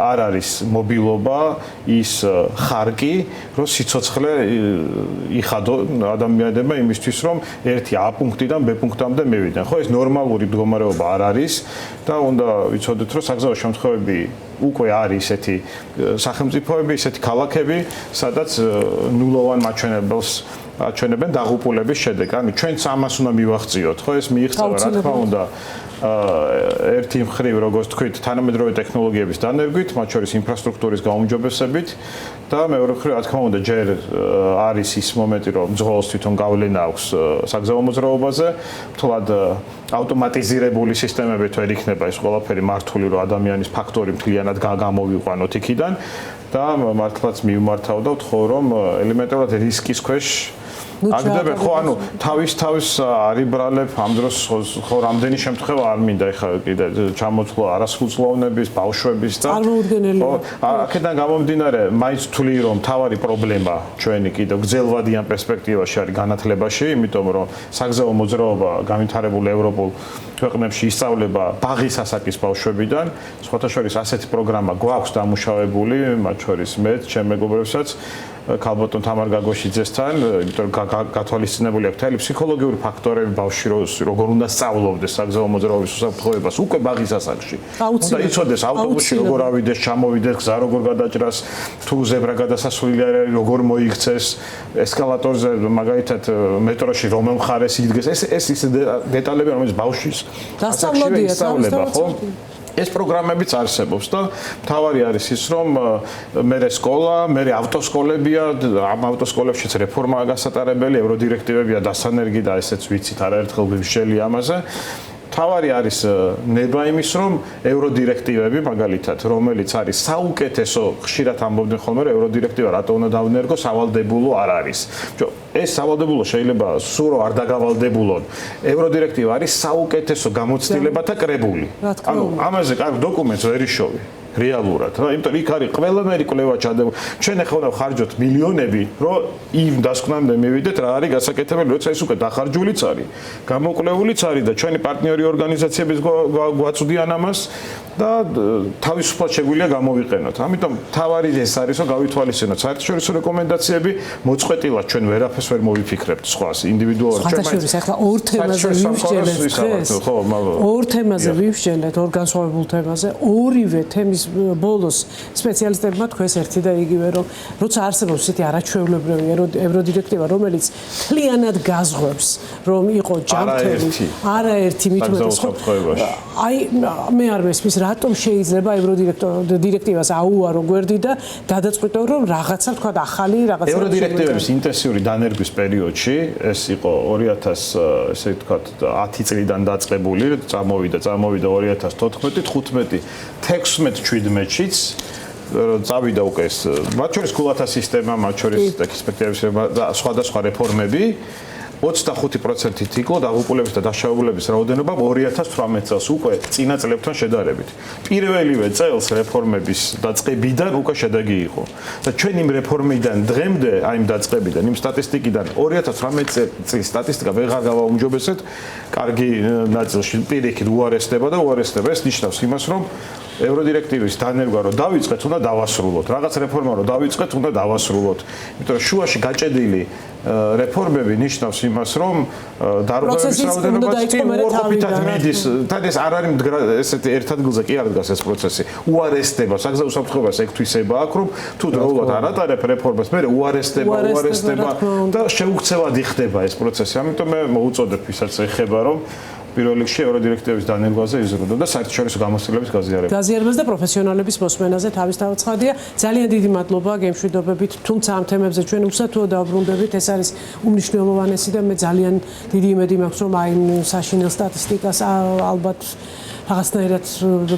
არ არის მობილობა ის ხარკი, რომ სიცოცხლე იხადო ადამიანებმა იმისთვის, რომ ერთი A პუნქტიდან B პუნქტამდე მივიდნენ. ხო, ეს ნორმალური მდგომარეობა არ არის და უნდა ვიცოდეთ, რომ საგზაო შემთხვევები უკვე არის ესეთი სახელმწიფოები, ესეთი ქალაქები, სადაც ნულოვან მაჩვენებელს აჩვენებენ დაღუპულების შედეგ. ანუ ჩვენც ამას უნდა მივახციოთ, ხო, ეს მიიღწევა, რა თქმა უნდა, ერთი მხრივ, როგორც თქვით, თანამედროვე ტექნოლოგიების დანერგვით, მათ შორის ინფრასტრუქტურის გაუმჯობესებით და მეორე მხრივ, რა თქმა უნდა, ჯერ არის ის მომენტი, რომ მძღოლს თვითონ გავლენა აქვს საგზაო მოძრაობაზე, თულად ავტომატიზირებული სისტემებით ვერ იქნება ეს ყველაფერი მართული, რომ ადამიანის ფაქტორი მთლიანად გამოვიყვანოთ იქიდან და მართლაც მიმართავ და ვთხოვ, რომ ელემენტარულად რისკის ქვეშ აგდებენ ხო ანუ თავის არიბრალებ ამ დროს ხო რამდენი შემთხვევა არ მინდა ეხლა კიდე ჩამოთვლა არასრულწლოვნების ბავშვების და ხო აქედან გამომდინარე მაინც თვლი რომ თავარი პრობლემა ჩვენი კიდე გრძელვადიან პერსპექტივაში არის განათლებაში იმიტომ რომ საგზაო მოძრაობა განვითარებული ევროპულ ქვეყნებში ისწავლება ბაღის ასაკის ბავშვებიდან სხვათა შორის ასეთი პროგრამა გვაქვს დამუშავებული მათ შორის მე ჩემ მეგობრებსაც ქალბატონ თამარ გაგოშიძესთან, იმიტომ რომ გათვალისწინებული აქვს თელი ფსიქოლოგიური ფაქტორები ბავშვი როგორ უნდა სწავლობდეს საგზაო მოძრაობის უსაფრთხოებას უკვე ბაღის ასაკში. უნდა იცოდეს ავტობუსში როგორ ავიდეს, ჩამოვიდეს, გზა როგორ გადაჭრას, თუ ზებრა გადასასვლელი არის, როგორ მოიქცეს, ესკალატორზე მაგალითად მეტროში რომ მხარეს იდგეს. ეს ის დეტალები რომელიც ბავშვის დასწავლადია, ისწავლება, ხო? ეს პროგრამებიც არსებობს და მთავარი არის ის, რომ მე სკოლა, მე ავტოსკოლებია, ამ ავტოსკოლებშიც რეფორმაა გასატარებელი, ევროდირექტივებია დასანერგი და ესეც ვიცით არაერთხელ გვიმშელი ამაზე. თავარი არის ნება იმის, რომ ევროდირექტივები მაგალითად, რომელიც არის საუკეთესო, ხშირად ამბობდნენ ხოლმე, რომ ევროდირექტივა რატო უნდა დავნერგო, სავალდებულო არ არის. ეს სავალდებულო შეიძლება სულ არ დაგავალდებულონ. ევროდირექტივა არის საუკეთესო გამოცდილებათა კრებული. ანუ ამაზე კარგ დოკუმენტს ვერ იშოვი. რეალურად, რა, იმიტომ იქ არის ყველანაირი კვლევა ჩადებული. ჩვენ ახლა უნდა ვხარჯოთ მილიონები, რომ იმ დასკვნამდე მივიდეთ, რა არის გასაკეთებელი, როცა ეს უკვე დახარჯულიც არის, გამოკვლეულიც არის და ჩვენი პარტნიორი ორგანიზაციების გვაწვდიან ამას და თავისუფლად შეგვიძლია გამოვიყენოთ. ამიტომ თავარი ეს არის, რომ გავითვალისწინოთ საერთაშორისო რეკომენდაციები, მოწყვეტილად ჩვენ ვერაფერს ვერ მოვიფიქრებთ სხვას, ინდივიდუალურად ჩვენ საერთაშორისო ახლა ორ თემაზე ვიმსჯელეთ დღეს. ორ თემაზე ვიმსჯელეთ, ორ განსხვავებულ თემაზე, ორივე თემის ბოლოს სპეციალისტებმა თქვეს ერთი და იგივე, რომ როცა არსებობს ისეთი არაჩვეულებრივი ევროდირექტივა, რომელიც მთლიანად გაზღვევს, რომ იყო ჯანმრთელი, არაერთი მithumetes ხო? აი მე არ მესმის, რატომ შეიძლება ევროდირექტივას აუარო გვერდი და გადაწყვიტო, რომ რაღაცა თქვა ახალი რაღაცა ევროდირექტივების ინტენსიური დანერგვის პერიოდში, ეს იყო 2000 ესე ვთქვათ 10 წლიდან დაწყებული, წამოვიდა 2014, 15, 16, 17-შიც წავიდა უკვე ეს მათ შორის გულათა სისტემა, მათ შორის ექსპექტების და სხვადასხვა რეფორმები 25%-ით იყო დაღუპულების და დაშავებულების რაოდენობა 2018 წელს უკვე წინა წლებთან შედარებით. პირველივე წელს რეფორმების დაწყებიდან უკვე შედეგი იყო. და ჩვენ იმ რეფორმიდან დღემდე, აი იმ დაწყებიდან, იმ სტატისტიკიდან 2018 წლის სტატისტიკა ვეღარ გავაუმჯობესეთ, კარგი ნაწილში პირიქით უარესდება და უარესდება. ეს ნიშნავს იმას, რომ ევროდირექტივის დანერგვა რომ დავიწყეთ, უნდა დავასრულოთ. რაღაც რეფორმა რომ დავიწყეთ, უნდა დავასრულოთ. იმიტომ რომ შუაში გაჭედილი რეფორმები ნიშნავს იმას, რომ დარღვევების რაოდენობაც უარყოფითად მიდის. თან ეს არ არის ესეთი ერთ ადგილზე კი არ დგას ეს პროცესი. უარესდება, საგზაო საფრთხეობას ექთვისება აქ, რომ თუ დროულად არ ატარებ რეფორმას, მე უარესდება და შეუქცევად იხდება ეს პროცესი. ამიტომ მე მოუწოდებ ვისაც ეხება, რომ პირველ რიგში ევროდირექტივების დანერგვაზე იზრუნო და საერთაშორისო გამოცდილების გაზიარება. გაზიარებას და პროფესიონალების მოსმენაზე თავის თავცხადია. ძალიან დიდი მადლობა გემშვიდობებით, თუმცა ამ თემებზე ჩვენ უსათუოდ დავბრუნდებით. ეს არის უმნიშვნელოვანესი და მე ძალიან დიდი იმედი მაქვს, რომ აი საშინელ სტატისტიკას ალბათ რაღაცნაირად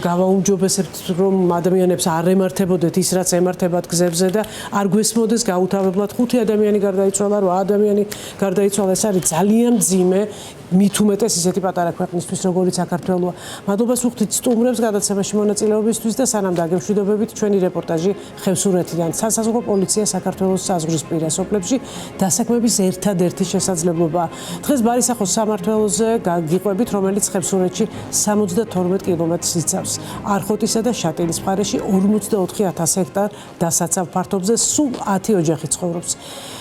გავაუმჯობესებთ, რომ ადამიანებს არ ემართებოდეთ ის, რაც ემართებათ გზებზე და არ გვესმოდეს გაუთავებლად 5 ადამიანი გარდაიცვალა, 8 ადამიანი გარდაიცვალა. ეს არის ძალიან მძიმე, მით უმეტეს ისეთი პატარა ქვეყნისთვის, როგორიც საქართველოა. მადლობას ვუხდით სტუმრებს გადაცემაში მონაწილეობისთვის და სანამ დაგემშვიდობებით ჩვენი რეპორტაჟი ხევსურეთიდან. სასაზღვრო პოლიცია საქართველოს საზღვრისპირა სოფლებში დასაქმების ერთადერთი შესაძლებლობაა. დღეს ბარისახოს სამმართველოზე გიყვებით, რომელიც ხევსურეთში 72 კილომეტრს იცავს. არხოტისა და შატილის მხარეში 44,000 ჰექტარ დასაცავ ფართობზე სულ 10 ოჯახი ცხოვრობს.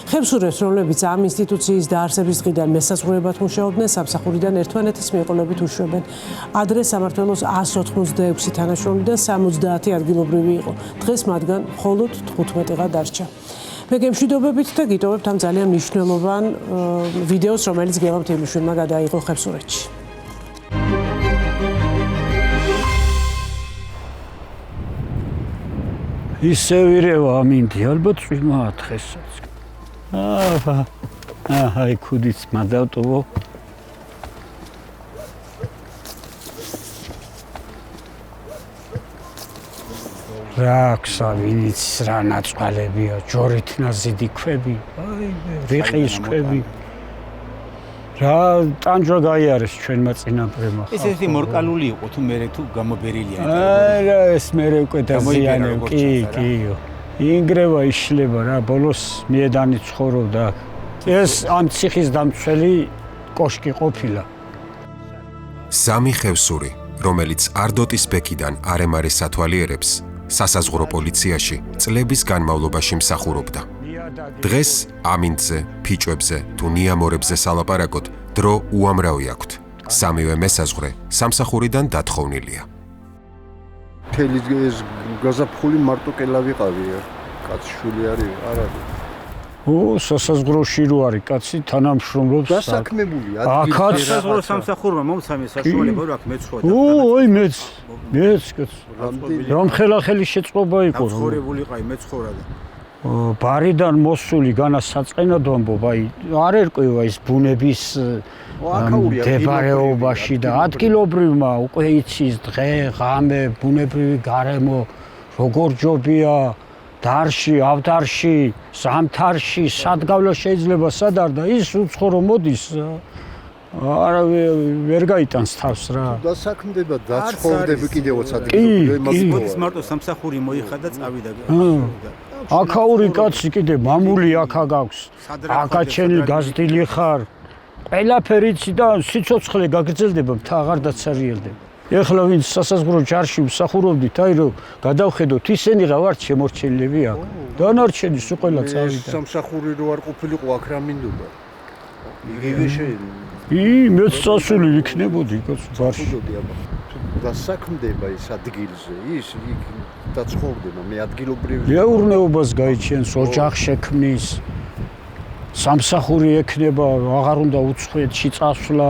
ხევსურეთს, რომლებიც ამ ინსტიტუციის დაარსების დღიდან მესაზღვრეებად მუშაობდნენ, სამსახურიდან ერთმანეთის მიყოლებით უშვებენ. ადრე სამმართველოს 186 თანაშრომლიდან 70 ადგილობრივი იყო. დღეს მათგან მხოლოდ 15-მა დარჩა. მე გემშვიდობებით და გიტოვებთ ამ ძალიან მნიშვნელოვან ვიდეოს, რომელიც გელამ თემიშვილმა გადაიღო ხევსურეთში. ისე ვირევა ამინდი, ალბათ წვიმაა დღესაც. აი ქუდიც მადავტოვო. რაკსა ვინიც რა ნაწყალებია, ჯორით ნაზიდი ქვები, აი რიყის ქვები. რა ტანჯვა გაიარეს ჩვენმა წინაპრებმა. ესეთი მორკალული იყო თუ მე თუ გამობერილია. არა ეს მე უკვე დაზიანებ, კი. ინგრევა იშლება რა, ბოლოს მიედანი ცხოვრობდა. ეს ამ ციხის დამცველი კოშკი ყოფილა. სამი ხევსური, რომელიც არდოტის ბექიდან არემარეს ათვალიერებს, სასაზღვრო პოლიციაში წლების განმავლობაში მსახურობდა. დღეს ამინდზე, ფიჭვებზე თუ ნიამორებზე სალაპარაკოდ დრო უამრავი აქვთ. სამივე მესაზღვრე სამსახურიდან დათხოვნილია. მთელი ეს გაზაფხული მარტო კელავი ყავია. კაცშვილი არის, არ არის. სასაზღვრო რო არის კაცი თანამშრომლობს. დასაქმებულია აქაც სასაზღვრო სამსახურმა მომცამე საშუალება რომ აქ მეცხოვა და მეც რომ ხელახელი შეწყობა იყო. ცხოვრებულიყავი მეცხოვრა და ბარიდან მოსული განასაწყენად ვამბობ, აი არ ერკვევა ის ბუნების მდებარეობაში და ადგილობრივმა უკვე იცის დღე, ღამე, ბუნებრივი გარემო, როგორ ჯობია დარში, ავდარში, ზამთარში, სადგავლო შეიძლება სად არ და ის უცხო მოდის არა ვერ გაიტანს თავს რა. დასაქმდება დაცხოვრდები კიდევაც ადგილობრივი. მოდის მარტო სამსახური მოიხადა წავიდა. აქაური კაცი კიდე მამული აქა გაქვს. აქა ჩენი გაზრდილი ხარ. ყველაფერი იცი და სიცოცხლე გაგრძელდება, მთა აღარ დაცარიელდება. ეხლა ვინც სასაზღვრო ჯარში მსახურობდით, აი რომ გადავხედოთ, ისინი რა ვართ შემორჩენილები აქ. დანარჩენი სულ ყველა წავიდა. სამსახური რო არ ყოფილიყო აქ რა მინდოდა. იგივე მეც წასული იქნებოდი კაც ბარში. დასაქმდება ის ადგილზე, ის იქ დაცხოვრდება, მე ადგილობრივი. მეურნეობას გაიჩენს, ოჯახ შექმნის. სამსახური ექნება, აღარ უნდა უცხოეთში წასვლა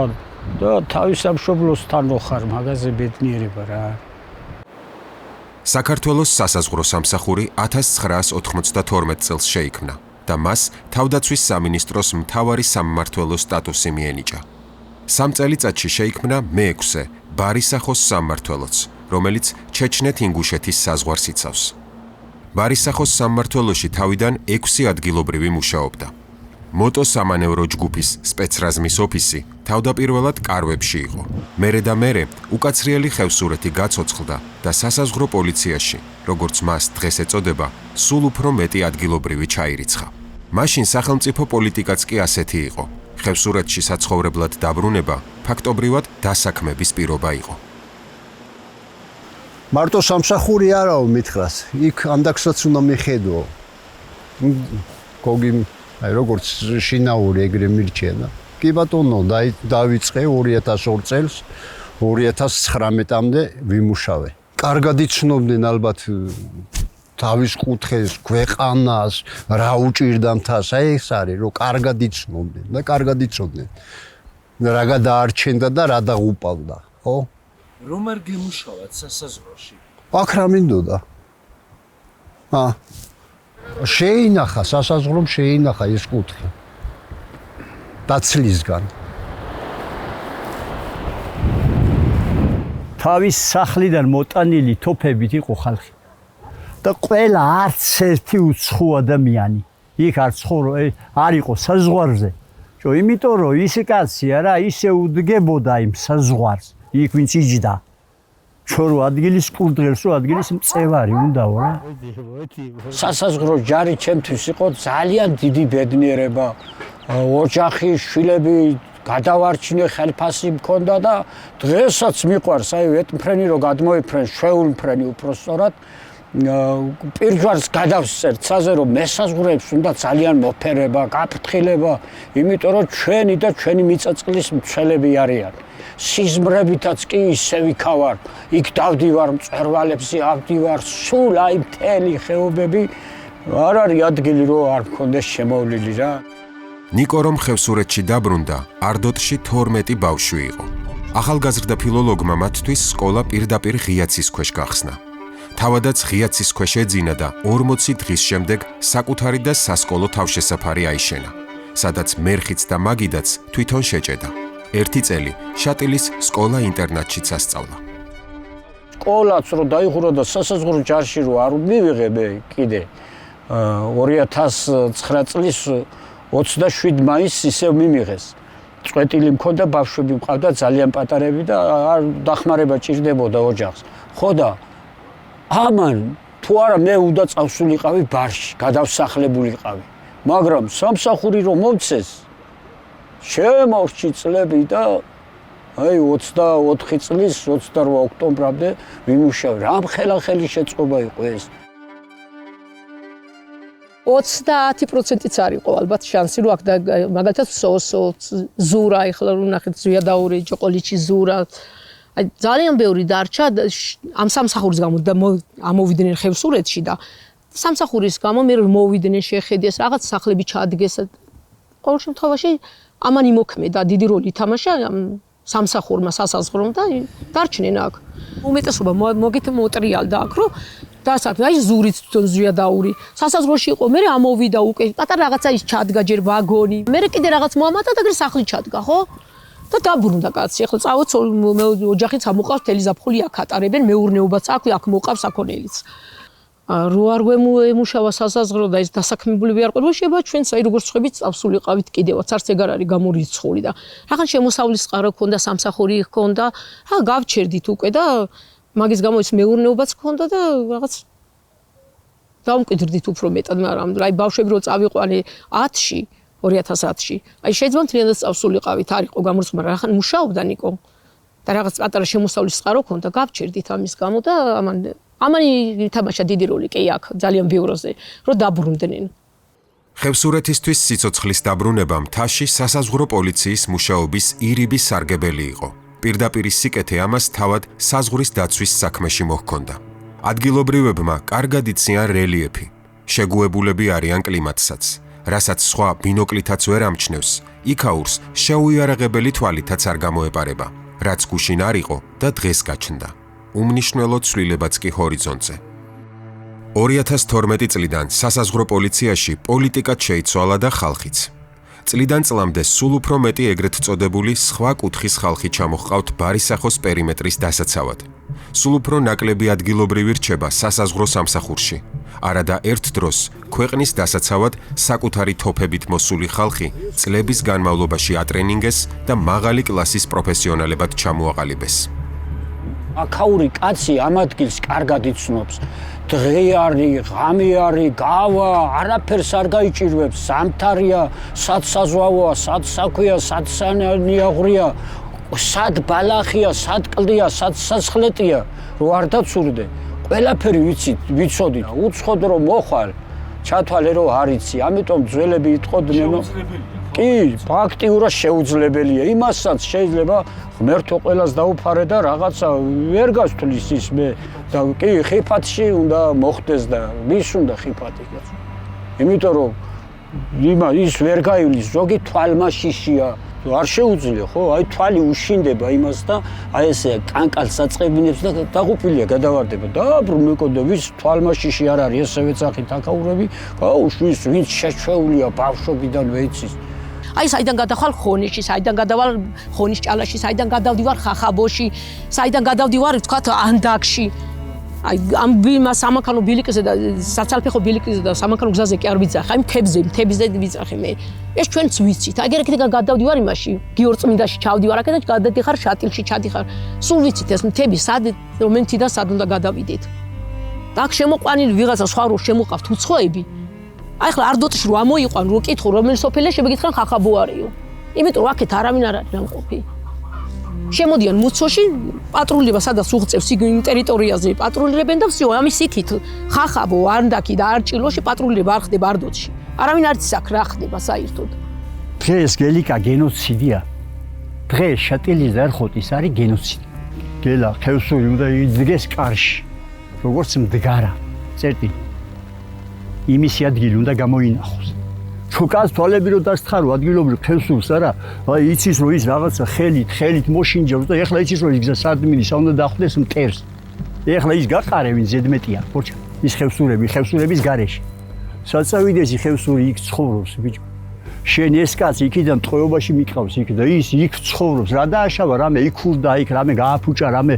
და თავის სამშობლოსთან ხარ, მაგაზე ბედნიერება რა. საქართველოს სასაზღვრო სამსახური 1992 წელს შეიქმნა და მას თავდაცვის სამინისტროს მთავარი სამმართველოს სტატუსი მიენიჭა. 3 წელიწადში შეიქმნა მე-6 ბარისახოს სამმართველოც, რომელიც ჩეჩნეთ-ინგუშეთის საზღვარს იცავს. ბარისახოს სამმართველოში თავიდან 6 ადგილობრივი მუშაობდა. მოტო სამანევრო ჯგუფის სპეცრაზმის ოფისი თავდაპირველად კარვებში იყო. მერე და მერე უკაცრიელი ხევსურეთი გაცოცხლდა და სასაზღვრო პოლიციაში, როგორც მას დღეს ეწოდება, სულ უფრო მეტი ადგილობრივი ჩაირიცხა. მაშინ სახელმწიფო პოლიტიკაც კი ასეთი იყო. ხევსურეთში საცხოვრებლად დაბრუნება ფაქტობრივად დასაქმების პირობა იყო. მარტო სამსახური არაო მითხრას, იქ ანდაქსაც უნდა მიხედო. გოგი აი როგორც შინაური ეგრე მირჩენა. კი ბატონო, დავიწყე 2002 წელს, 2019-მდე ვიმუშავე. კარგად იცნობდნენ ალბათ თავის კუთხეს, ქვეყანას, რა უჭირდა მთას, აი ეს არის, რომ კარგად იცნობდნენ და კარგად იცოდნენ. რა გადაარჩენდა და რა დაღუპავდა, ხო? რომ არ გემუშავათ სასაზღვროში? აქ რა მინდოდა? შეინახა, სასაზღვრომ შეინახა ეს კუთხე. დაცლისგან. თავის სახლიდან მოტანილი თოფებით იყო ხალხი. და ყველა არც ერთი უცხო ადამიანი იქ არ ცხოვრო, არ იყო საზღვარზე. იმიტომ რომ ის კაცი არა ისე უდგებოდა იმ საზღვარს, იქ ვინც იჯდა. ჩორო ადგილის კურდღელს რო ადგილის მწევარი უნდაო რა. სასაზღვრო ჯარი ჩემთვის იყო ძალიან დიდი ბედნიერება. ოჯახი, შვილები გადავარჩინე, ხელფასი მქონდა და დღესაც მიყვარს, აი ეტმფრენი რო გადმოიფრენ, შეულმფრენი უпроსწორად. პირჯვარს გადავსწერ ცაზე რომ მესაზღვრეებს უნდა ძალიან მოფერება, გაფრთხილება, იმიტომ რომ ჩვენი და ჩვენი მიწაწყლის მცველები არიან. სიზმრებითაც კი ისე ვიქავარ, იქ დავდივარ მწვერვალებზე, ავდივარ, სულ აი მთელი ხეობები, არ არის ადგილი რომ არ მქონდეს შემოვლილი რა. ნიკო რომ ხევსურეთში დაბრუნდა, არდოტში 12 ბავშვი იყო. ახალგაზრდა ფილოლოგმა მათთვის სკოლა პირდაპირ ღიაცის ქვეშ გახსნა. თავადაც ღიაცის ქვეშ ეძინა და 40 დღის შემდეგ საკუთარი და სასკოლო თავშესაფარი აიშენა, სადაც მერხიც და მაგიდაც თვითონ შეჭედა. 1 წელი შატილის სკოლა-ინტერნატშიც ასწავლა. სკოლაც რო დაიხურო და სასაზღვრო ჯარში რო არ მივიღე მე კიდე 2009 წლის 27 მაისს ისევ მიმიღეს. წვეტილი მქონდა, ბავშვები მყავდა ძალიან პატარები და არ დახმარება ჭირდებოდა ოჯახს. ხო და ამან თუ არა მე უნდა წავსულიყავი ბარში, გადავსახლებულიყავი. მაგრამ სამსახური რომ მომცეს, შემორჩი წლები და აი 24 წლის 28 ოქტომბრამდე ვიმუშავე. რამ ხელახელი შეწყობა იყო ეს. 30%-იც არ იყო ალბათ შანსი რომ აქ მაგალითად ზურა ეხლა რომ ნახეთ ზვიადაური ჭოყოლიჩი ზურა აი ძალიან ბევრი დარჩა ამ სამსახურის გამო და ამოვიდნენ ხევსურეთში და სამსახურის გამო მე მოვიდნენ შეხედეს რაღაც სახლები ჩაადგეს. ყოველ შემთხვევაში ამან იმოქმედა დიდი როლი ითამაშა სამსახურმა სასაზღვრომ და დარჩნენ აქ. უმეტესობა მოტრიალდა აქ, რომ დასაკ აი ზურიც ზვიადაური სასაზღვროში იყო, მე ამოვიდა უკვე პატარა რაღაცა ის ჩადგა ჯერ ვაგონი. მე კიდე რაღაც მოამატა და სახლი ჩადგა, ხო? და დაბრუნდა კაცი. ახლა წავეც ოჯახიც ამოყავს თელი ზაფხული აქ ატარებენ, მეურნეობაც აქ მოყავს აქონელიც. რო არ გვემუშავა სასაზღვრო და ეს დასაქმებულები არ ყოფილა, შეიძლება ჩვენც აი როგორც ხვებით წავსულიყავით კიდევაც არც ეგარ არის გამორიცხული და რაღაც შემოსავლის წყარო ქონდა, სამსახური ქონდა, რა გავჩერდით უკვე და მაგის გამო ის მეურნეობაც ქონდა და რაღაც დავმკვიდრდით უფრო მეტად, მაგრამ აი ბავშვები რო წავიყვანე 10-ში 2010-ში. აი შეიძლება მთლიანად წავსულიყავით, არ იყო გამორიცხული, მაგრამ ახლა მუშაობდა ნიკო. და რაღაც პატარა შემოსავლის წყარო ქონდა, გავჩერდით ამის გამო და ამან ითამაშა დიდი როლი კი აქ ძალიან ბიუროზე, რომ დაბრუნდნენ. ხევსურეთისთვის სიცოცხლის დაბრუნება მთაში სასაზღვრო პოლიციის მუშაობის ირიბი სარგებელი იყო. პირდაპირ სიკეთე ამას თავად საზღვრის დაცვის საქმეში მოჰქონდა. ადგილობრივებმა კარგად იციან რელიეფი. შეგუებულები არიან კლიმატსაც, რასაც სხვა ბინოკლითაც ვერ ამჩნევს, იქაურს შეუიარაღებელი თვალითაც არ გამოეპარება, რაც გუშინ არ იყო და დღეს გაჩნდა. უმნიშვნელო ცვლილებაც კი ჰორიზონტზე. 2012 წლიდან სასაზღვრო პოლიციაში პოლიტიკაც შეიცვალა და ხალხიც. წლიდან წლამდე სულ უფრო მეტი ეგრეთ წოდებული სხვა კუთხის ხალხი ჩამოჰყავთ ბარისახოს პერიმეტრის დასაცავად. სულ უფრო ნაკლები ადგილობრივი რჩება სასაზღვრო სამსახურში. არადა ერთ დროს ქვეყნის დასაცავად საკუთარი თოფებით მოსული ხალხი წლების განმავლობაში ატრენინგეს და მაღალი კლასის პროფესიონალებად ჩამოაყალიბეს. აქაური კაცი ამ ადგილს კარგად იცნობს. დღე არის, ღამე არის, გავა, არაფერს არ გაიჭირვებს, სამთარია, სად საზვავოა, სად საქვია, სად სანიაღვრია, სად ბალახია, სად კლდია, სად სასხლეტია, რო არ დაცურდე. ყველაფერი ვიცოდი, უცხოდ რომ მოხვალ, ჩათვალე რომ არ იცი, ამიტომ ძველები იტყოდნენ, კი, ფაქტიურად შეუძლებელია. იმასაც შეიძლება ღმერთო ყველას დაუფარე და რაღაცა ვერ გასწulis ის მე და კი ხიფათში უნდა მოხდეს და ვის უნდა ხიფათი. იმიტომ რომ ის ვერ გაივლის, ზოგი თვალმაშიშია, არ შეუძლია, ხო? აი თვალი უშინდება იმას და აი ესე კანკალს აწყებინებს და დაღუპილია, გადავარდება. დაბრუნეკო და ვის თვალმაშიში არ არის, ესევე წახით აქაურები, გაუშვის, ვინც შეჩვეულია ბავშვობიდან ვეცის. აი საიდან გადახვალ ხონიში, საიდან გადავალ ხონის ჭალაში, საიდან გადავდივარ ხახაბოში, საიდან გადავდივარ თქვათ ანდაკში. აი ამ სამანქანო ბილიკზე და საცალფეხო ბილიკზე და სამანქანო გზაზე კი არ ვიძახე, აი მთებზე ვიძახე მე. ეს ჩვენც ვიცით. აი აქედან გადავდივარ იმაში, გიორწმინდაში ჩავდივარ, აქედან გადადიხარ შატილში ჩადიხარ. სულ ვიცით ეს მთები სად მომენტიდან სად უნდა გადავიდეთ. და აქ შემოყვანილი ვიღაცა სხვა რო შემოყავთ უცხოები. აი ხლა არდოტში რო ამოიყვან, რო კითხო რომელი სოფელია, შეგეკითხან ხახაბო არისო. იმიტომ რომ აქეთ არავინ არ არის დამყოფი. შემოდიან მუცოში, პატრულება სადაც უღწევს იმ ტერიტორიაზე, პატრულირებენ და всё, ამის იქით ხახაბო, არდაკი და არჭილოში პატრულირება არ ხდება არდოტში. არავინ არ იცის აქ რა ხდება საერთოდ. დღეს გელიკა გენოციდია. დღეს შატილის და ერხოტის არის გენოციდი. გელა ხევსური უნდა იდგეს კარში, როგორც მდგარა. წერტი იმისი ადგილი უნდა გამოინახოს. ჩუკას თვალები რო დასთხარო ადგილობრივ ხევსურს არა, აი იცის რომ ის რაღაცა ხელით მოშინჯავს და ეხლა იცის რომ ის გზა სარდმინისა უნდა დახვდეს მტერს. ეხლა ის გაყარევინ ზედმეტია, ხოჭა. ის ხევსურების გარეშე. საწავიდეს ხევსური იქ ცხოვრობს ბიჭო. შენ ეს კაცი იქიდან ტყვეობაში მიყავს იქ და ის იქ ცხოვრობს. რა დააშავა, რამე იქურდა იქ, რამე გააფუჭა, რამე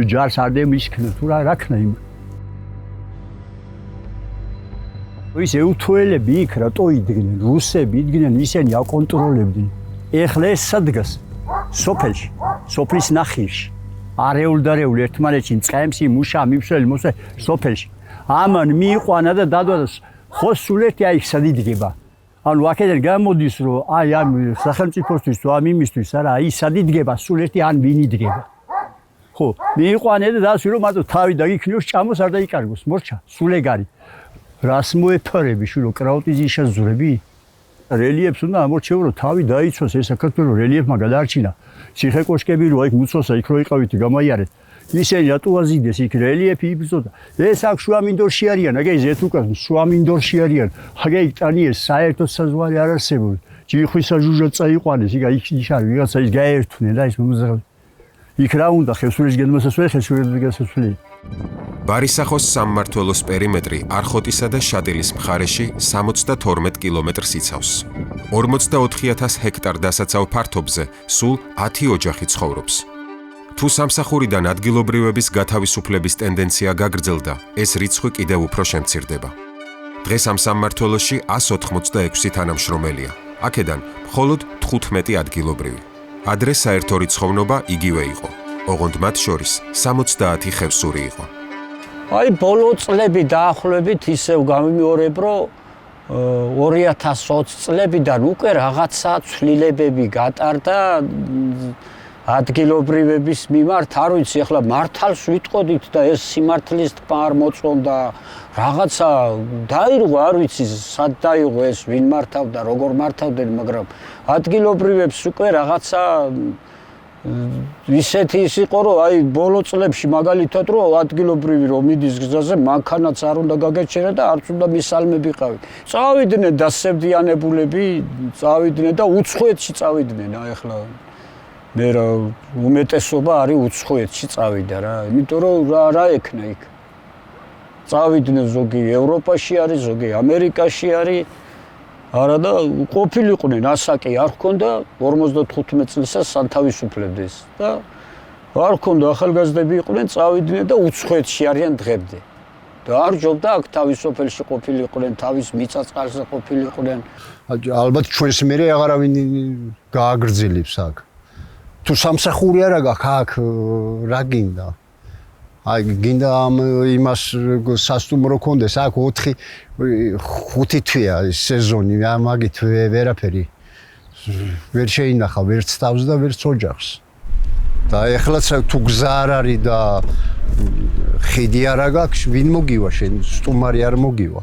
ჯარს არ დემისქნა თუ რა ქნა იმ ის ეუთოელები იქ რატო იდგნენ, რუსები იდგნენ, ისინი აკონტროლებდნენ. ეხლა ეს სადგას სოფელში, სოფლის ნახილში. არეულ ერთმანეთში წემსი, მუშა, მიფსველი, სოფელში. ამან მიიყვანა და დადვა და ხო სულ ერთი აი სად იდგება. ანუ აქედან გამოდის რომ აი ამ სახელმწიფოსთვის თუ ამ იმისთვის არა, აი სად იდგება, სულ ერთი ან ვინ იდგება. ხო, მიიყვანა და დასვი რომ მარტო თავი დაგიქნიოს, ჭამოს არ დაიკარგოს, მორჩა, სულ ეგ არის. რას მოეფარები შვილო კრაუტიზის შეზღურები? რელიეფს უნდა ამორჩევო რომ თავი დაიცვას ეს საქართველოს რელიეფმა გადაარჩინა. ციხე-კოშკები რო იქ მუცოსა იქ რო იყავით გამაიარეთ. ისინი რატო აზიდეს იქ რელიეფი იბრძოდა. ეს აქ შუამინდორში არიან, აგე ზეთ უკან შუამინდორში არიან. აგე იქ ტანიეს საერთო საზღვარი არ არსებობს. ჯიხვისა ჟუჟა წაიყვანეს, იქ ის არის ვიღაცა ის გაერთვნენ და ის მომზღავ. იქ რა უნდა ხევსურის გენმოსასვლელი, ხევსურის გასასვლელი. ბარისახოს სამმართველოს პერიმეტრი არხოტისა და შატილის მხარეში 72 კილომეტრს იცავს. 44000 ჰექტარ დასაცავ ფართობზე სულ 10 ოჯახი ცხოვრობს. თუ სამსახურიდან ადგილობრივების გათავისუფლების ტენდენცია გაგრძელდა, ეს რიცხვი კიდევ უფრო შემცირდება. დღეს ამ სამმართველოში 186 თანამშრომელია. აქედან მხოლოდ 15 ადგილობრივი. ადრე საერთო რიცხოვნობა იგივე იყო. ოღონდ მათ შორის 70 ხევსური იყო. აი ბოლო წლები დაახლოებით ისევ გამიმეორებ, რომ 2020 წლებიდან უკვე რაღაცა ცვლილებები გატარდა ადგილობრივების მიმართ. არ ვიცი, ახლა მართალს ვიტყოდით და ეს სიმართლის თქმა არ მოწონდა. რაღაცა დაირღვა, არ ვიცი, სად დაიღო ეს, ვინ მართავდა, როგორ მართავდნენ, მაგრამ ადგილობრივებს უკვე რაღაცა ისეთი ის იყო, რომ აი ბოლო წლებში მაგალითად რომ ადგილობრივი რომ მიდის გზაზე, მანქანაც არ უნდა გაგაჩერა და არც უნდა მისალმები ყავი. წავიდნენ დასევდიანებულები, წავიდნენ და უცხოეთში წავიდნენ, აი ახლა მე რა უმეტესობა არის უცხოეთში წავიდა რა, იმიტომ რომ რა ექნა იქ. წავიდნენ ზოგი ევროპაში არის, ზოგი ამერიკაში არის. არა და ყოფილიყვნენ, ასაკი არ ჰქონდა 55 წლისას სათავისუფლებდეს და არ ჰქონდა ახალგაზრდები იყვნენ, წავიდნენ და უცხოეთში არიან დღემდე. და არ ჯობდა აქ თავისუფლებში ყოფილიყვნენ, თავის მიწა-წყალზე ყოფილიყვნენ. ალბათ ჩვენს მერე აღარავინ გააგრძელებს აქ. თუ სამსახური არა გაქვს აქ რა გინდა? აი გინდა ამ იმას სასტუმრო კონდეს აქ 4-5 თვეა სეზონი, მაგით ვერაფერი ვერ შეინახა ვერც თავს და ვერც ოჯახს. და ეხლაც თუ გზა არ არის და ხიდი არა გაქვს, ვინ მოგივა შენ, სტუმარი არ მოგივა.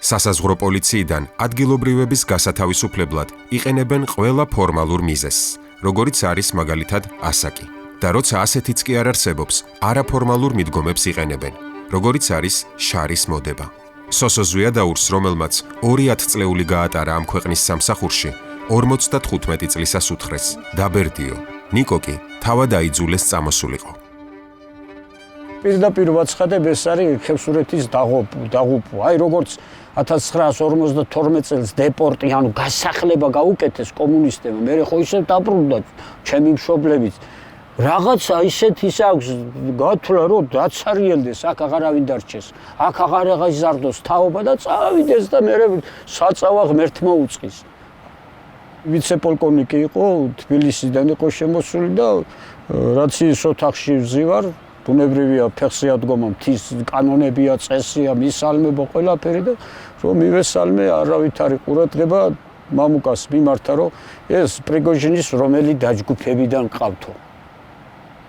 სასაზღვრო პოლიციიდან ადგილობრივების გასათავისუფლებლად იყენებენ ყველა ფორმალურ მიზეზს, როგორიც არის მაგალითად ასაკი. და როცა ასეთიც კი არ არსებობს, არაფორმალურ მიდგომებს იყენებენ, როგორიც არის შარის მოდება. სოსო ზვიადაურს, რომელმაც 20 წლეული გაატარა ამ ქვეყნის სამსახურში, 55 წლისას უთხრეს, დაბერდიო. ნიკო კი თავად აიძულეს წამოსულიყო. პირდაპირ ვაცხადებ, ეს არის ხევსურეთის დაღუპვა. აი როგორც 1952 წელს დეპორტი, ანუ გასახლება გაუკეთეს კომუნისტებმა, მე ხო ისევ დაბრუნდა ჩემი მშობლებიც. რაღაცა ისეთის აქვს გათვლა, რომ დაცარიელდეს, აქ აღარავინ დარჩეს, აქ აღარ აღიზარდოს თაობა და წავიდეს და მე საწავა ღმერთმა უწყის. ვიცე-პოლკოვნიკი იყო, თბილისიდან იყო შემოსული და რაც ის ოთახში ვზივარ, ბუნებრივია ფეხზე ადგომა, მთის კანონებია, წესია, მისალმება ყველაფერი და რომ მივესალმე, არავით არის ყურადღება მამუკას მიმართა, რომ ეს პრიგოჟინის რომელი დაჯგუფებიდან ყავთო.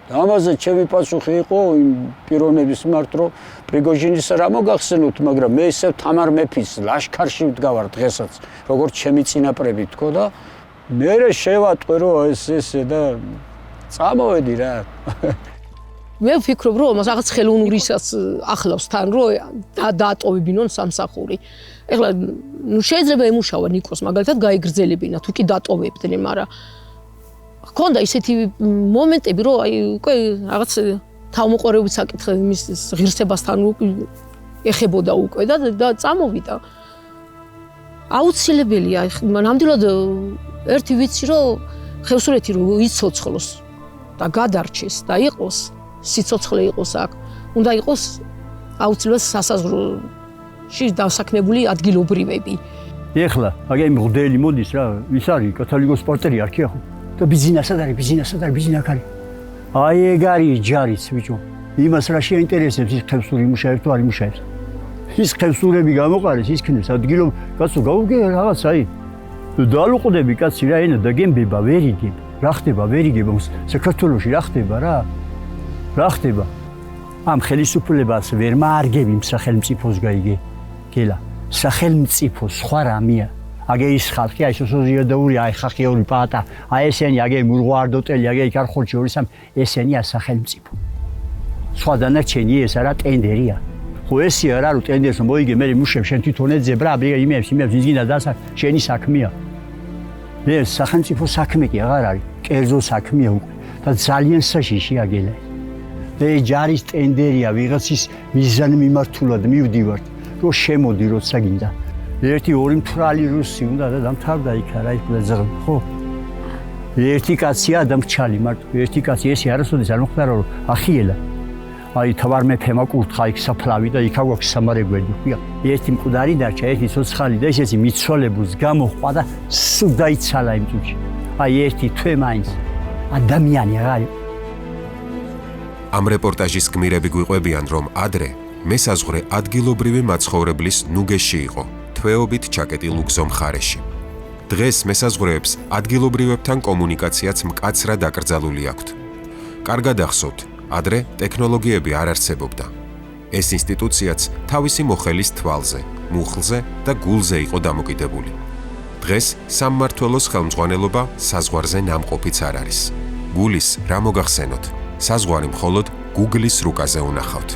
ამაზე ჩემი პასუხი იყო იმ პიროვნების მიმართ, რომ პრიგოჟინის რა მოგახსენოთ, მაგრამ მე ისევ თამარ მეფის ლაშქარში ვდგავარ დღესაც, როგორც ჩემი წინაპრები თქო და მე შევატყვე, რომ ესე და წამოვედი რა. მე ვფიქრობ, რომ მას რაღაც ხელოვნურისაც ახლავს თან, რომ დაატოვებინონ სამსახური. ეხლა შეიძლება ემუშავა ნიკოს, მაგალითად გაიგრძელებინა, თუ კი დატოვებდნენ, მაგრამ ხონდა ისეთი მომენტები, რომ აი უკვე რაღაც თავმოყარებით საკითხი მის ღირსებასთან ეხებოდა უკვე და წამოვიდა. აუცილებელია, ნამდვილად ერთი ვიცი, რომ ხევსურეთი რომ იცოცხლოს და გადარჩეს და იყოს სიცოცხლე იყოს აქ, უნდა იყოს აუცილებლად სასაზღვროში დასაქმებული ადგილობრივები. ეხლა აგე მღვდელი მოდის რა, ის არის კათოლიკოს პორტერი არქია ხო? და ბიზნესად არის, ბიზნესად არის. აი ეგ არის ჯარიც, ბიჭო. იმას რა შეინტერესებს ის ხევსური იმუშავებს თუ არ იმუშავებს. ის ხევსურები გამოყარეს, ისქნებს ადგილობ, კაცო გაუგე რაღაც აი. დალუყდები კაცი რა ენა და გემბება, ვერ იგებ. რა ხდება, ვერ იგებ. საქართველოში რა ხდება რა? რა ხდება? ამ ხელისუფლებას ვერ მაარგები სახელმწიფოს გაიგე. გელა, სახელმწიფო სხვა რამეა. აგე ის ხალხი, აი სოციალისტური, აი ხახიური პაატა, აი ესენი აგე მურღვარდოტელი, აგე იქ არ ხორჩი 2-3, ესენი ასახელმწიფო. სხვა დანარჩენი ეს არა ტენდერია. ხო ესი არა რომ ტენდერს მოიგე, მე მუშებ შენ თვითონ ეძებ რა, იმებს ისგინა და შენი საქმეა. მე სახელმწიფო საქმე კი აღარ არის, კერძო საქმეა უკვე და ძალიან საშიში აგელა. მე ჯარის ტენდერია, ვიღაცის მიზანი მიმართულად მივდივართ, რომ შემოდი როცა გინდა. ერთი ორი მთვრალი რუსი უნდა და დამთავრდა იქ რა იქ ზღ ხო? ერთი კაცია და მრჩალი მარტო, ერთი კაცი ესე არასოდეს არ მოხდა რომ ახიელა. აი თვარმეფე მაკურთხა იქ საფლავი და იქ აგვაქვს სამარეგველი ხია. ერთი მკვდარი დარჩა, ერთი ცოცხალი და ესეთი მიცვალებულს გამოხვა და სულ დაიცალა იმ წუთში. აი ერთი თვე მაინც ადამიანი აღარ იყო. ამ რეპორტაჟის გმირები გვიყვებიან, რომ ადრე მესაზღვრე ადგილობრივი მაცხოვრებლის ნუგეში იყო, თვეობით ჩაკეტილ უგზო მხარეში. დღეს მესაზღვრეებს ადგილობრივებთან კომუნიკაციაც მკაცრად აკრძალული აქვთ. კარგად ახსოვთ, ადრე ტექნოლოგიები არ არსებობდა. ეს ინსტიტუციაც თავისი მოხელის თვალზე, მუხლზე და გულზე იყო დამოკიდებული. დღეს სამმართველოს ხელმძღვანელობა საზღვარზე ნამყოფიც არ არის. გულის რა მოგახსენოთ? საზღვარი მხოლოდ Google-ის რუკაზე უნახავთ.